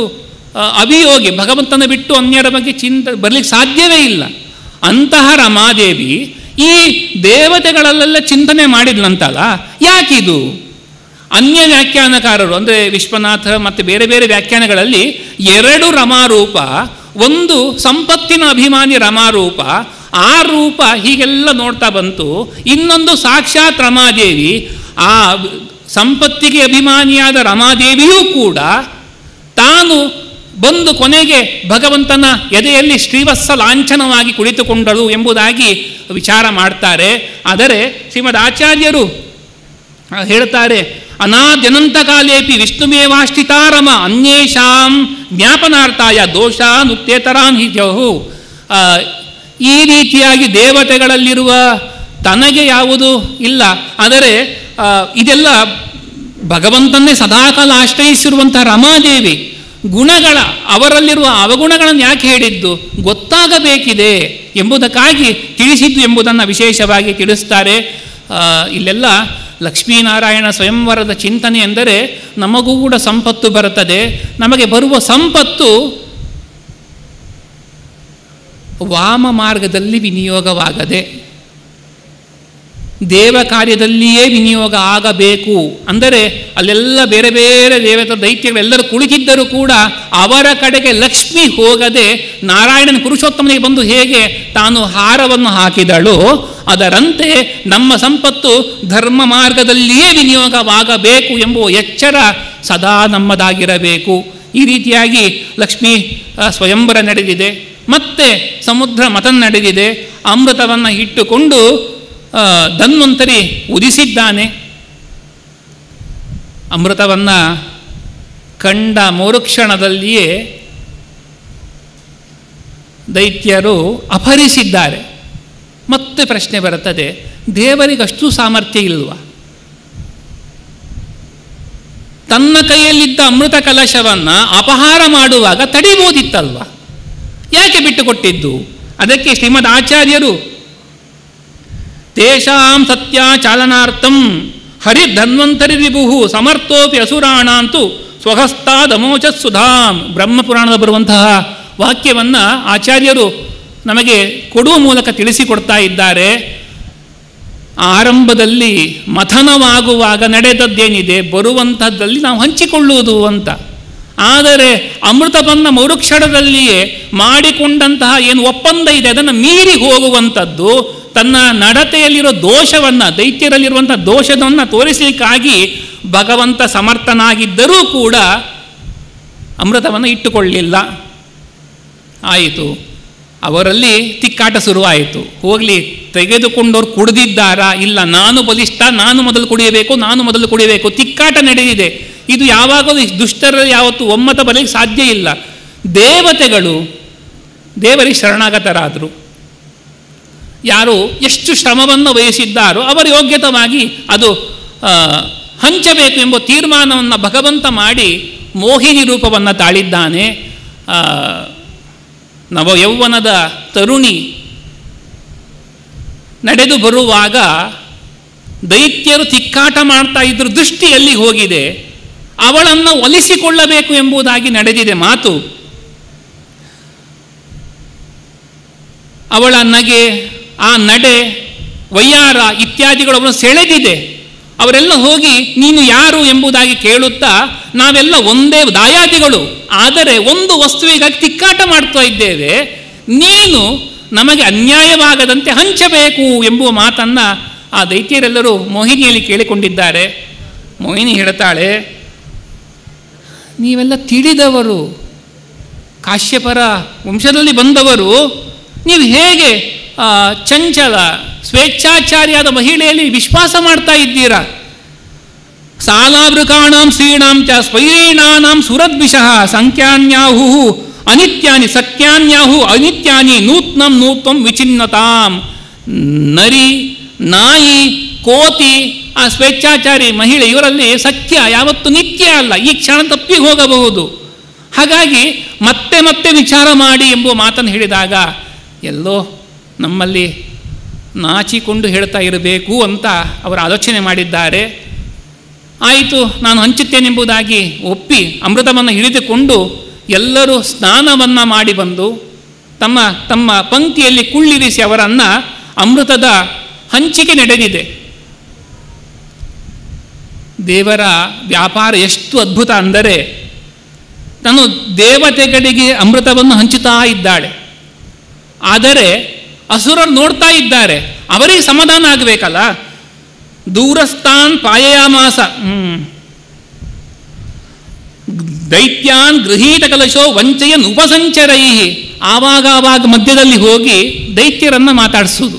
ಅಭಿಯೋಗಿ, ಭಗವಂತನ ಬಿಟ್ಟು ಅನ್ಯರ ಬಗ್ಗೆ ಬರಲಿಕ್ಕೆ ಸಾಧ್ಯವೇ ಇಲ್ಲ. ಅಂತಹ ರಮಾದೇವಿ ಈ ದೇವತೆಗಳಲ್ಲೆಲ್ಲ ಚಿಂತನೆ ಮಾಡಿದ್ಲಂತಲ್ಲ, ಯಾಕಿದು? ಅನ್ಯ ವ್ಯಾಖ್ಯಾನಕಾರರು ಅಂದರೆ ವಿಶ್ವನಾಥ ಮತ್ತು ಬೇರೆ ಬೇರೆ ವ್ಯಾಖ್ಯಾನಗಳಲ್ಲಿ ಎರಡು ರಮಾರೂಪ, ಒಂದು ಸಂಪತ್ತಿನ ಅಭಿಮಾನಿ ರಮಾರೂಪ, ಆ ರೂಪ ಹೀಗೆಲ್ಲ ನೋಡ್ತಾ ಬಂತು. ಇನ್ನೊಂದು ಸಾಕ್ಷಾತ್ ರಮಾದೇವಿ, ಆ ಸಂಪತ್ತಿಗೆ ಅಭಿಮಾನಿಯಾದ ರಮಾದೇವಿಯೂ ಕೂಡ ತಾನು ಬಂದು ಕೊನೆಗೆ ಭಗವಂತನ ಎದೆಯಲ್ಲಿ ಶ್ರೀವತ್ಸ ಲಾಂಛನವಾಗಿ ಕುಳಿತುಕೊಂಡಳು ಎಂಬುದಾಗಿ ವಿಚಾರ ಮಾಡ್ತಾರೆ. ಆದರೆ ಶ್ರೀಮದ್ ಆಚಾರ್ಯರು ಹೇಳ್ತಾರೆ, ಅನಾದ್ಯನಂತ ಕಾಲೇಪಿ ವಿಷ್ಣುಮೇವಾಷ್ಟಿತಾರಮ ಅನ್ಯೇಷಾಂ ಜ್ಞಾಪನಾರ್ಥಾಯ ದೋಷಾನ್ ಉತ್ತೇತರಾನ್ ಹಿಜಹು. ಈ ರೀತಿಯಾಗಿ ದೇವತೆಗಳಲ್ಲಿರುವ ತನಗೆ ಯಾವುದು ಇಲ್ಲ, ಆದರೆ ಇದೆಲ್ಲ ಭಗವಂತನ್ನೇ ಸದಾಕಾಲ ಆಶ್ರಯಿಸಿರುವಂತಹ ರಮಾದೇವಿ ಗುಣಗಳ ಅವರಲ್ಲಿರುವ ಅವಗುಣಗಳನ್ನು ಯಾಕೆ ಹೇಳಿದ್ದು? ಗೊತ್ತಾಗಬೇಕಿದೆ ಎಂಬುದಕ್ಕಾಗಿ ತಿಳಿಸಿದ್ದು ಎಂಬುದನ್ನು ವಿಶೇಷವಾಗಿ ತಿಳಿಸ್ತಾರೆ. ಇಲ್ಲೆಲ್ಲ ಲಕ್ಷ್ಮೀನಾರಾಯಣ ಸ್ವಯಂವರದ ಚಿಂತನೆ ಎಂದರೆ ನಮಗೂ ಕೂಡ ಸಂಪತ್ತು ಬರುತ್ತದೆ. ನಮಗೆ ಬರುವ ಸಂಪತ್ತು ವಾಮ ಮಾರ್ಗದಲ್ಲಿ ವಿನಿಯೋಗವಾಗದೆ ದೇವ ಕಾರ್ಯದಲ್ಲಿಯೇ ವಿನಿಯೋಗ ಆಗಬೇಕು. ಅಂದರೆ ಅಲ್ಲೆಲ್ಲ ಬೇರೆ ಬೇರೆ ದೇವತೆ ದೈತ್ಯಗಳೆಲ್ಲರೂ ಕುಳಿತಿದ್ದರೂ ಕೂಡ ಅವರ ಕಡೆಗೆ ಲಕ್ಷ್ಮಿ ಹೋಗದೆ ನಾರಾಯಣನ ಪುರುಷೋತ್ತಮನಿಗೆ ಬಂದು ಹೇಗೆ ತಾನು ಹಾರವನ್ನು ಹಾಕಿದಳೋ ಅದರಂತೆ ನಮ್ಮ ಸಂಪತ್ತು ಧರ್ಮ ಮಾರ್ಗದಲ್ಲಿಯೇ ವಿನಿಯೋಗವಾಗಬೇಕು ಎಂಬುವ ಎಚ್ಚರ ಸದಾ ನಮ್ಮದಾಗಿರಬೇಕು. ಈ ರೀತಿಯಾಗಿ ಲಕ್ಷ್ಮೀ ಸ್ವಯಂವರ ನಡೆದಿದೆ. ಮತ್ತೆ ಸಮುದ್ರ ಮಥನ ನಡೆದಿದೆ. ಅಮೃತವನ್ನು ಇಟ್ಟುಕೊಂಡು ಧನ್ವಂತರಿ ಉದಿಸಿದ್ದಾನೆ. ಅಮೃತವನ್ನು ಕಂಡ ಮರುಕ್ಷಣದಲ್ಲಿಯೇ ದೈತ್ಯರು ಅಪಹರಿಸಿದ್ದಾರೆ. ಮತ್ತೆ ಪ್ರಶ್ನೆ ಬರುತ್ತದೆ, ದೇವರಿಗಷ್ಟು ಸಾಮರ್ಥ್ಯ ಇಲ್ವಾ? ತನ್ನ ಕೈಯಲ್ಲಿದ್ದ ಅಮೃತ ಕಲಶವನ್ನು ಅಪಹಾರ ಮಾಡುವಾಗ ತಡಿಬೋದಿತ್ತಲ್ವ, ಯಾಕೆ ಬಿಟ್ಟುಕೊಟ್ಟಿದ್ದು? ಅದಕ್ಕೆ ಶ್ರೀಮದ್ ಆಚಾರ್ಯರು ತೇಷಾಂ ಸತ್ಯಾಚಾಲನಾರ್ಥಂ ಹರಿಧನ್ವಂತರಿ ವಿಭು ಸಮರ್ಥೋಪಿ ಅಸುರಾಣಾಂತು ಸ್ವಹಸ್ತಾದಮೋಚತ್ ಸುಧಾಂ, ಬ್ರಹ್ಮಪುರಾಣದ ಬರುವಂತಹ ವಾಕ್ಯವನ್ನು ಆಚಾರ್ಯರು ನಮಗೆ ಕೊಡುವ ಮೂಲಕ ತಿಳಿಸಿಕೊಡ್ತಾ ಇದ್ದಾರೆ. ಆರಂಭದಲ್ಲಿ ಮಥನವಾಗುವಾಗ ನಡೆದದ್ದೇನಿದೆ ಬರುವಂಥದ್ದಲ್ಲಿ ನಾವು ಹಂಚಿಕೊಳ್ಳುವುದು ಅಂತ. ಆದರೆ ಅಮೃತವನ್ನು ಮರುಕ್ಷಣದಲ್ಲಿಯೇ ಮಾಡಿಕೊಂಡಂತಹ ಏನು ಒಪ್ಪಂದ ಇದೆ ಅದನ್ನು ಮೀರಿ ಹೋಗುವಂಥದ್ದು, ತನ್ನ ನಡತೆಯಲ್ಲಿರೋ ದೋಷವನ್ನು, ದೈತ್ಯರಲ್ಲಿರುವಂಥ ದೋಷವನ್ನು ತೋರಿಸಲಿಕ್ಕಾಗಿ ಭಗವಂತ ಸಮರ್ಥನಾಗಿದ್ದರೂ ಕೂಡ ಅಮೃತವನ್ನು ಇಟ್ಟುಕೊಳ್ಳಲಿಲ್ಲ. ಆಯಿತು, ಅವರಲ್ಲಿ ತಿಕ್ಕಾಟ ಶುರುವಾಯಿತು. ಹೋಗಲಿ, ತೆಗೆದುಕೊಂಡವ್ರು ಕುಡಿದಿದ್ದಾರಾ? ಇಲ್ಲ, ನಾನು ಬಲಿಷ್ಠ, ನಾನು ಮೊದಲು ಕುಡಿಯಬೇಕು, ತಿಕ್ಕಾಟ ನಡೆದಿದೆ. ಇದು ಯಾವಾಗಲೂ ದುಷ್ಟರಲ್ಲಿ ಯಾವತ್ತೂ ಒಮ್ಮತ ಬರಲಿಕ್ಕೆ ಸಾಧ್ಯ ಇಲ್ಲ. ದೇವತೆಗಳು ದೇವರಿಗೆ ಶರಣಾಗತರಾದರು. ಯಾರು ಎಷ್ಟು ಶ್ರಮವನ್ನು ವಹಿಸಿದ್ದಾರೋ ಅವರ ಯೋಗ್ಯತವಾಗಿ ಅದು ಹಂಚಬೇಕು ಎಂಬ ತೀರ್ಮಾನವನ್ನು ಭಗವಂತ ಮಾಡಿ ಮೋಹಿನಿ ರೂಪವನ್ನು ತಾಳಿದ್ದಾನೆ. ನವಯೌವನದ ತರುಣಿ ನಡೆದು ಬರುವಾಗ ದೈತ್ಯರು ತಿಕ್ಕಾಟ ಮಾಡ್ತಾ ಇದ್ದರು, ದೃಷ್ಟಿಯಲ್ಲಿ ಹೋಗಿದೆ. ಅವಳನ್ನು ಒಲಿಸಿಕೊಳ್ಳಬೇಕು ಎಂಬುದಾಗಿ ನಡೆದಿದೆ ಮಾತು. ಅವಳ ನಗೆ, ಆ ನಡೆ, ವಯ್ಯಾರ ಇತ್ಯಾದಿಗಳು ಅವರನ್ನು ಸೆಳೆದಿದೆ. ಅವರೆಲ್ಲ ಹೋಗಿ ನೀನು ಯಾರು ಎಂಬುದಾಗಿ ಕೇಳುತ್ತಾ, ನಾವೆಲ್ಲ ಒಂದೇ ದಾಯಾದಿಗಳು, ಆದರೆ ಒಂದು ವಸ್ತುವಿಗಾಗಿ ತಿಕ್ಕಾಟ ಮಾಡ್ತಾ ಇದ್ದೇವೆ, ನೀನು ನಮಗೆ ಅನ್ಯಾಯವಾಗದಂತೆ ಹಂಚಬೇಕು ಎಂಬುವ ಮಾತನ್ನು ಆ ದೈತ್ಯರೆಲ್ಲರೂ ಮೋಹಿನಿಯಲ್ಲಿ ಕೇಳಿಕೊಂಡಿದ್ದಾರೆ. ಮೋಹಿನಿ ಹೇಳ್ತಾಳೆ, ನೀವೆಲ್ಲ ತಿಳಿದವರು, ಕಾಶ್ಯಪರ ವಂಶದಲ್ಲಿ ಬಂದವರು, ನೀವು ಹೇಗೆ ಚಂಚಲ ಸ್ವೇಚ್ಛಾಚಾರಿಯಾದ ಮಹಿಳೆಯಲ್ಲಿ ವಿಶ್ವಾಸ ಮಾಡ್ತಾ ಇದ್ದೀರಾ? ಸಾಲಾವೃಕಾಣಾಂ ಸ್ತ್ರೀಣಾಂ ಚ ಸ್ವೈರೀಣಾನಾಂ ಸುರದ್ವಿಷಃ ಸಂಖ್ಯಾನ್ಯಾಹು ಅನಿತ್ಯಾನಿ ಸತ್ಯಾನ್ಯಾಹು ಅನಿತ್ಯಾನಿ ನೂತ್ನಂ ವಿಚಿನ್ನತಾಂ. ನರಿ, ನಾಯಿ, ಕೋತಿ, ಆ ಸ್ವೇಚ್ಛಾಚಾರಿ ಮಹಿಳೆ, ಇವರಲ್ಲಿ ಸತ್ಯ ಯಾವತ್ತು ನಿತ್ಯ ಅಲ್ಲ, ಈ ಕ್ಷಣ ತಪ್ಪಿ ಹೋಗಬಹುದು. ಹಾಗಾಗಿ ಮತ್ತೆ ಮತ್ತೆ ವಿಚಾರ ಮಾಡಿ ಎಂಬುವ ಮಾತನ್ನು ಹೇಳಿದಾಗ ಎಲ್ಲೋ ನಮ್ಮಲ್ಲಿ ನಾಚಿಕೊಂಡು ಹೇಳ್ತಾ ಇರಬೇಕು ಅಂತ ಅವರು ಆಲೋಚನೆ ಮಾಡಿದ್ದಾರೆ. ಆಯಿತು, ನಾನು ಹಂಚುತ್ತೇನೆಂಬುದಾಗಿ ಒಪ್ಪಿ ಅಮೃತವನ್ನು ಹಿಡಿದುಕೊಂಡು ಎಲ್ಲರೂ ಸ್ನಾನವನ್ನು ಮಾಡಿ ಬಂದು ತಮ್ಮ ತಮ್ಮ ಪಂಕ್ತಿಯಲ್ಲಿ ಕುಳ್ಳಿರಿಸಿ ಅವರನ್ನು ಅಮೃತದ ಹಂಚಿಕೆ ನಡೆದಿದೆ. ದೇವರ ವ್ಯಾಪಾರ ಎಷ್ಟು ಅದ್ಭುತ ಅಂದರೆ, ನಾನು ದೇವತೆಗಳಿಗೆ ಅಮೃತವನ್ನು ಹಂಚುತ್ತಾ ಇದ್ದಾಳೆ, ಆದರೆ ಅಸುರರು ನೋಡ್ತಾ ಇದ್ದಾರೆ, ಅವರಿಗೆ ಸಮಾಧಾನ ಆಗಬೇಕಲ್ಲ. ದೂರಸ್ಥಾನ್ ಪಾಯಯಾಮಾಸ ದೈತ್ಯಾನ್ ಗೃಹೀತ ಕಲಶೋ ವಂಚಯನ್ ಉಪಸಂಚರೈ. ಆವಾಗ ಮಧ್ಯದಲ್ಲಿ ಹೋಗಿ ದೈತ್ಯರನ್ನು ಮಾತಾಡಿಸೋದು.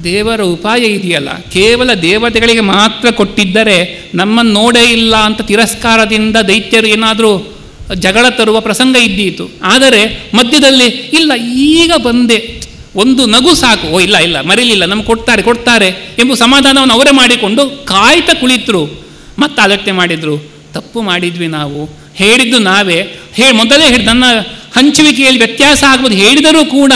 ದೇವರ ಉಪಾಯ ಇದೆಯಲ್ಲ, ಕೇವಲ ದೇವತೆಗಳಿಗೆ ಮಾತ್ರ ಕೊಟ್ಟಿದ್ದರೆ ನಮ್ಮನ್ನು ನೋಡೇ ಇಲ್ಲ ಅಂತ ತಿರಸ್ಕಾರದಿಂದ ದೈತ್ಯರು ಏನಾದರೂ ಜಗಳ ತರುವ ಪ್ರಸಂಗ ಇದ್ದೀತು. ಆದರೆ ಮಧ್ಯದಲ್ಲಿ ಇಲ್ಲ, ಈಗ ಬಂದೆ, ಒಂದು ನಗು ಸಾಕು, ಓ ಇಲ್ಲ ಮರೀಲಿಲ್ಲ, ನಮ್ಗೆ ಕೊಡ್ತಾರೆ ಎಂಬ ಸಮಾಧಾನವನ್ನು ಅವರೇ ಮಾಡಿಕೊಂಡು ಕಾಯ್ತಾ ಕುಳಿತರು. ಮತ್ತೆ ಆಲೋಚನೆ ಮಾಡಿದರು, ತಪ್ಪು ಮಾಡಿದ್ವಿ ನಾವು, ಹೇಳಿದ್ದು ನಾವೇ, ಮೊದಲೇ ನನ್ನ ಹಂಚುವಿಕೆಯಲ್ಲಿ ವ್ಯತ್ಯಾಸ ಆಗ್ಬೋದು ಹೇಳಿದರೂ ಕೂಡ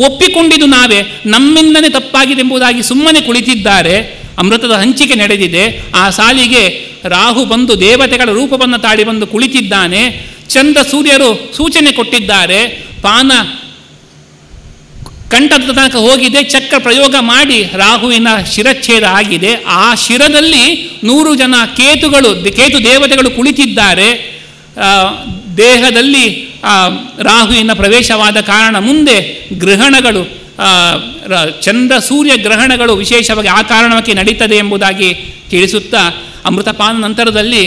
ಒಪ್ಪಿಕೊಂಡಿದ್ದು ನಾವೇ, ನಮ್ಮಿಂದನೇ ತಪ್ಪಾಗಿದೆ ಎಂಬುದಾಗಿ ಸುಮ್ಮನೆ ಕುಳಿತಿದ್ದಾರೆ. ಅಮೃತದ ಹಂಚಿಕೆ ನಡೆದಿದೆ. ಆ ಸಾಲಿಗೆ ರಾಹು ಬಂದು ದೇವತೆಗಳ ರೂಪವನ್ನು ತಾಳಿ ಬಂದು ಕುಳಿತಿದ್ದಾನೆ. ಚಂದ್ರ ಸೂರ್ಯರು ಸೂಚನೆ ಕೊಟ್ಟಿದ್ದಾರೆ, ಪಾನ ಕಂಠದ ತನಕ ಹೋಗಿದೆ, ಚಕ್ರ ಪ್ರಯೋಗ ಮಾಡಿ ರಾಹುವಿನ ಶಿರಚ್ಛೇದ ಆಗಿದೆ. ಆ ಶಿರದಲ್ಲಿ 100 ಜನ ಕೇತು ದೇವತೆಗಳು ಕುಳಿತಿದ್ದಾರೆ. ದೇಹದಲ್ಲಿ ರಾಹುವಿನ ಪ್ರವೇಶವಾದ ಕಾರಣ ಮುಂದೆ ಗ್ರಹಣಗಳು, ಚಂದ್ರ ಸೂರ್ಯ ಗ್ರಹಣಗಳು ವಿಶೇಷವಾಗಿ ಆ ಕಾರಣಕ್ಕೆ ನಡೀತದೆ ಎಂಬುದಾಗಿ ತಿಳಿಸುತ್ತಾ, ಅಮೃತಪಾನ ನಂತರದಲ್ಲಿ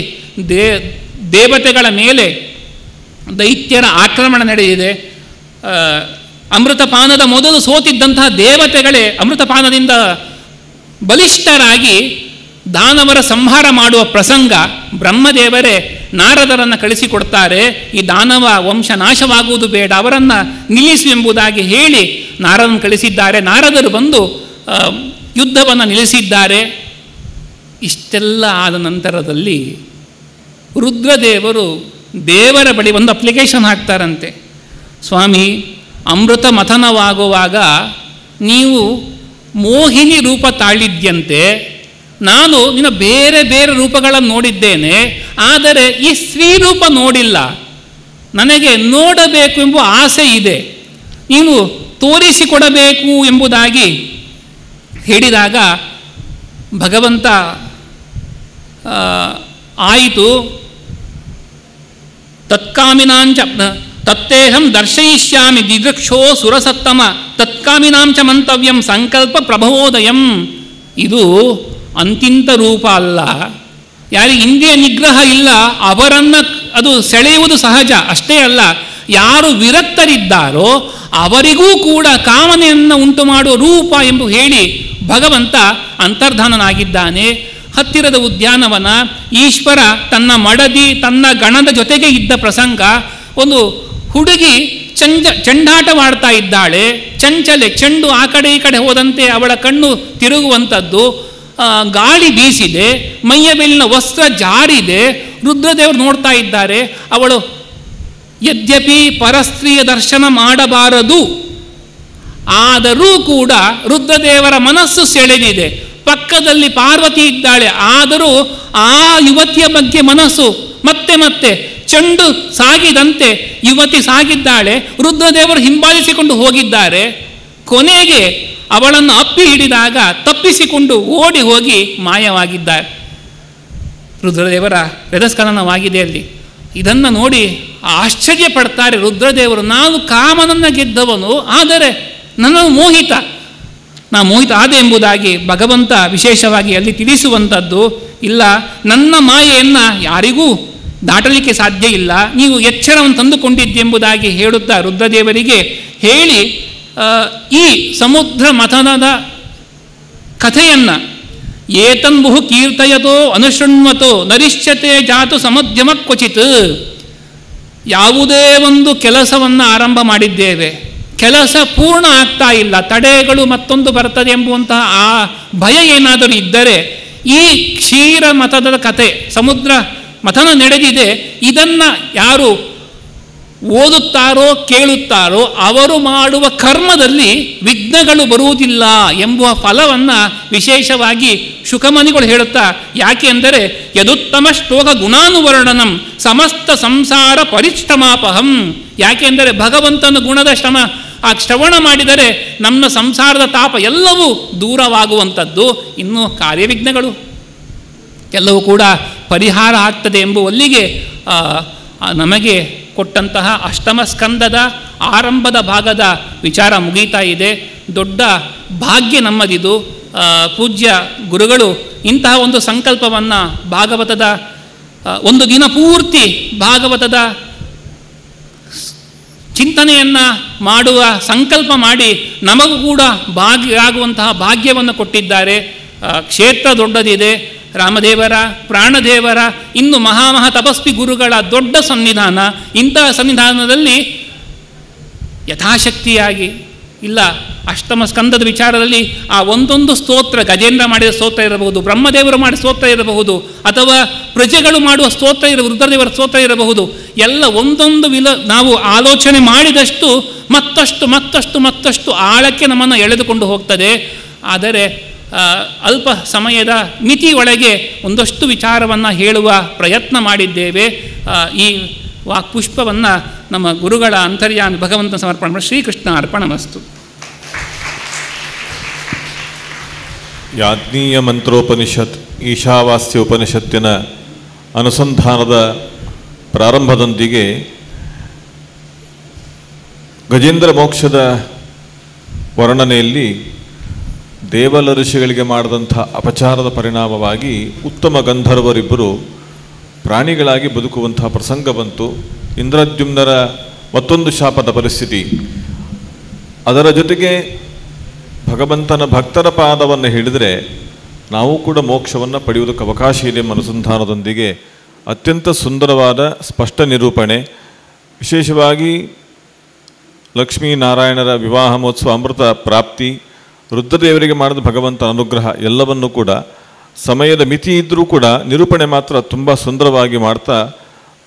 ದೇವತೆಗಳ ಮೇಲೆ ದೈತ್ಯರ ಆಕ್ರಮಣ ನಡೆದಿದೆ. ಅಮೃತಪಾನದ ಮೊದಲು ಸೋತಿದ್ದಂತಹ ದೇವತೆಗಳೇ ಅಮೃತಪಾನದಿಂದ ಬಲಿಷ್ಠರಾಗಿ ದಾನವರ ಸಂಹಾರ ಮಾಡುವ ಪ್ರಸಂಗ. ಬ್ರಹ್ಮದೇವರೇ ನಾರದರನ್ನು ಕಳಿಸಿಕೊಡ್ತಾರೆ, ಈ ದಾನವ ವಂಶ ನಾಶವಾಗುವುದು ಬೇಡ, ಅವರನ್ನು ನಿಲ್ಲಿಸು ಎಂಬುದಾಗಿ ಹೇಳಿ ನಾರದನ್ನು ಕಳಿಸಿದ್ದಾರೆ. ನಾರದರು ಬಂದು ಯುದ್ಧವನ್ನು ನಿಲ್ಲಿಸಿದ್ದಾರೆ. ಇಷ್ಟೆಲ್ಲ ಆದ ನಂತರದಲ್ಲಿ ರುದ್ರದೇವರು ದೇವರ ಬಳಿ ಒಂದು ಅಪ್ಲಿಕೇಶನ್ ಹಾಕ್ತಾರಂತೆ. ಸ್ವಾಮಿ, ಅಮೃತ ಮಥನವಾಗುವಾಗ ನೀವು ಮೋಹಿನಿ ರೂಪ ತಾಳಿದ್ಯಂತೆ, ನಾನು ನಿನ್ನ ಬೇರೆ ಬೇರೆ ರೂಪಗಳನ್ನು ನೋಡಿದ್ದೇನೆ, ಆದರೆ ಈ ಸ್ತ್ರೀ ರೂಪ ನೋಡಿಲ್ಲ. ನನಗೆ ನೋಡಬೇಕು ಎಂಬ ಆಸೆ ಇದೆ, ನೀನು ತೋರಿಸಿಕೊಡಬೇಕು ಎಂಬುದಾಗಿ ಹೇಳಿದಾಗ ಭಗವಂತ ಆಯಿತು, ತತ್ಕಾಮಿನಾಂಚ ತತ್ತೇಹಂ ದರ್ಶಯಿಷ್ಯಾಮಿ ದಿದೃಕ್ಷೋ ಸುರಸತ್ತಮ ತತ್ಕಾಮಿನಾಂಚ ಮಂತವ್ಯಂ ಸಂಕಲ್ಪ ಪ್ರಭವೋದಯಂ. ಇದು ಅಂತಿಂತ ರೂಪ ಅಲ್ಲ. ಯಾರಿಗೆ ಇಂದ್ರಿಯ ನಿಗ್ರಹ ಇಲ್ಲ ಅವರನ್ನು ಅದು ಸೆಳೆಯುವುದು ಸಹಜ. ಅಷ್ಟೇ ಅಲ್ಲ, ಯಾರು ವಿರಕ್ತರಿದ್ದಾರೋ ಅವರಿಗೂ ಕೂಡ ಕಾಮನೆಯನ್ನು ಉಂಟು ಮಾಡುವ ರೂಪ ಎಂದು ಹೇಳಿ ಭಗವಂತ ಅಂತರ್ಧಾನನಾಗಿದ್ದಾನೆ. ಹತ್ತಿರದ ಉದ್ಯಾನವನ, ಈಶ್ವರ ತನ್ನ ಮಡದಿ ತನ್ನ ಗಣದ ಜೊತೆಗೆ ಇದ್ದ ಪ್ರಸಂಗ. ಒಂದು ಹುಡುಗಿ ಚೆಂಡಾಟವಾಡ್ತಾ ಇದ್ದಾಳೆ, ಚಂಚಲೆ, ಚೆಂಡು ಆ ಕಡೆ ಈ ಕಡೆ ಹೋದಂತೆ ಅವಳ ಕಣ್ಣು ತಿರುಗುವಂಥದ್ದು. ಗಾಳಿ ಬೀಸಿದೆ, ಮೈಯ ಮೇಲಿನ ವಸ್ತ್ರ ಜಾರಿದೆ, ರುದ್ರದೇವರು ನೋಡ್ತಾ ಇದ್ದಾರೆ. ಅವಳು ಯದ್ಯಪಿ ಪರಸ್ತ್ರೀಯ ದರ್ಶನ ಮಾಡಬಾರದು, ಆದರೂ ಕೂಡ ರುದ್ರದೇವರ ಮನಸ್ಸು ಸೆಳೆದಿದೆ. ಪಕ್ಕದಲ್ಲಿ ಪಾರ್ವತಿ ಇದ್ದಾಳೆ, ಆದರೂ ಆ ಯುವತಿಯ ಬಗ್ಗೆ ಮನಸ್ಸು ಮತ್ತೆ ಮತ್ತೆ ಚೆಂಡು ಸಾಗಿದಂತೆ ಯುವತಿ ಸಾಗಿದ್ದಾಳೆ. ರುದ್ರದೇವರು ಹಿಂಬಾಲಿಸಿಕೊಂಡು ಹೋಗಿದ್ದಾರೆ. ಕೊನೆಗೆ ಅವಳನ್ನು ಅಪ್ಪಿ ಹಿಡಿದಾಗ ತಪ್ಪಿಸಿಕೊಂಡು ಓಡಿ ಹೋಗಿ ಮಾಯವಾಗಿದ್ದಾರೆ. ರುದ್ರದೇವರ ರಥಸ್ಖಲನವಾಗಿದೆ ಅಲ್ಲಿ. ಇದನ್ನು ನೋಡಿ ಆಶ್ಚರ್ಯ ಪಡ್ತಾರೆ ರುದ್ರದೇವರು. ನಾನು ಕಾಮನನ್ನು ಗೆದ್ದವನು, ಆದರೆ ನನ್ನ ಮೋಹಿತ, ನಾ ಮೋಹಿತ ಆದೆ ಎಂಬುದಾಗಿ ಭಗವಂತ ವಿಶೇಷವಾಗಿ ಅಲ್ಲಿ ತಿಳಿಸುವಂಥದ್ದು ಇಲ್ಲ. ನನ್ನ ಮಾಯೆಯನ್ನು ಯಾರಿಗೂ ದಾಟಲಿಕ್ಕೆ ಸಾಧ್ಯ ಇಲ್ಲ, ನೀವು ಎಚ್ಚರವನ್ನು ತಂದುಕೊಂಡಿದ್ದೆಂಬುದಾಗಿ ಹೇಳುತ್ತಾ ರುದ್ರದೇವರಿಗೆ ಹೇಳಿ ಈ ಸಮುದ್ರ ಮಥನದ ಕಥೆಯನ್ನು ಏತನ್ಬಹು ಕೀರ್ತಯತೋ ಅನುಶೃಣ್ವತೋ ನರಿಷ್ಯತೆ ಜಾತು ಸಮಧ್ಯಮ ಕ್ವಚಿತ್. ಯಾವುದೇ ಒಂದು ಕೆಲಸವನ್ನು ಆರಂಭ ಮಾಡಿದ್ದೇವೆ, ಕೆಲಸ ಪೂರ್ಣ ಆಗ್ತಾ ಇಲ್ಲ, ತಡೆಗಳು ಮತ್ತೊಂದು ಬರ್ತದೆ ಎಂಬುವಂತಹ ಆ ಭಯ ಏನಾದರೂ ಇದ್ದರೆ ಈ ಕ್ಷೀರ ಮಥನದ ಕಥೆ, ಸಮುದ್ರ ಮಥನ ನಡೆದಿದೆ, ಇದನ್ನು ಯಾರು ಓದುತ್ತಾರೋ ಕೇಳುತ್ತಾರೋ ಅವರು ಮಾಡುವ ಕರ್ಮದಲ್ಲಿ ವಿಘ್ನಗಳು ಬರುವುದಿಲ್ಲ ಎಂಬುವ ಫಲವನ್ನು ವಿಶೇಷವಾಗಿ ಶುಕಮನಿಗಳು ಹೇಳುತ್ತಾ, ಯಾಕೆ ಅಂದರೆ ಯದುತ್ತಮ ಶ್ಲೋಕ ಗುಣಾನುವರ್ಣನಂ ಸಮಸ್ತ ಸಂಸಾರ ಪರಿಶ್ರಮಾಪಹಂ. ಯಾಕೆ ಅಂದರೆ ಭಗವಂತನ ಗುಣದ ಶ್ರವಣ ಮಾಡಿದರೆ ನಮ್ಮ ಸಂಸಾರದ ತಾಪ ಎಲ್ಲವೂ ದೂರವಾಗುವಂಥದ್ದು. ಇನ್ನು ಕಾರ್ಯವಿಘ್ನಗಳು ಎಲ್ಲವೂ ಕೂಡ ಪರಿಹಾರ ಆಗ್ತದೆ ಎಂಬುವಲ್ಲಿಗೆ ನಮಗೆ ಕೊಟ್ಟಂತಹ ಅಷ್ಟಮ ಸ್ಕಂದದ ಆರಂಭದ ಭಾಗದ ವಿಚಾರ ಮುಗೀತಾ ಇದೆ. ದೊಡ್ಡ ಭಾಗ್ಯ ನಮ್ಮದಿದು. ಪೂಜ್ಯ ಗುರುಗಳು ಇಂತಹ ಒಂದು ಸಂಕಲ್ಪವನ್ನು ಭಾಗವತದ ಒಂದು ದಿನ ಪೂರ್ತಿ ಭಾಗವತದ ಚಿಂತನೆಯನ್ನು ಮಾಡುವ ಸಂಕಲ್ಪ ಮಾಡಿ ನಮಗೂ ಕೂಡ ಆಗುವಂತಹ ಭಾಗ್ಯವನ್ನು ಕೊಟ್ಟಿದ್ದಾರೆ. ಕ್ಷೇತ್ರ ದೊಡ್ಡದಿದೆ, ರಾಮದೇವರ, ಪ್ರಾಣದೇವರ, ಇನ್ನು ಮಹಾಮಹಾ ತಪಸ್ವಿ ಗುರುಗಳ ದೊಡ್ಡ ಸನ್ನಿಧಾನ. ಇಂತಹ ಸನ್ನಿಧಾನದಲ್ಲಿ ಯಥಾಶಕ್ತಿಯಾಗಿ ಇಲ್ಲ, ಅಷ್ಟಮ ಸ್ಕಂದದ ವಿಚಾರದಲ್ಲಿ ಆ ಒಂದೊಂದು ಸ್ತೋತ್ರ, ಗಜೇಂದ್ರ ಮಾಡಿದ ಸ್ತೋತ್ರ ಇರಬಹುದು, ಬ್ರಹ್ಮದೇವರು ಮಾಡಿದ ಸ್ತೋತ್ರ ಇರಬಹುದು, ಅಥವಾ ಪ್ರಜೆಗಳು ಮಾಡುವ ಸ್ತೋತ್ರ ರುದ್ರದೇವರ ಸ್ತೋತ್ರ ಇರಬಹುದು, ಎಲ್ಲ ಒಂದೊಂದು ನಾವು ಆಲೋಚನೆ ಮಾಡಿದಷ್ಟು ಮತ್ತಷ್ಟು ಮತ್ತಷ್ಟು ಮತ್ತಷ್ಟು ಆಳಕ್ಕೆ ನಮ್ಮನ್ನು ಎಳೆದುಕೊಂಡು ಹೋಗ್ತದೆ. ಆದರೆ ಅಲ್ಪ ಸಮಯದ ಮಿತಿ ಒಳಗೆ ಒಂದಷ್ಟು ವಿಚಾರವನ್ನು ಹೇಳುವ ಪ್ರಯತ್ನ ಮಾಡಿದ್ದೇವೆ. ಈ ವಾಕ್ಪುಷ್ಪವನ್ನು ನಮ್ಮ ಗುರುಗಳ ಅಂತರ್ಯಾಮಿ ಭಗವಂತನ ಸಮರ್ಪಣೆ ಮಾಡಿ ಶ್ರೀಕೃಷ್ಣ ಅರ್ಪಣಮಸ್ತು. ಯಾಜ್ಞೀಯ ಮಂತ್ರೋಪನಿಷತ್ ಈಶಾವಾಸ್ಯ ಉಪನಿಷತ್ತಿನ ಅನುಸಂಧಾನದ ಪ್ರಾರಂಭದೊಂದಿಗೆ ಗಜೇಂದ್ರ ಮೋಕ್ಷದ ವರ್ಣನೆಯಲ್ಲಿ ದೇವಲ ಋಷಿಗಳಿಗೆ ಮಾಡಿದಂಥ ಅಪಚಾರದ ಪರಿಣಾಮವಾಗಿ ಉತ್ತಮ ಗಂಧರ್ವರಿಬ್ಬರು ಪ್ರಾಣಿಗಳಾಗಿ ಬದುಕುವಂತಹ ಪ್ರಸಂಗ ಬಂತು. ಇಂದ್ರದ್ಯುಮ್ನರ ಮತ್ತೊಂದು ಶಾಪದ ಪರಿಸ್ಥಿತಿ, ಅದರ ಜೊತೆಗೆ ಭಗವಂತನ ಭಕ್ತರ ಪಾದವನ್ನು ಹಿಡಿದರೆ ನಾವು ಕೂಡ ಮೋಕ್ಷವನ್ನು ಪಡೆಯುವುದಕ್ಕೆ ಅವಕಾಶ ಇದೆ ಎಂಬ ಅನುಸಂಧಾನದೊಂದಿಗೆ ಅತ್ಯಂತ ಸುಂದರವಾದ ಸ್ಪಷ್ಟ ನಿರೂಪಣೆ. ವಿಶೇಷವಾಗಿ ಲಕ್ಷ್ಮೀನಾರಾಯಣರ ವಿವಾಹ ಮಹೋತ್ಸವ, ಅಮೃತ ಪ್ರಾಪ್ತಿ, ರುದ್ರದೇವರಿಗೆ ಮಾಡಿದ ಭಗವಂತನ ಅನುಗ್ರಹ ಎಲ್ಲವನ್ನೂ ಕೂಡ ಸಮಯದ ಮಿತಿ ಇದ್ದರೂ ಕೂಡ ನಿರೂಪಣೆ ಮಾತ್ರ ತುಂಬ ಸುಂದರವಾಗಿ ಮಾಡ್ತಾ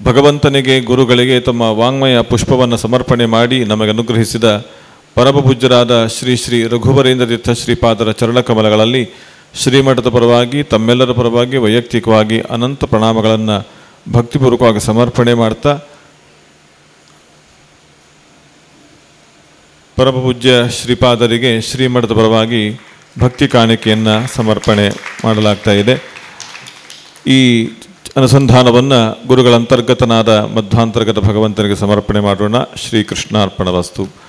ಭಗವಂತನಿಗೆ ಗುರುಗಳಿಗೆ ತಮ್ಮ ವಾಂಗ್ಮಯ ಪುಷ್ಪವನ್ನು ಸಮರ್ಪಣೆ ಮಾಡಿ ನಮಗೆ ಅನುಗ್ರಹಿಸಿದ ಪರಮಪೂಜ್ಯರಾದ ಶ್ರೀ ಶ್ರೀ ರಘುವರೇಂದ್ರ ತೀರ್ಥ ಶ್ರೀಪಾದರ ಚರಣಕಮಲಗಳಲ್ಲಿ ಶ್ರೀಮಠದ ಪರವಾಗಿ ತಮ್ಮೆಲ್ಲರ ಪರವಾಗಿ ವೈಯಕ್ತಿಕವಾಗಿ ಅನಂತ ಪ್ರಣಾಮಗಳನ್ನು ಭಕ್ತಿಪೂರ್ವಕವಾಗಿ ಸಮರ್ಪಣೆ ಮಾಡ್ತಾ ಪರಮಪೂಜ್ಯ ಶ್ರೀಪಾದರಿಗೆ ಶ್ರೀಮಠದ ಪರವಾಗಿ ಭಕ್ತಿ ಕಾಣಿಕೆಯನ್ನು ಸಮರ್ಪಣೆ ಮಾಡಲಾಗ್ತಾ ಇದೆ. ಈ ಅನುಸಂಧಾನವನ್ನು ಗುರುಗಳ ಅಂತರ್ಗತನಾದ ಮಧ್ವಾಂತರ್ಗತ ಭಗವಂತನಿಗೆ ಸಮರ್ಪಣೆ ಮಾಡೋಣ. ಶ್ರೀಕೃಷ್ಣಾರ್ಪಣ ವಸ್ತು.